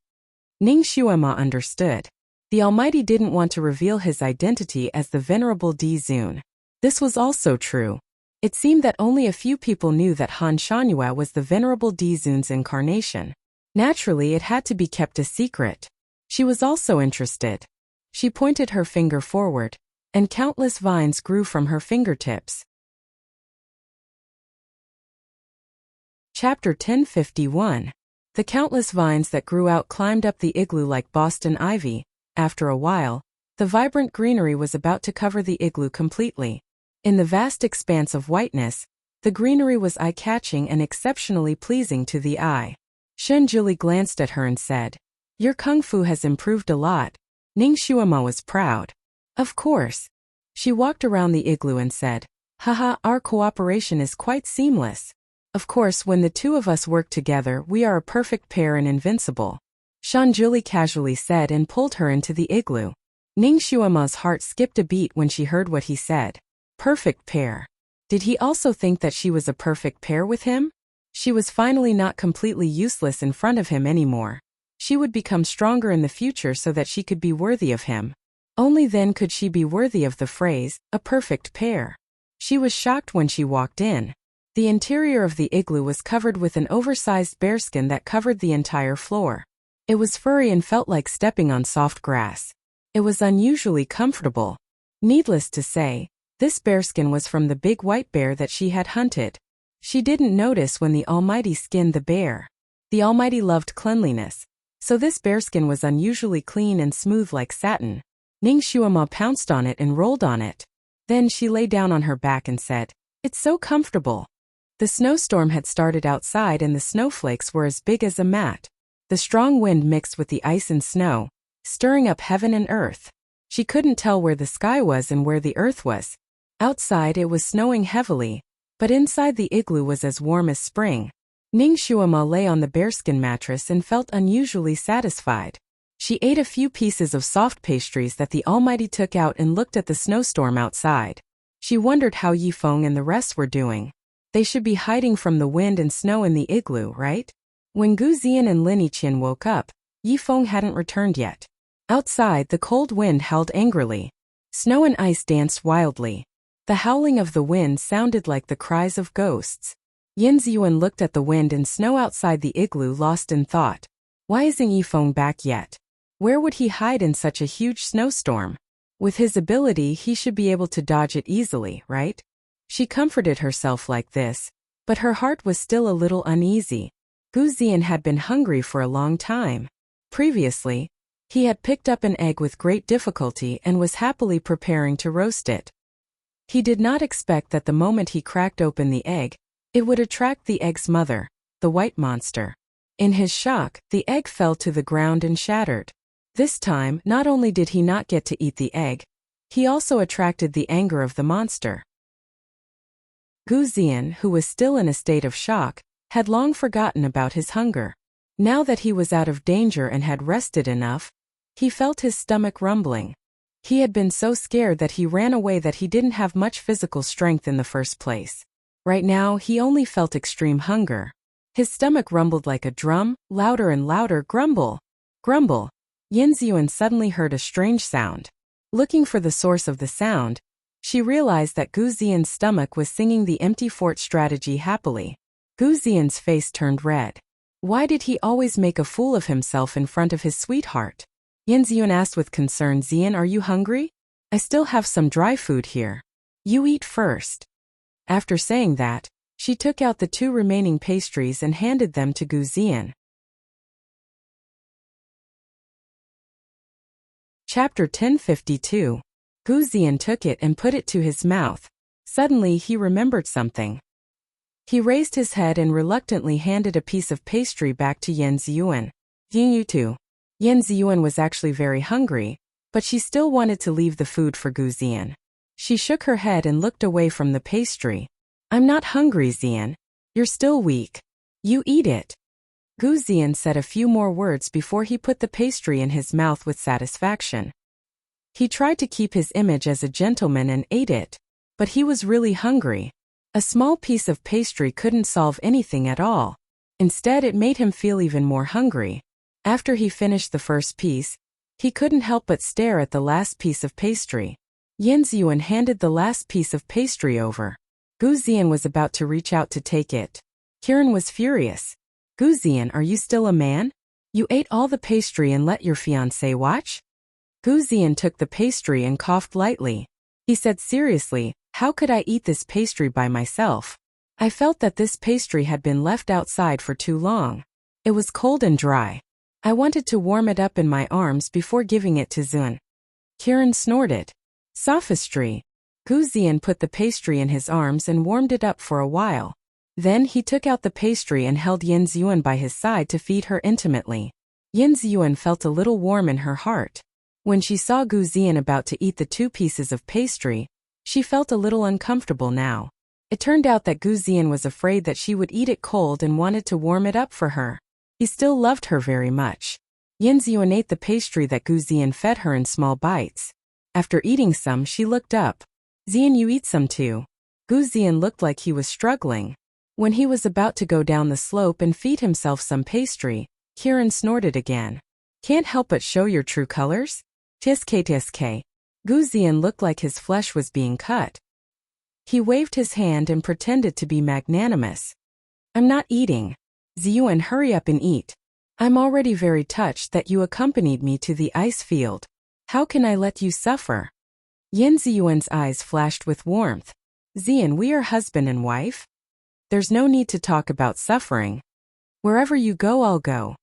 Ning Shuama understood. The Almighty didn't want to reveal his identity as the Venerable Di Zun. This was also true. It seemed that only a few people knew that Han Shanhua was the Venerable Di Zun's incarnation. Naturally, it had to be kept a secret. She was also interested. She pointed her finger forward, and countless vines grew from her fingertips. Chapter 1051. The countless vines that grew out climbed up the igloo like Boston ivy. After a while, the vibrant greenery was about to cover the igloo completely. In the vast expanse of whiteness, the greenery was eye-catching and exceptionally pleasing to the eye. Shan Juli glanced at her and said, "Your kung fu has improved a lot." Ning Shuama was proud. Of course. She walked around the igloo and said, "Haha, our cooperation is quite seamless. Of course, when the two of us work together, we are a perfect pair and invincible." Shan Juli casually said and pulled her into the igloo. Ning Shuama's heart skipped a beat when she heard what he said. Perfect pair. Did he also think that she was a perfect pair with him? She was finally not completely useless in front of him anymore. She would become stronger in the future so that she could be worthy of him. Only then could she be worthy of the phrase, a perfect pair. She was shocked when she walked in. The interior of the igloo was covered with an oversized bearskin that covered the entire floor. It was furry and felt like stepping on soft grass. It was unusually comfortable. Needless to say, this bearskin was from the big white bear that she had hunted. She didn't notice when the Almighty skinned the bear. The Almighty loved cleanliness, so this bearskin was unusually clean and smooth like satin. Ning Shuama pounced on it and rolled on it. Then she lay down on her back and said, "It's so comfortable." The snowstorm had started outside and the snowflakes were as big as a mat. The strong wind mixed with the ice and snow, stirring up heaven and earth. She couldn't tell where the sky was and where the earth was. Outside it was snowing heavily, but inside the igloo was as warm as spring. Ning Shuama lay on the bearskin mattress and felt unusually satisfied. She ate a few pieces of soft pastries that the Almighty took out and looked at the snowstorm outside. She wondered how Yifeng and the rest were doing. They should be hiding from the wind and snow in the igloo, right? When Gu Ziyan and Lin Yiqian woke up, Yifeng hadn't returned yet. Outside, the cold wind howled angrily. Snow and ice danced wildly. The howling of the wind sounded like the cries of ghosts. Yin Ziyuan looked at the wind and snow outside the igloo, lost in thought. Why isn't Yifeng back yet? Where would he hide in such a huge snowstorm? With his ability, he should be able to dodge it easily, right? She comforted herself like this, but her heart was still a little uneasy. Gu Ziyan had been hungry for a long time. Previously, he had picked up an egg with great difficulty and was happily preparing to roast it. He did not expect that the moment he cracked open the egg, it would attract the egg's mother, the white monster. In his shock, the egg fell to the ground and shattered. This time, not only did he not get to eat the egg, he also attracted the anger of the monster. Gu Ziyan, who was still in a state of shock, had long forgotten about his hunger. Now that he was out of danger and had rested enough, he felt his stomach rumbling. He had been so scared that he ran away that he didn't have much physical strength in the first place. Right now, he only felt extreme hunger. His stomach rumbled like a drum, louder and louder. Grumble! Grumble! Yin Ziyuan suddenly heard a strange sound. Looking for the source of the sound, she realized that Gu Ziyan's stomach was singing the empty fort strategy happily. Gu Ziyan's face turned red. Why did he always make a fool of himself in front of his sweetheart? Yin Ziyuan asked with concern, "Ziyan, are you hungry? I still have some dry food here. You eat first." After saying that, she took out the 2 remaining pastries and handed them to Gu Ziyan. Chapter 1052. Gu Ziyan took it and put it to his mouth. Suddenly he remembered something. He raised his head and reluctantly handed a piece of pastry back to Yin Ziyuan. "You too." Yin Ziyuan was actually very hungry, but she still wanted to leave the food for Gu Ziyan. She shook her head and looked away from the pastry. I'm not hungry, Xian. You're still weak. You eat it. Gu Xian said a few more words before he put the pastry in his mouth with satisfaction. He tried to keep his image as a gentleman and ate it, but he was really hungry. A small piece of pastry couldn't solve anything at all. Instead, it made him feel even more hungry. After he finished the first piece, he couldn't help but stare at the last piece of pastry. Yanziyuan handed the last piece of pastry over. Gu Xian was about to reach out to take it. Kiran was furious. Gu Xian, are you still a man? You ate all the pastry and let your fiancé watch? Gu Xian took the pastry and coughed lightly. He said seriously, how could I eat this pastry by myself? I felt that this pastry had been left outside for too long. It was cold and dry. I wanted to warm it up in my arms before giving it to Zun. Kiran snorted. Sophistry. Gu Xian put the pastry in his arms and warmed it up for a while. Then he took out the pastry and held Yanziyuan by his side to feed her intimately. Yanziyuan felt a little warm in her heart. When she saw Gu Xian about to eat the 2 pieces of pastry, she felt a little uncomfortable now. It turned out that Gu Xian was afraid that she would eat it cold and wanted to warm it up for her. He still loved her very much. Yanziyuan ate the pastry that Gu Xian fed her in small bites. After eating some, she looked up. Xian, you eat some too. Gu Xian looked like he was struggling. When he was about to go down the slope and feed himself some pastry, Kiran snorted again. Can't help but show your true colors? Tsk. Gu Xian looked like his flesh was being cut. He waved his hand and pretended to be magnanimous. I'm not eating. Ziyuan, hurry up and eat. I'm already very touched that you accompanied me to the ice field. How can I let you suffer? Yin Ziyuan's eyes flashed with warmth. Xian, we are husband and wife. There's no need to talk about suffering. Wherever you go, I'll go.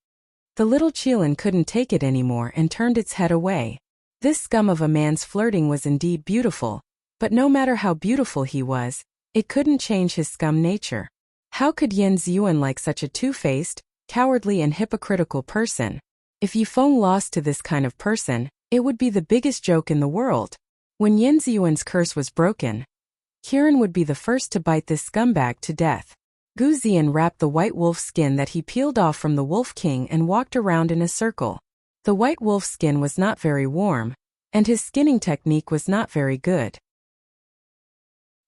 The little Qilin couldn't take it anymore and turned its head away. This scum of a man's flirting was indeed beautiful, but no matter how beautiful he was, it couldn't change his scum nature. How could Yin Ziyuan like such a two-faced, cowardly and hypocritical person? If Yifeng lost to this kind of person, it would be the biggest joke in the world. When Yin Ziyuan's curse was broken, Kiran would be the first to bite this scumbag to death. Gu Xian wrapped the white wolf skin that he peeled off from the Wolf King and walked around in a circle. The white wolf skin was not very warm, and his skinning technique was not very good.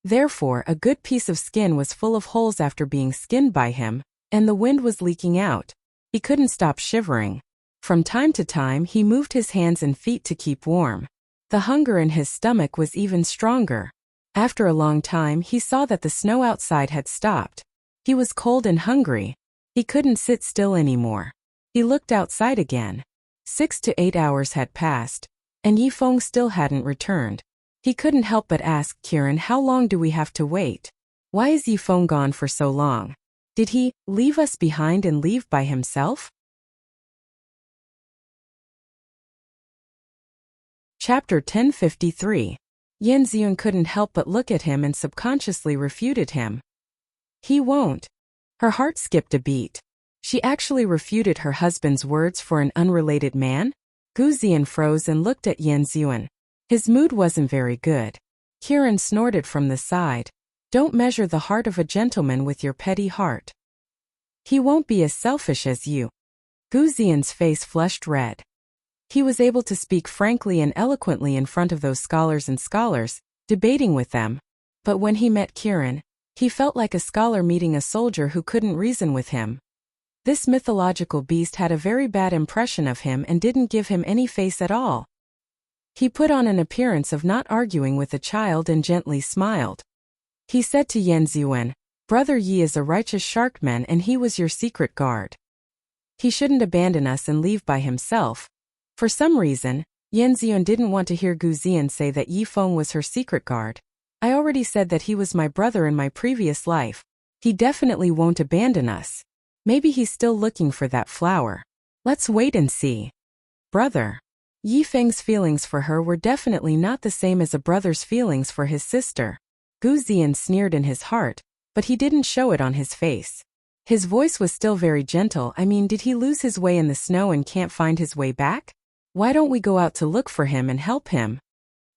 Therefore, a good piece of skin was full of holes after being skinned by him, and the wind was leaking out. He couldn't stop shivering. From time to time, he moved his hands and feet to keep warm. The hunger in his stomach was even stronger. After a long time, he saw that the snow outside had stopped. He was cold and hungry. He couldn't sit still anymore. He looked outside again. 6 to 8 hours had passed, and Yifeng still hadn't returned. He couldn't help but ask Kiran, how long do we have to wait? Why is Yifeng gone for so long? Did he leave us behind and leave by himself? Chapter 1053. Yin Ziyun couldn't help but look at him and subconsciously refuted him. He won't. Her heart skipped a beat. She actually refuted her husband's words for an unrelated man? Gu Xian froze and looked at Yin Ziyun. His mood wasn't very good. Kiran snorted from the side. Don't measure the heart of a gentleman with your petty heart. He won't be as selfish as you. Gu Xian's face flushed red. He was able to speak frankly and eloquently in front of those scholars and scholars, debating with them. But when he met Kiran, he felt like a scholar meeting a soldier who couldn't reason with him. This mythological beast had a very bad impression of him and didn't give him any face at all. He put on an appearance of not arguing with a child and gently smiled. He said to Yen Ziyuan, Brother Yi is a righteous sharkman and he was your secret guard. He shouldn't abandon us and leave by himself. For some reason, Yen Ziyuan didn't want to hear Gu Xian say that Yifeng was her secret guard. I already said that he was my brother in my previous life. He definitely won't abandon us. Maybe he's still looking for that flower. Let's wait and see. Brother. Yifeng's feelings for her were definitely not the same as a brother's feelings for his sister. Gu Xian sneered in his heart, but he didn't show it on his face. His voice was still very gentle. Did he lose his way in the snow and can't find his way back? Why don't we go out to look for him and help him?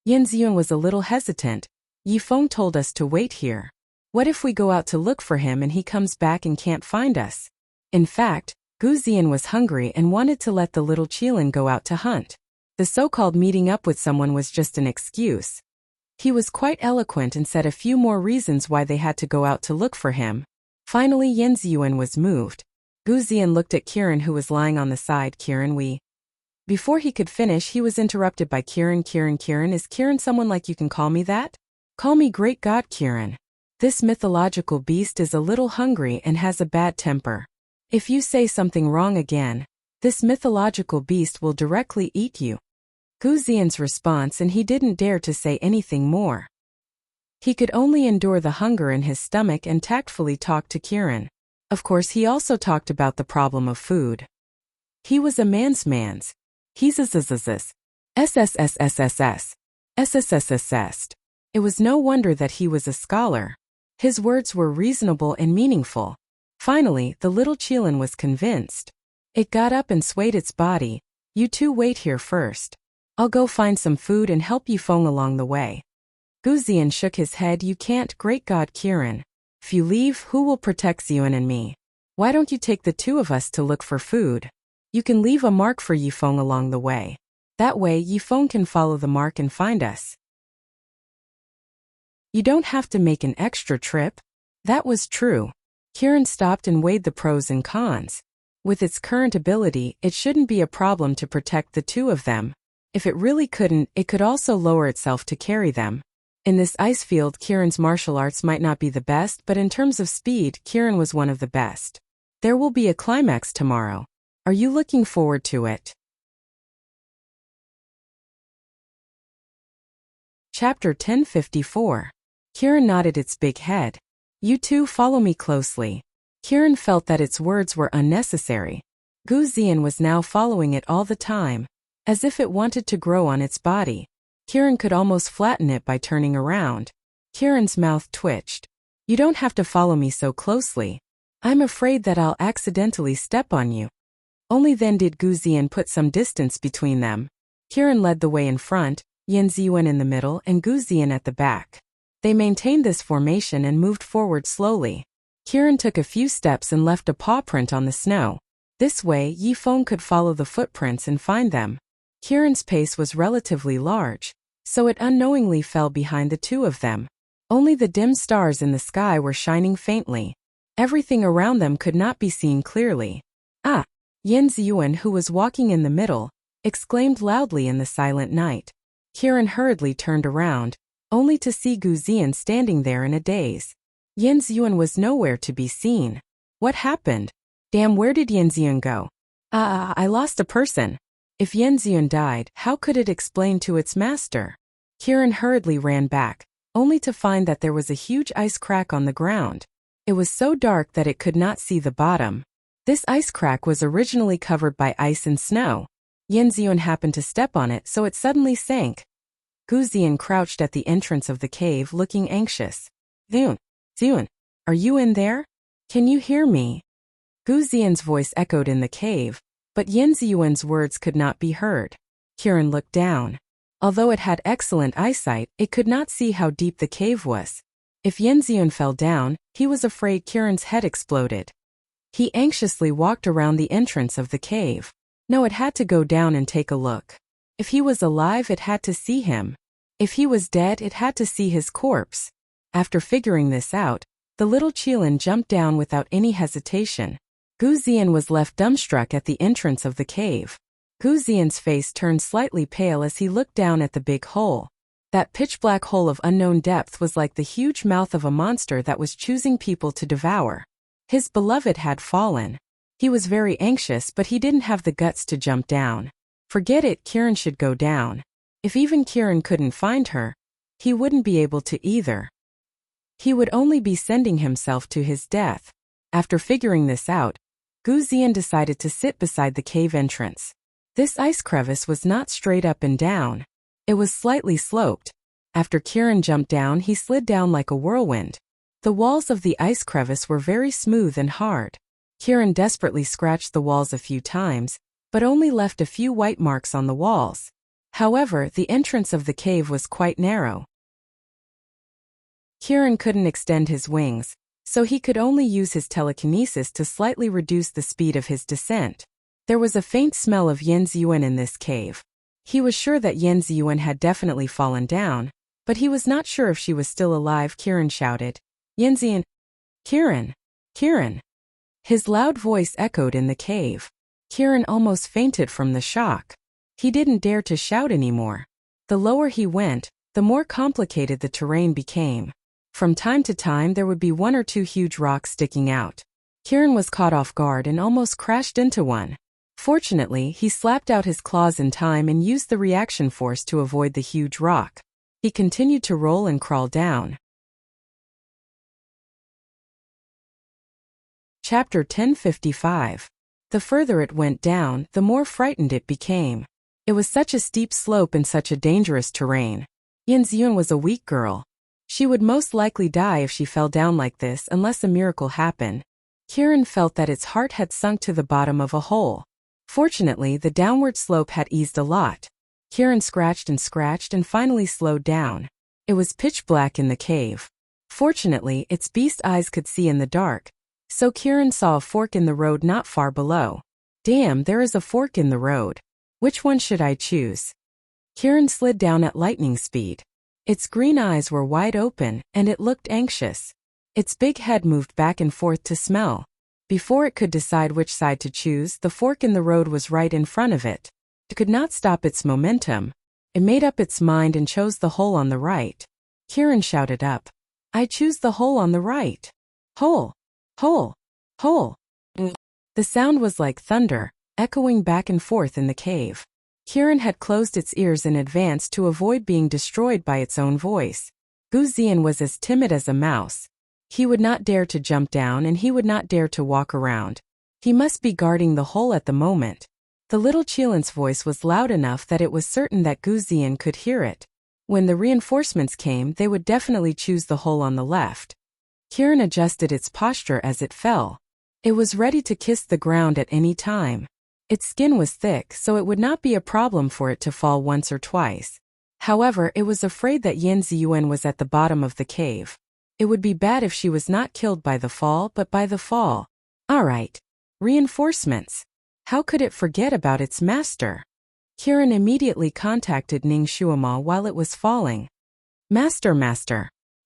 Yan Ziyun was a little hesitant. Yifeng told us to wait here. What if we go out to look for him and he comes back and can't find us? In fact, Gu Ziyan was hungry and wanted to let the little Qilin go out to hunt. The so-called meeting up with someone was just an excuse. He was quite eloquent and said a few more reasons why they had to go out to look for him. Finally, Yan Ziyun was moved. Gu Ziyan looked at Kiran, who was lying on the side. Kiran. Before he could finish, he was interrupted by Kiran. Kiran, is Kiran someone like you can call me that? Call me Great God Kiran. This mythological beast is a little hungry and has a bad temper. If you say something wrong again, this mythological beast will directly eat you. Gu Ziyan's response, and he didn't dare to say anything more. He could only endure the hunger in his stomach and tactfully talk to Kiran. Of course, he also talked about the problem of food. He was a man's. He's a SSSSSS. It was no wonder that he was a scholar. His words were reasonable and meaningful. Finally, the little Qilin was convinced. It got up and swayed its body. You two wait here first. I'll go find some food and help Yifeng along the way. Gu Ziyan shook his head. You can't, Great God Kiran. If you leave, who will protect Ziyun and me? Why don't you take the two of us to look for food? You can leave a mark for Yifeng along the way. That way, Yifeng can follow the mark and find us. You don't have to make an extra trip. That was true. Kiran stopped and weighed the pros and cons. With its current ability, it shouldn't be a problem to protect the two of them. If it really couldn't, it could also lower itself to carry them. In this ice field, Kiran's martial arts might not be the best, but in terms of speed, Kiran was one of the best. There will be a climax tomorrow. Are you looking forward to it? Chapter 1054. Kiran nodded its big head. You two follow me closely. Kiran felt that its words were unnecessary. Gu Ziyan was now following it all the time, as if it wanted to grow on its body. Kiran could almost flatten it by turning around. Kiran's mouth twitched. You don't have to follow me so closely. I'm afraid that I'll accidentally step on you. Only then did Gu Ziyan put some distance between them. Kiran led the way in front, Yan Ziyun in the middle, and Gu Ziyan at the back. They maintained this formation and moved forward slowly. Kiran took a few steps and left a paw print on the snow. This way, Yifeng could follow the footprints and find them. Kiran's pace was relatively large, so it unknowingly fell behind the two of them. Only the dim stars in the sky were shining faintly. Everything around them could not be seen clearly. Ah! Yan Ziyun, who was walking in the middle, exclaimed loudly in the silent night. Kiran hurriedly turned around, only to see Gu Ziyan standing there in a daze. Yan Ziyun was nowhere to be seen. What happened? Damn, where did Yan Ziyun go? I lost a person. If Yan Ziyun died, how could it explain to its master? Kiran hurriedly ran back, only to find that there was a huge ice crack on the ground. It was so dark that it could not see the bottom. This ice crack was originally covered by ice and snow. Yan Ziyun happened to step on it, so it suddenly sank. Gu Ziyan crouched at the entrance of the cave, looking anxious. Ziyun, are you in there? Can you hear me? Gu Ziyan's voice echoed in the cave, but Yan Ziyun's words could not be heard. Kiran looked down. Although it had excellent eyesight, it could not see how deep the cave was. If Yan Ziyun fell down, he was afraid Kiran's head exploded. He anxiously walked around the entrance of the cave. No, it had to go down and take a look. If he was alive, it had to see him. If he was dead, it had to see his corpse. After figuring this out, the little Qilin jumped down without any hesitation. Gu Ziyan was left dumbstruck at the entrance of the cave. Gu Ziyan's face turned slightly pale as he looked down at the big hole. That pitch-black hole of unknown depth was like the huge mouth of a monster that was choosing people to devour. His beloved had fallen. He was very anxious, but he didn't have the guts to jump down. Forget it, Kiran should go down. If even Kiran couldn't find her, he wouldn't be able to either. He would only be sending himself to his death. After figuring this out, Gu Ziyan decided to sit beside the cave entrance. This ice crevice was not straight up and down. It was slightly sloped. After Kiran jumped down, he slid down like a whirlwind. The walls of the ice crevice were very smooth and hard. Kiran desperately scratched the walls a few times, but only left a few white marks on the walls. However, the entrance of the cave was quite narrow. Kieran couldn't extend his wings, so he could only use his telekinesis to slightly reduce the speed of his descent. There was a faint smell of Yan Ziyuan in this cave. He was sure that Yan Ziyuan had definitely fallen down, but he was not sure if she was still alive. Kieran shouted, "Yan Ziyuan! Kieran! Kieran!" His loud voice echoed in the cave. Kieran almost fainted from the shock. He didn't dare to shout anymore. The lower he went, the more complicated the terrain became. From time to time there would be one or two huge rocks sticking out. Kieran was caught off guard and almost crashed into one. Fortunately, he slapped out his claws in time and used the reaction force to avoid the huge rock. He continued to roll and crawl down. Chapter 1055. The further it went down, the more frightened it became. It was such a steep slope and such a dangerous terrain. Yan Ziyuan was a weak girl. She would most likely die if she fell down like this unless a miracle happened. Kieran felt that its heart had sunk to the bottom of a hole. Fortunately, the downward slope had eased a lot. Kieran scratched and finally slowed down. It was pitch black in the cave. Fortunately, its beast eyes could see in the dark, so Kieran saw a fork in the road not far below. Damn, there is a fork in the road. Which one should I choose? Kieran slid down at lightning speed. Its green eyes were wide open, and it looked anxious. Its big head moved back and forth to smell. Before it could decide which side to choose, the fork in the road was right in front of it. It could not stop its momentum. It made up its mind and chose the hole on the right. Kieran shouted up, "I choose the hole on the right. Hole! Hole! Hole!" The sound was like thunder, echoing back and forth in the cave. Kieran had closed its ears in advance to avoid being destroyed by its own voice. Gu Zian was as timid as a mouse. He would not dare to jump down and he would not dare to walk around. He must be guarding the hole at the moment. The little Qilan's voice was loud enough that it was certain that Gu Zian could hear it. When the reinforcements came, they would definitely choose the hole on the left. Kieran adjusted its posture as it fell. It was ready to kiss the ground at any time. Its skin was thick, so it would not be a problem for it to fall once or twice. However, it was afraid that Yan Ziyuan was at the bottom of the cave. It would be bad if she was not killed by the fall, but by the fall. Alright. Reinforcements. How could it forget about its master? Kieran immediately contacted Ning Shuama while it was falling. Master.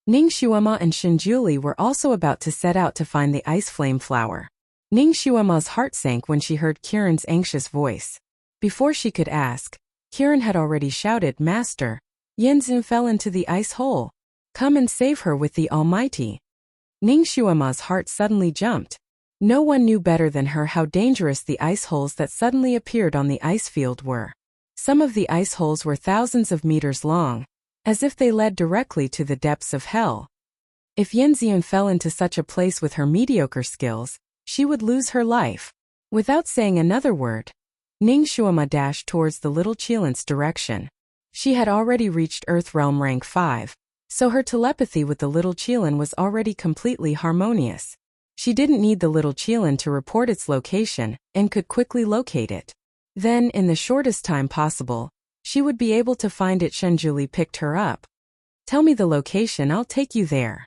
Ning Shuama and Shinjuli were also about to set out to find the ice flame flower. Ning Shuama's heart sank when she heard Kieran's anxious voice. Before she could ask, Kieran had already shouted, "Master, Yan Ziyuan fell into the ice hole. Come and save her with the Almighty." Ning Shuama's heart suddenly jumped. No one knew better than her how dangerous the ice holes that suddenly appeared on the ice field were. Some of the ice holes were thousands of meters long, as if they led directly to the depths of hell. If Yan Ziyuan fell into such a place with her mediocre skills, she would lose her life. Without saying another word, Ning Shuama dashed towards the little Qilan's direction. She had already reached Earth Realm rank 5, so her telepathy with the little Qilan was already completely harmonious. She didn't need the little Qilan to report its location, and could quickly locate it. Then, in the shortest time possible, she would be able to find it. Shinjuli picked her up. "Tell me the location, I'll take you there."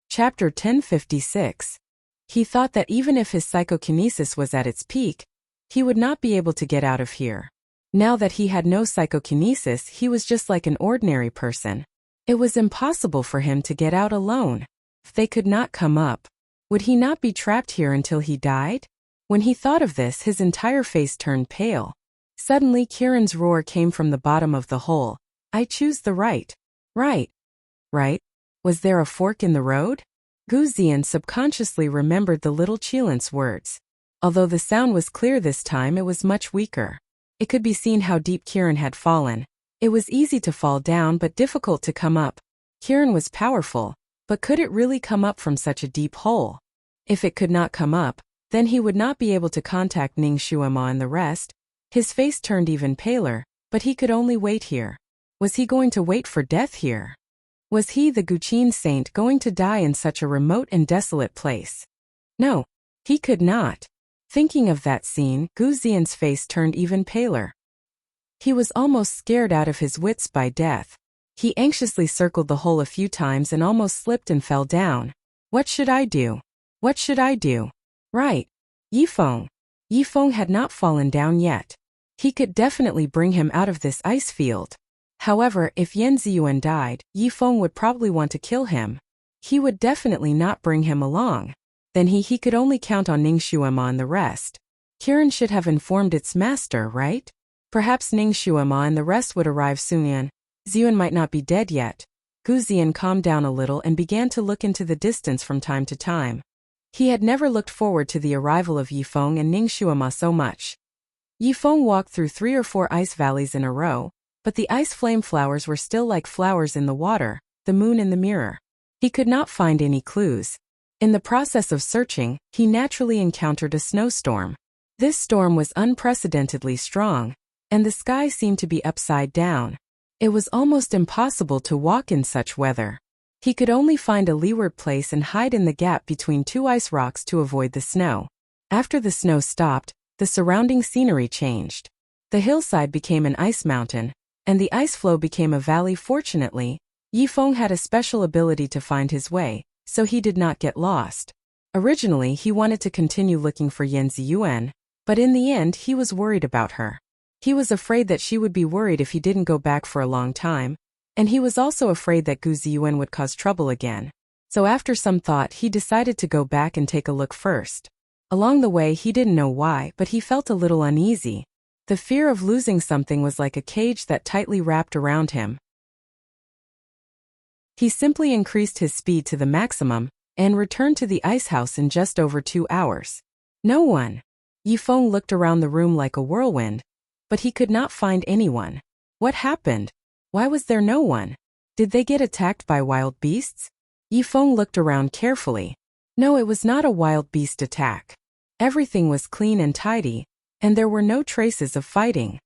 Chapter 1056. He thought that even if his psychokinesis was at its peak, he would not be able to get out of here. Now that he had no psychokinesis, he was just like an ordinary person. It was impossible for him to get out alone. If they could not come up, would he not be trapped here until he died? When he thought of this, his entire face turned pale. Suddenly, Kieran's roar came from the bottom of the hole. "I choose the right." Right. Right? Was there a fork in the road? Gu Zian subconsciously remembered the little Qilan's words. Although the sound was clear this time, it was much weaker. It could be seen how deep Kieran had fallen. It was easy to fall down but difficult to come up. Kieran was powerful, but could it really come up from such a deep hole? If it could not come up, then he would not be able to contact Ning Shuama and the rest. His face turned even paler, but he could only wait here. Was he going to wait for death here? Was he, the Guqin saint, going to die in such a remote and desolate place? No, he could not. Thinking of that scene, Gu Xian's face turned even paler. He was almost scared out of his wits by death. He anxiously circled the hole a few times and almost slipped and fell down. What should I do? What should I do? Right. Yifeng. Yifeng had not fallen down yet. He could definitely bring him out of this ice field. However, if Yan Ziyuan died, Yifeng would probably want to kill him. He would definitely not bring him along. Then he could only count on Ning Shuema and the rest. Kirin should have informed its master, right? Perhaps Ning Shuema and the rest would arrive soon. Ziyuan might not be dead yet. Gu Xian calmed down a little and began to look into the distance from time to time. He had never looked forward to the arrival of Yifeng and Ning Shuema so much. Yifeng walked through 3 or 4 ice valleys in a row, but the ice flame flowers were still like flowers in the water, the moon in the mirror. He could not find any clues. In the process of searching, he naturally encountered a snowstorm. This storm was unprecedentedly strong, and the sky seemed to be upside down. It was almost impossible to walk in such weather. He could only find a leeward place and hide in the gap between 2 ice rocks to avoid the snow. After the snow stopped, the surrounding scenery changed. The hillside became an ice mountain, and the ice flow became a valley. Fortunately, Yifeng had a special ability to find his way, so he did not get lost. Originally, he wanted to continue looking for Yan Ziyuan, but in the end he was worried about her. He was afraid that she would be worried if he didn't go back for a long time, and he was also afraid that Gu Ziyuan would cause trouble again. So after some thought he decided to go back and take a look first. Along the way he didn't know why, but he felt a little uneasy. The fear of losing something was like a cage that tightly wrapped around him. He simply increased his speed to the maximum, and returned to the ice house in just over 2 hours. No one. Yifeng looked around the room like a whirlwind, but he could not find anyone. What happened? Why was there no one? Did they get attacked by wild beasts? Yifeng looked around carefully. No, it was not a wild beast attack. Everything was clean and tidy, and there were no traces of fighting.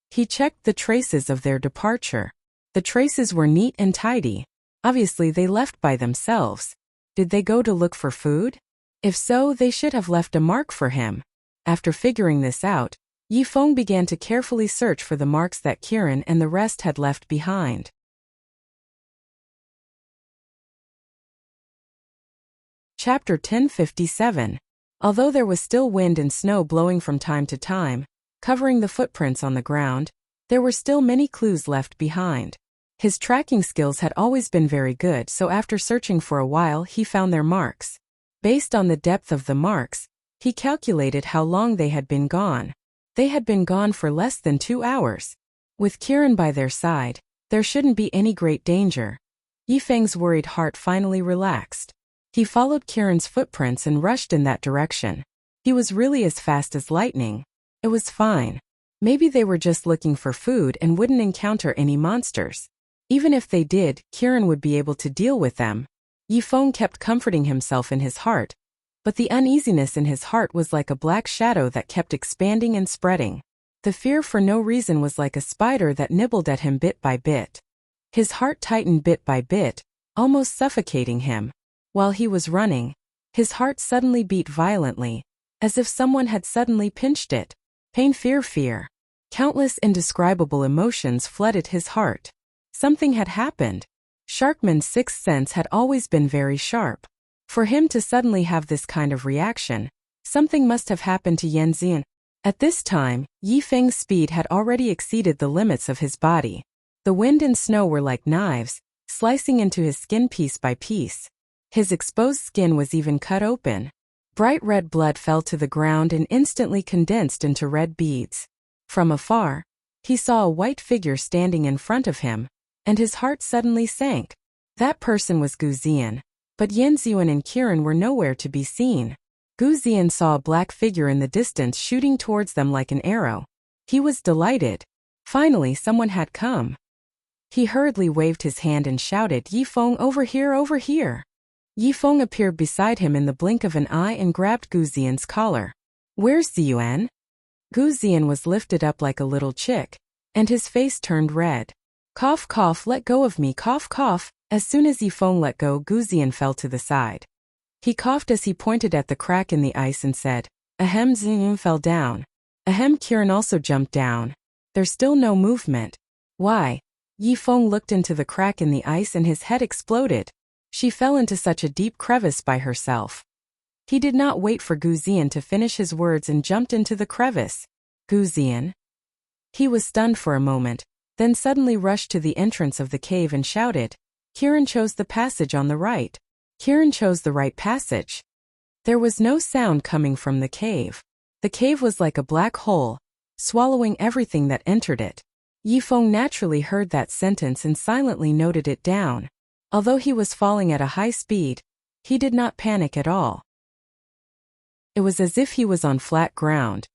He checked the traces of their departure. The traces were neat and tidy. Obviously they left by themselves. Did they go to look for food? If so, they should have left a mark for him. After figuring this out, Yifeng began to carefully search for the marks that Kirin and the rest had left behind. Chapter 1057. Although there was still wind and snow blowing from time to time, covering the footprints on the ground, there were still many clues left behind. His tracking skills had always been very good, so after searching for a while he found their marks. Based on the depth of the marks, he calculated how long they had been gone. They had been gone for less than 2 hours. With Kirin by their side, there shouldn't be any great danger. Yifeng's worried heart finally relaxed. He followed Kirin's footprints and rushed in that direction. He was really as fast as lightning. It was fine. Maybe they were just looking for food and wouldn't encounter any monsters. Even if they did, Kirin would be able to deal with them. Yifeng kept comforting himself in his heart, but the uneasiness in his heart was like a black shadow that kept expanding and spreading. The fear for no reason was like a spider that nibbled at him bit by bit. His heart tightened bit by bit, almost suffocating him. While he was running, his heart suddenly beat violently, as if someone had suddenly pinched it. Pain, fear. Countless indescribable emotions flooded his heart. Something had happened. Sharkman's sixth sense had always been very sharp. For him to suddenly have this kind of reaction, something must have happened to Yan Ziyuan. At this time, Yifeng's speed had already exceeded the limits of his body. The wind and snow were like knives, slicing into his skin piece by piece. His exposed skin was even cut open. Bright red blood fell to the ground and instantly condensed into red beads. From afar, he saw a white figure standing in front of him, and his heart suddenly sank. That person was Gu Xian, but Yan Ziyuan and Kirin were nowhere to be seen. Gu Xian saw a black figure in the distance shooting towards them like an arrow. He was delighted. Finally, someone had come. He hurriedly waved his hand and shouted, "Yifeng, over here, over here!" Yifeng appeared beside him in the blink of an eye and grabbed Gu Xian's collar. "Where's Ziyuan?" Gu Xian was lifted up like a little chick, and his face turned red. Cough, cough, let go of me, cough, cough. As soon as Yifeng let go, Gu Xian fell to the side. He coughed as he pointed at the crack in the ice and said, Ahem, Ziyun fell down. Ahem, Kiran also jumped down. There's still no movement. Why? Yifeng looked into the crack in the ice and his head exploded. She fell into such a deep crevice by herself. He did not wait for Gu Ziyan to finish his words and jumped into the crevice. Gu Ziyan? He was stunned for a moment, then suddenly rushed to the entrance of the cave and shouted, Kiran chose the passage on the right. Kiran chose the right passage. There was no sound coming from the cave. The cave was like a black hole, swallowing everything that entered it. Yifeng naturally heard that sentence and silently noted it down. Although he was falling at a high speed, he did not panic at all. It was as if he was on flat ground.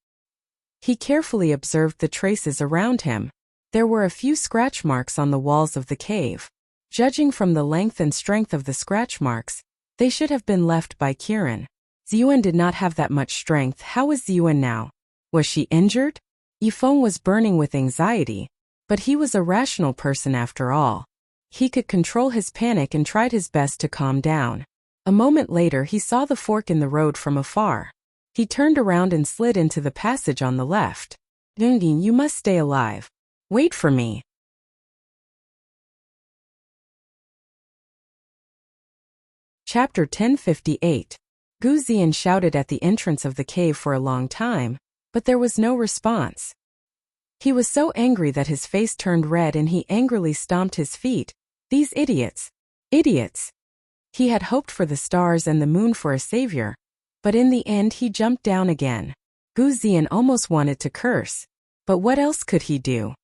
He carefully observed the traces around him. There were a few scratch marks on the walls of the cave. Judging from the length and strength of the scratch marks, they should have been left by Kiran. Ziyuan did not have that much strength. How was Ziyuan now? Was she injured? Yifeng was burning with anxiety, but he was a rational person after all. He could control his panic and tried his best to calm down. A moment later he saw the fork in the road from afar. He turned around and slid into the passage on the left. Dingding, you must stay alive. Wait for me. Chapter 1058. Gu Ziyan shouted at the entrance of the cave for a long time, but there was no response. He was so angry that his face turned red and he angrily stomped his feet. These idiots! Idiots! He had hoped for the stars and the moon for a savior, but in the end he jumped down again. Gu Ziyan almost wanted to curse, but what else could he do?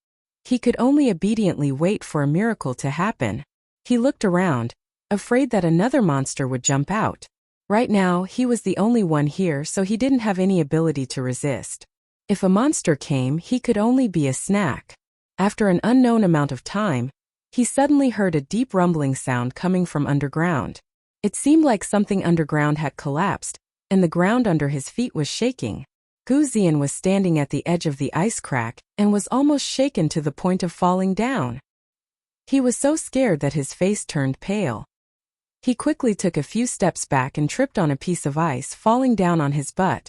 He could only obediently wait for a miracle to happen. He looked around, afraid that another monster would jump out. Right now, he was the only one here, so he didn't have any ability to resist. If a monster came, he could only be a snack. After an unknown amount of time, he suddenly heard a deep rumbling sound coming from underground. It seemed like something underground had collapsed, and the ground under his feet was shaking. Gu Ziyan was standing at the edge of the ice crack and was almost shaken to the point of falling down. He was so scared that his face turned pale. He quickly took a few steps back and tripped on a piece of ice, falling down on his butt.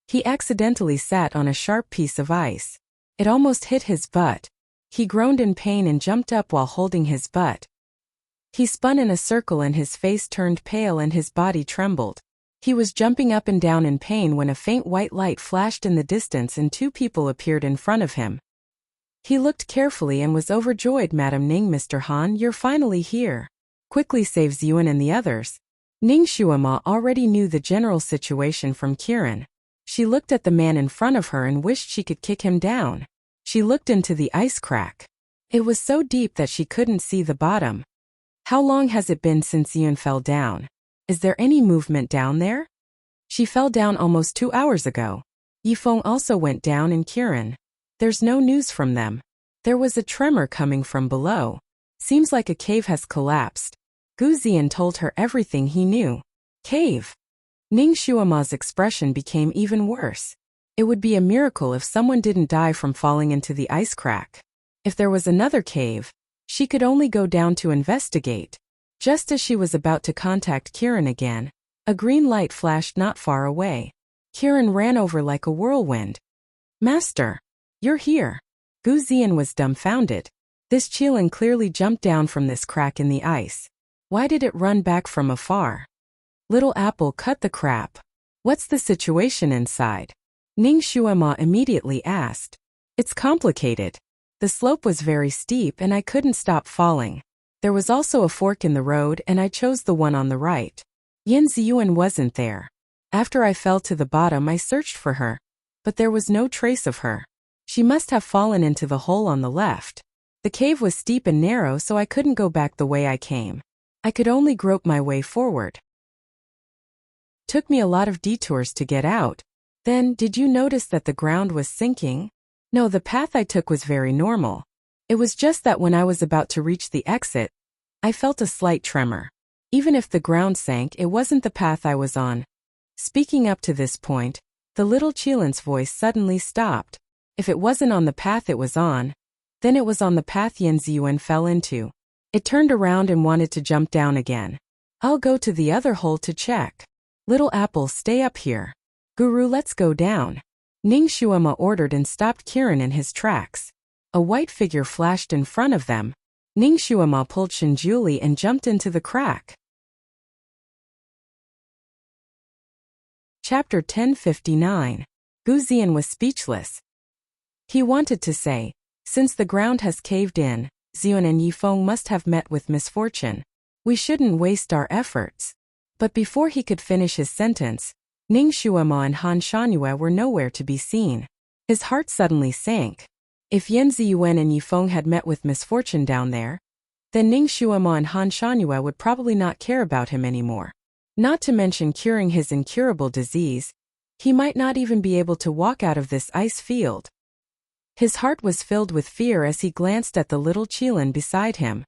He accidentally sat on a sharp piece of ice. It almost hit his butt. He groaned in pain and jumped up while holding his butt. He spun in a circle and his face turned pale and his body trembled. He was jumping up and down in pain when a faint white light flashed in the distance and two people appeared in front of him. He looked carefully and was overjoyed. Madam Ning, Mr. Han, you're finally here. Quickly save Ziyuan and the others. Ning Shuama already knew the general situation from Kiran. She looked at the man in front of her and wished she could kick him down. She looked into the ice crack. It was so deep that she couldn't see the bottom. How long has it been since Ziyuan fell down? Is there any movement down there? She fell down almost 2 hours ago. Yifeng also went down and Kiran. There's no news from them. There was a tremor coming from below. Seems like a cave has collapsed. Gu Ziyan told her everything he knew. Cave. Ning Shuama's expression became even worse. It would be a miracle if someone didn't die from falling into the ice crack. If there was another cave, she could only go down to investigate. Just as she was about to contact Kiran again, a green light flashed not far away. Kiran ran over like a whirlwind. Master! You're here! Gu Ziyan was dumbfounded. This Qilin clearly jumped down from this crack in the ice. Why did it run back from afar? Little Apple, cut the crap. What's the situation inside? Ning Shuama immediately asked. It's complicated. The slope was very steep and I couldn't stop falling. There was also a fork in the road and I chose the one on the right. Yin Ziyuan wasn't there. After I fell to the bottom I searched for her, but there was no trace of her. She must have fallen into the hole on the left. The cave was steep and narrow so I couldn't go back the way I came. I could only grope my way forward. Took me a lot of detours to get out. Then, did you notice that the ground was sinking? No, the path I took was very normal. It was just that when I was about to reach the exit, I felt a slight tremor. Even if the ground sank, it wasn't the path I was on. Speaking up to this point, the little Qilin's voice suddenly stopped. If it wasn't on the path it was on, then it was on the path Yin Ziyuan fell into. It turned around and wanted to jump down again. I'll go to the other hole to check. Little Apple, stay up here. Guru, let's go down. Ning Xuema ordered and stopped Kiran in his tracks. A white figure flashed in front of them. Ning Xuema pulled Shinjuli and jumped into the crack. Chapter 1059. Gu Ziyan was speechless. He wanted to say, since the ground has caved in, Ziyun and Yifeng must have met with misfortune. We shouldn't waste our efforts. But before he could finish his sentence, Ning Xuema and Han Shangyue were nowhere to be seen. His heart suddenly sank. If Yan Ziyuan and Yifeng had met with misfortune down there, then Ning Xuema and Han Shangyue would probably not care about him anymore. Not to mention curing his incurable disease, he might not even be able to walk out of this ice field. His heart was filled with fear as he glanced at the little Qilin beside him.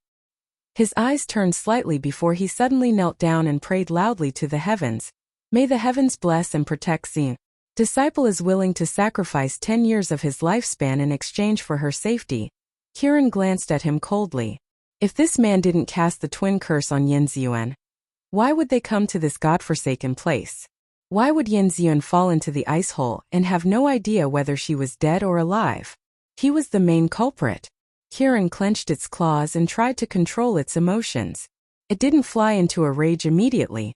His eyes turned slightly before he suddenly knelt down and prayed loudly to the heavens. May the heavens bless and protect Ziyun. Disciple is willing to sacrifice 10 years of his lifespan in exchange for her safety. Kiran glanced at him coldly. If this man didn't cast the twin curse on Yan Ziyuan, why would they come to this godforsaken place? Why would Yan Ziyuan fall into the ice hole and have no idea whether she was dead or alive? He was the main culprit. Kiran clenched its claws and tried to control its emotions. It didn't fly into a rage immediately.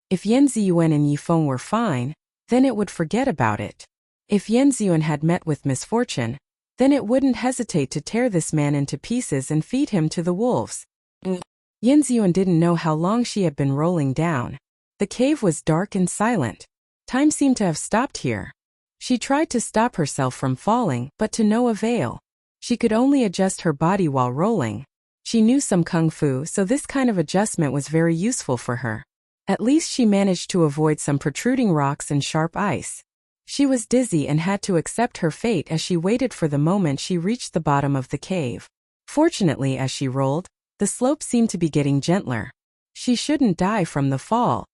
If Yan Ziyuan and Yifeng were fine, then it would forget about it. If Yan Ziyuan had met with misfortune, then it wouldn't hesitate to tear this man into pieces and feed him to the wolves. Yan Ziyuan didn't know how long she had been rolling down. The cave was dark and silent. Time seemed to have stopped here. She tried to stop herself from falling, but to no avail. She could only adjust her body while rolling. She knew some kung fu, so this kind of adjustment was very useful for her. At least she managed to avoid some protruding rocks and sharp ice. She was dizzy and had to accept her fate as she waited for the moment she reached the bottom of the cave. Fortunately, as she rolled, the slope seemed to be getting gentler. She shouldn't die from the fall.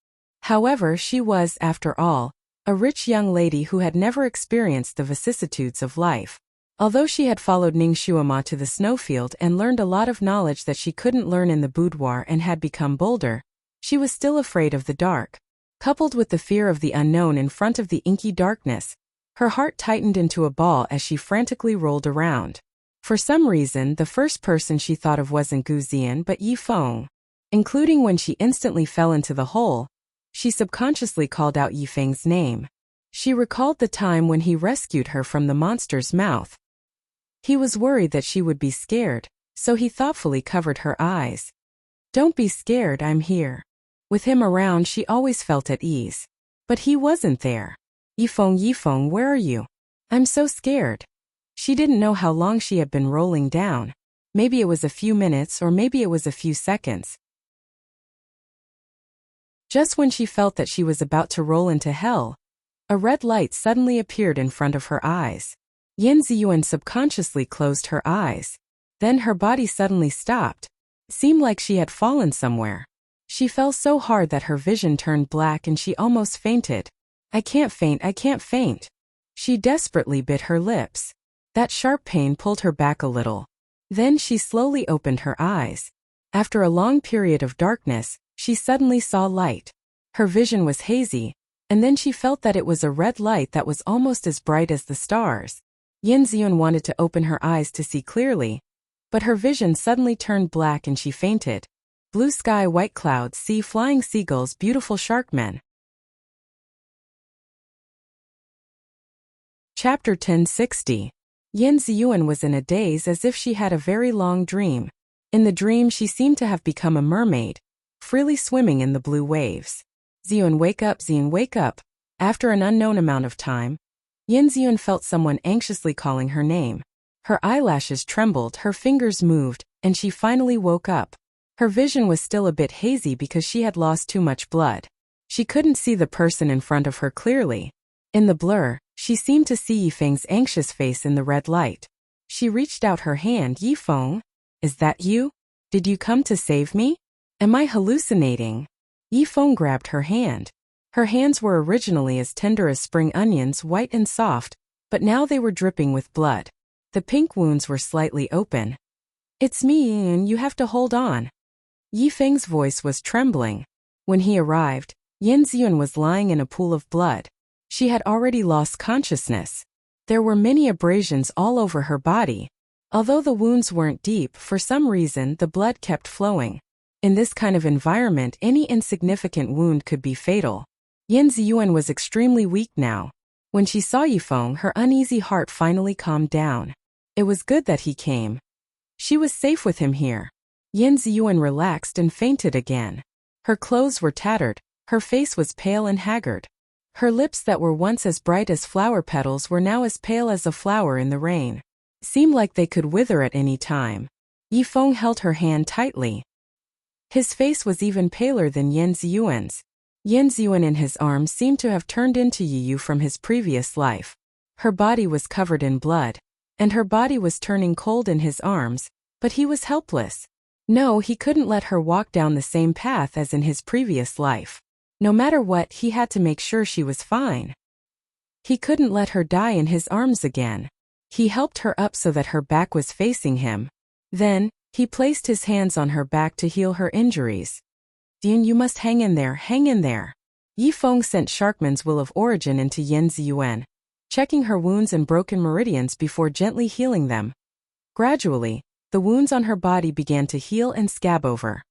However, she was, after all, a rich young lady who had never experienced the vicissitudes of life. Although she had followed Ning Xuema to the snowfield and learned a lot of knowledge that she couldn't learn in the boudoir and had become bolder, she was still afraid of the dark. Coupled with the fear of the unknown in front of the inky darkness, her heart tightened into a ball as she frantically rolled around. For some reason, the first person she thought of wasn't Gu Ziyan but Yifeng. Including when she instantly fell into the hole, she subconsciously called out Yifeng's name. She recalled the time when he rescued her from the monster's mouth. He was worried that she would be scared, so he thoughtfully covered her eyes. Don't be scared, I'm here. With him around, she always felt at ease. But he wasn't there. Yifeng, where are you? I'm so scared. She didn't know how long she had been rolling down. Maybe it was a few minutes or maybe it was a few seconds. Just when she felt that she was about to roll into hell, a red light suddenly appeared in front of her eyes. Yan Ziyuan subconsciously closed her eyes. Then her body suddenly stopped. It seemed like she had fallen somewhere. She fell so hard that her vision turned black and she almost fainted. I can't faint. She desperately bit her lips. That sharp pain pulled her back a little. Then she slowly opened her eyes. After a long period of darkness, she suddenly saw light. Her vision was hazy, and then she felt that it was a red light that was almost as bright as the stars. Yan Ziyuan wanted to open her eyes to see clearly, but her vision suddenly turned black and she fainted. Blue sky, white clouds, sea, flying seagulls, beautiful sharkmen. Chapter 1060. Yan Ziyuan was in a daze as if she had a very long dream. In the dream she seemed to have become a mermaid, freely swimming in the blue waves. Ziyuan, wake up, Ziyuan, wake up. After an unknown amount of time, Yan Ziyuan felt someone anxiously calling her name. Her eyelashes trembled, her fingers moved, and she finally woke up. Her vision was still a bit hazy because she had lost too much blood. She couldn't see the person in front of her clearly. In the blur, she seemed to see Yifeng's anxious face in the red light. She reached out her hand. Yifeng, is that you? Did you come to save me? Am I hallucinating? Yifeng grabbed her hand. Her hands were originally as tender as spring onions, white and soft, but now they were dripping with blood. The pink wounds were slightly open. It's me, and you have to hold on. Yifeng's voice was trembling. When he arrived, Yan Ziyuan was lying in a pool of blood. She had already lost consciousness. There were many abrasions all over her body. Although the wounds weren't deep, for some reason the blood kept flowing. In this kind of environment, any insignificant wound could be fatal. Yin Ziyuan was extremely weak now. When she saw Yifeng, her uneasy heart finally calmed down. It was good that he came. She was safe with him here. Yin Ziyuan relaxed and fainted again. Her clothes were tattered, her face was pale and haggard. Her lips that were once as bright as flower petals were now as pale as a flower in the rain. Seemed like they could wither at any time. Yifeng held her hand tightly. His face was even paler than Yin Ziyuan's. Yin Ziyuan in his arms seemed to have turned into Yu from his previous life. Her body was covered in blood, and her body was turning cold in his arms, but he was helpless. No, he couldn't let her walk down the same path as in his previous life. No matter what, he had to make sure she was fine. He couldn't let her die in his arms again. He helped her up so that her back was facing him. Then, he placed his hands on her back to heal her injuries. Yin, you must hang in there, hang in there. Yifeng sent Sharkman's will of origin into Yin Ziyuan, checking her wounds and broken meridians before gently healing them. Gradually, the wounds on her body began to heal and scab over.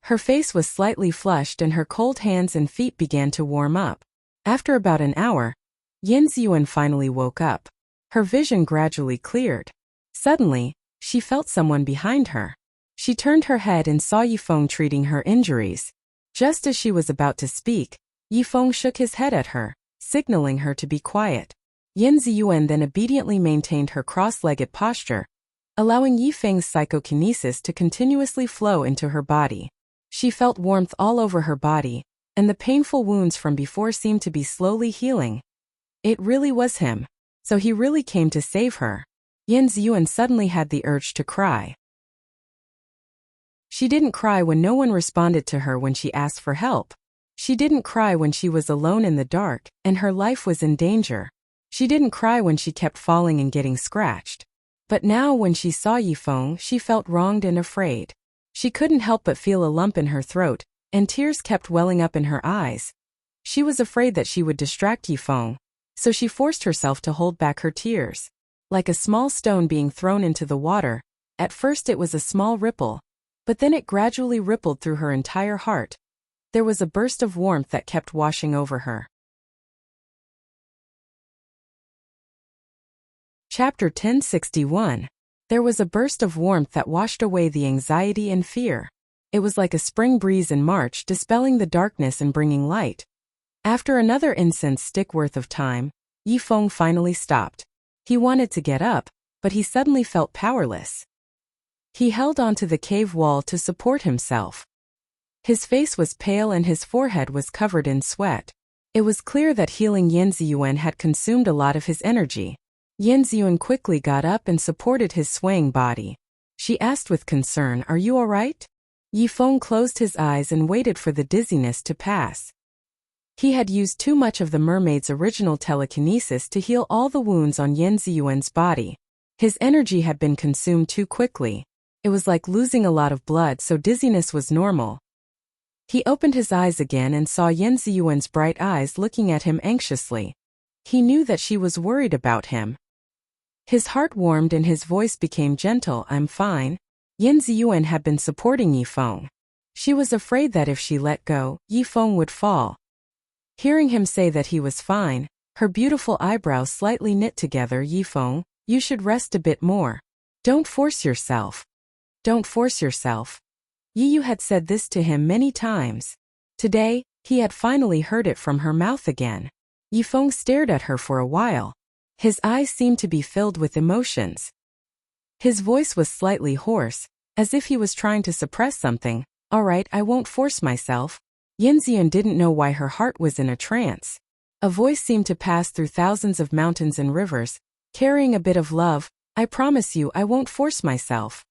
Her face was slightly flushed and her cold hands and feet began to warm up. After about an hour, Yin Ziyuan finally woke up. Her vision gradually cleared. Suddenly, she felt someone behind her. She turned her head and saw Yifeng treating her injuries. Just as she was about to speak, Yifeng shook his head at her, signaling her to be quiet. Yin Ziyuan then obediently maintained her cross-legged posture, allowing Yifeng's psychokinesis to continuously flow into her body. She felt warmth all over her body, and the painful wounds from before seemed to be slowly healing. It really was him. So he really came to save her. Yin Ziyuan suddenly had the urge to cry. She didn't cry when no one responded to her when she asked for help. She didn't cry when she was alone in the dark, and her life was in danger. She didn't cry when she kept falling and getting scratched. But now when she saw Yifeng, she felt wronged and afraid. She couldn't help but feel a lump in her throat, and tears kept welling up in her eyes. She was afraid that she would distract Yifeng, so she forced herself to hold back her tears. Like a small stone being thrown into the water, at first it was a small ripple, but then it gradually rippled through her entire heart. There was a burst of warmth that kept washing over her. Chapter 1061. There was a burst of warmth that washed away the anxiety and fear. It was like a spring breeze in March, dispelling the darkness and bringing light. After another incense stick worth of time, Yifeng finally stopped. He wanted to get up, but he suddenly felt powerless. He held onto the cave wall to support himself. His face was pale and his forehead was covered in sweat. It was clear that healing Yin Ziyuan had consumed a lot of his energy. Yin Ziyuan quickly got up and supported his swaying body. She asked with concern, "Are you all right?" Yifeng closed his eyes and waited for the dizziness to pass. He had used too much of the mermaid's original telekinesis to heal all the wounds on Yin Ziyuan's body. His energy had been consumed too quickly. It was like losing a lot of blood, so dizziness was normal. He opened his eyes again and saw Yin Ziyuan's bright eyes looking at him anxiously. He knew that she was worried about him. His heart warmed and his voice became gentle. "I'm fine." Yin Ziyuan had been supporting Yifeng. She was afraid that if she let go, Yifeng would fall. Hearing him say that he was fine, her beautiful eyebrows slightly knit together. "Yifeng, you should rest a bit more. Don't force yourself. Don't force yourself." Yu had said this to him many times. Today, he had finally heard it from her mouth again. Yifeng stared at her for a while. His eyes seemed to be filled with emotions. His voice was slightly hoarse, as if he was trying to suppress something. "All right, I won't force myself." Yin Ziyuan didn't know why her heart was in a trance. A voice seemed to pass through thousands of mountains and rivers, carrying a bit of love. "I promise you I won't force myself."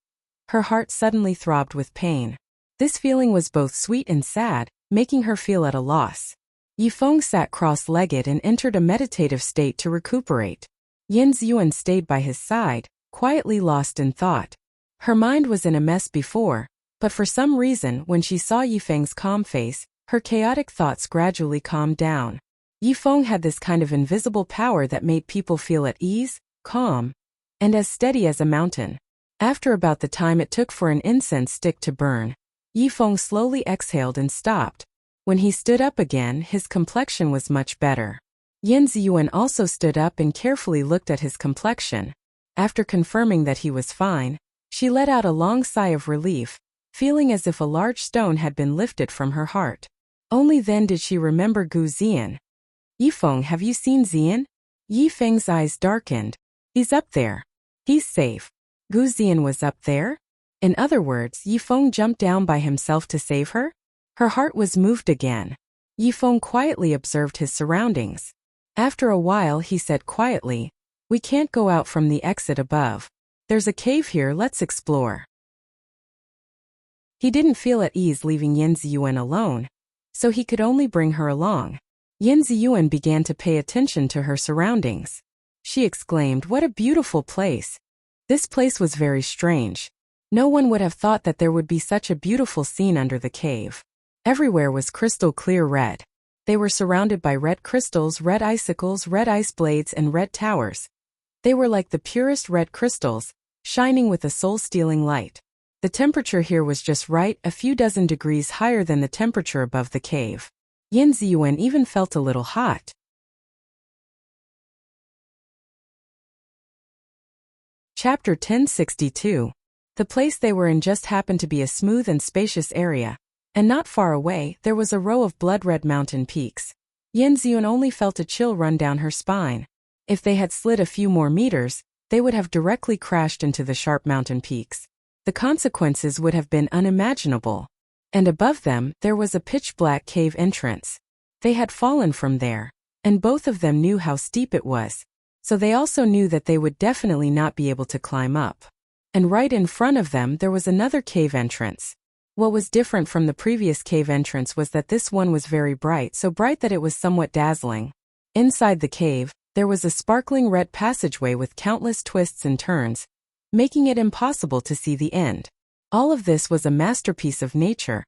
Her heart suddenly throbbed with pain. This feeling was both sweet and sad, making her feel at a loss. Yifeng sat cross-legged and entered a meditative state to recuperate. Yin Ziyuan stayed by his side, quietly lost in thought. Her mind was in a mess before, but for some reason when she saw Yifeng's calm face, her chaotic thoughts gradually calmed down. Yifeng had this kind of invisible power that made people feel at ease, calm, and as steady as a mountain. After about the time it took for an incense stick to burn, Yifeng slowly exhaled and stopped. When he stood up again, his complexion was much better. Yan Ziyuan also stood up and carefully looked at his complexion. After confirming that he was fine, she let out a long sigh of relief, feeling as if a large stone had been lifted from her heart. Only then did she remember Gu Ziyan. Yifeng, have you seen Ziyan? Yifeng's eyes darkened. He's up there. He's safe. Gu Ziyan was up there? In other words, Yifeng jumped down by himself to save her? Her heart was moved again. Yifeng quietly observed his surroundings. After a while he said quietly, "We can't go out from the exit above. There's a cave here, let's explore." He didn't feel at ease leaving Yan Ziyuan alone, so he could only bring her along. Yan Ziyuan began to pay attention to her surroundings. She exclaimed, "What a beautiful place." This place was very strange. No one would have thought that there would be such a beautiful scene under the cave. Everywhere was crystal clear red. They were surrounded by red crystals, red icicles, red ice blades, and red towers. They were like the purest red crystals, shining with a soul-stealing light. The temperature here was just right, a few dozen degrees higher than the temperature above the cave. Yan Ziyuan even felt a little hot. Chapter 1062. The place they were in just happened to be a smooth and spacious area, and not far away there was a row of blood-red mountain peaks. Yan Ziyuan only felt a chill run down her spine. If they had slid a few more meters, they would have directly crashed into the sharp mountain peaks. The consequences would have been unimaginable. And above them, there was a pitch-black cave entrance. They had fallen from there, and both of them knew how steep it was, so they also knew that they would definitely not be able to climb up. And right in front of them there was another cave entrance. What was different from the previous cave entrance was that this one was very bright, so bright that it was somewhat dazzling. Inside the cave, there was a sparkling red passageway with countless twists and turns, making it impossible to see the end. All of this was a masterpiece of nature,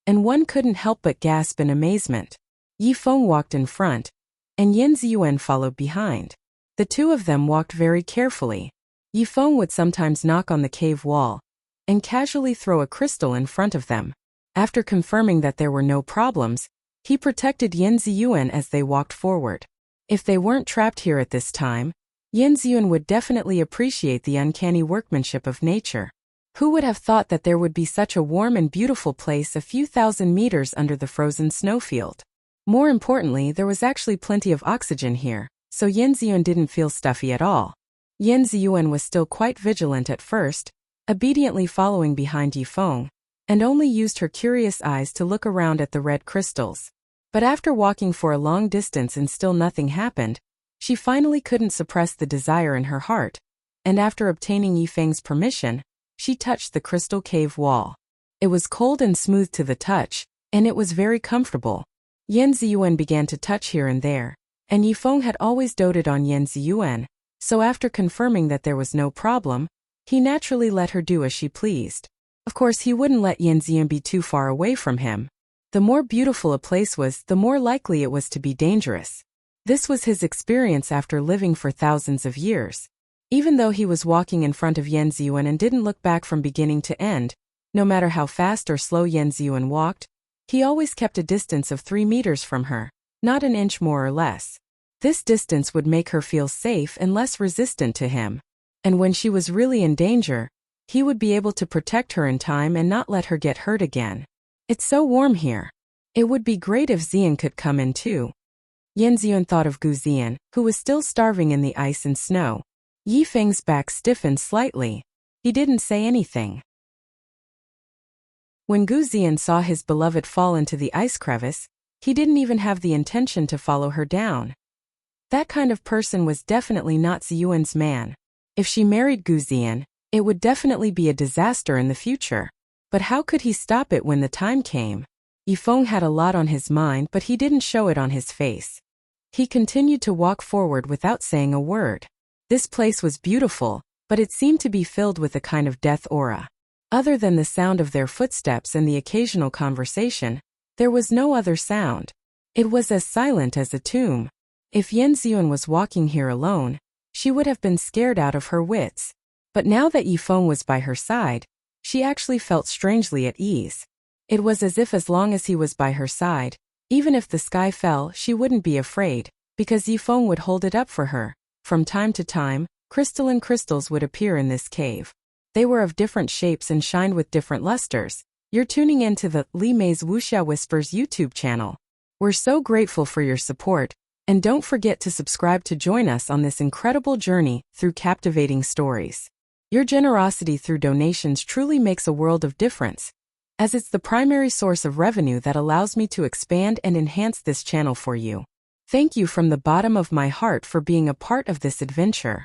and one couldn't help but gasp in amazement. Yifeng walked in front, and Yan Ziyuan followed behind. The two of them walked very carefully. Yifeng would sometimes knock on the cave wall and casually throw a crystal in front of them. After confirming that there were no problems, he protected Yan Ziyuan as they walked forward. If they weren't trapped here at this time, Yan Ziyuan would definitely appreciate the uncanny workmanship of nature. Who would have thought that there would be such a warm and beautiful place a few thousand meters under the frozen snowfield? More importantly, there was actually plenty of oxygen here, so Yan Ziyuan didn't feel stuffy at all. Yan Ziyuan was still quite vigilant at first, obediently following behind Yifeng, and only used her curious eyes to look around at the red crystals. But after walking for a long distance and still nothing happened, she finally couldn't suppress the desire in her heart, and after obtaining Yifeng's permission, she touched the crystal cave wall. It was cold and smooth to the touch, and it was very comfortable. Yan Ziyuan began to touch here and there, and Yifeng had always doted on Yan Ziyuan, so after confirming that there was no problem, he naturally let her do as she pleased. Of course, he wouldn't let Yan Ziyuan be too far away from him. The more beautiful a place was, the more likely it was to be dangerous. This was his experience after living for thousands of years. Even though he was walking in front of Yan Ziyuan and didn't look back from beginning to end, no matter how fast or slow Yan Ziyuan walked, he always kept a distance of 3 meters from her, not an inch more or less. This distance would make her feel safe and less resistant to him. And when she was really in danger, he would be able to protect her in time and not let her get hurt again. It's so warm here. It would be great if Ziyan could come in too. Yan Ziyuan thought of Gu Ziyan, who was still starving in the ice and snow. Yifeng's back stiffened slightly. He didn't say anything. When Gu Ziyan saw his beloved fall into the ice crevice, he didn't even have the intention to follow her down. That kind of person was definitely not Ziyuan's man. If she married Gu Ziyan, it would definitely be a disaster in the future. But how could he stop it when the time came? Yifeng had a lot on his mind, but he didn't show it on his face. He continued to walk forward without saying a word. This place was beautiful, but it seemed to be filled with a kind of death aura. Other than the sound of their footsteps and the occasional conversation, there was no other sound. It was as silent as a tomb. If Yanziyuan was walking here alone, she would have been scared out of her wits. But now that Yifeng was by her side, she actually felt strangely at ease. It was as if as long as he was by her side, even if the sky fell, she wouldn't be afraid, because Yifeng would hold it up for her. From time to time, crystalline crystals would appear in this cave. They were of different shapes and shined with different lusters. You're tuning into the Li Mei's Wuxia Whispers YouTube channel. We're so grateful for your support, and don't forget to subscribe to join us on this incredible journey through captivating stories. Your generosity through donations truly makes a world of difference, as it's the primary source of revenue that allows me to expand and enhance this channel for you. Thank you from the bottom of my heart for being a part of this adventure.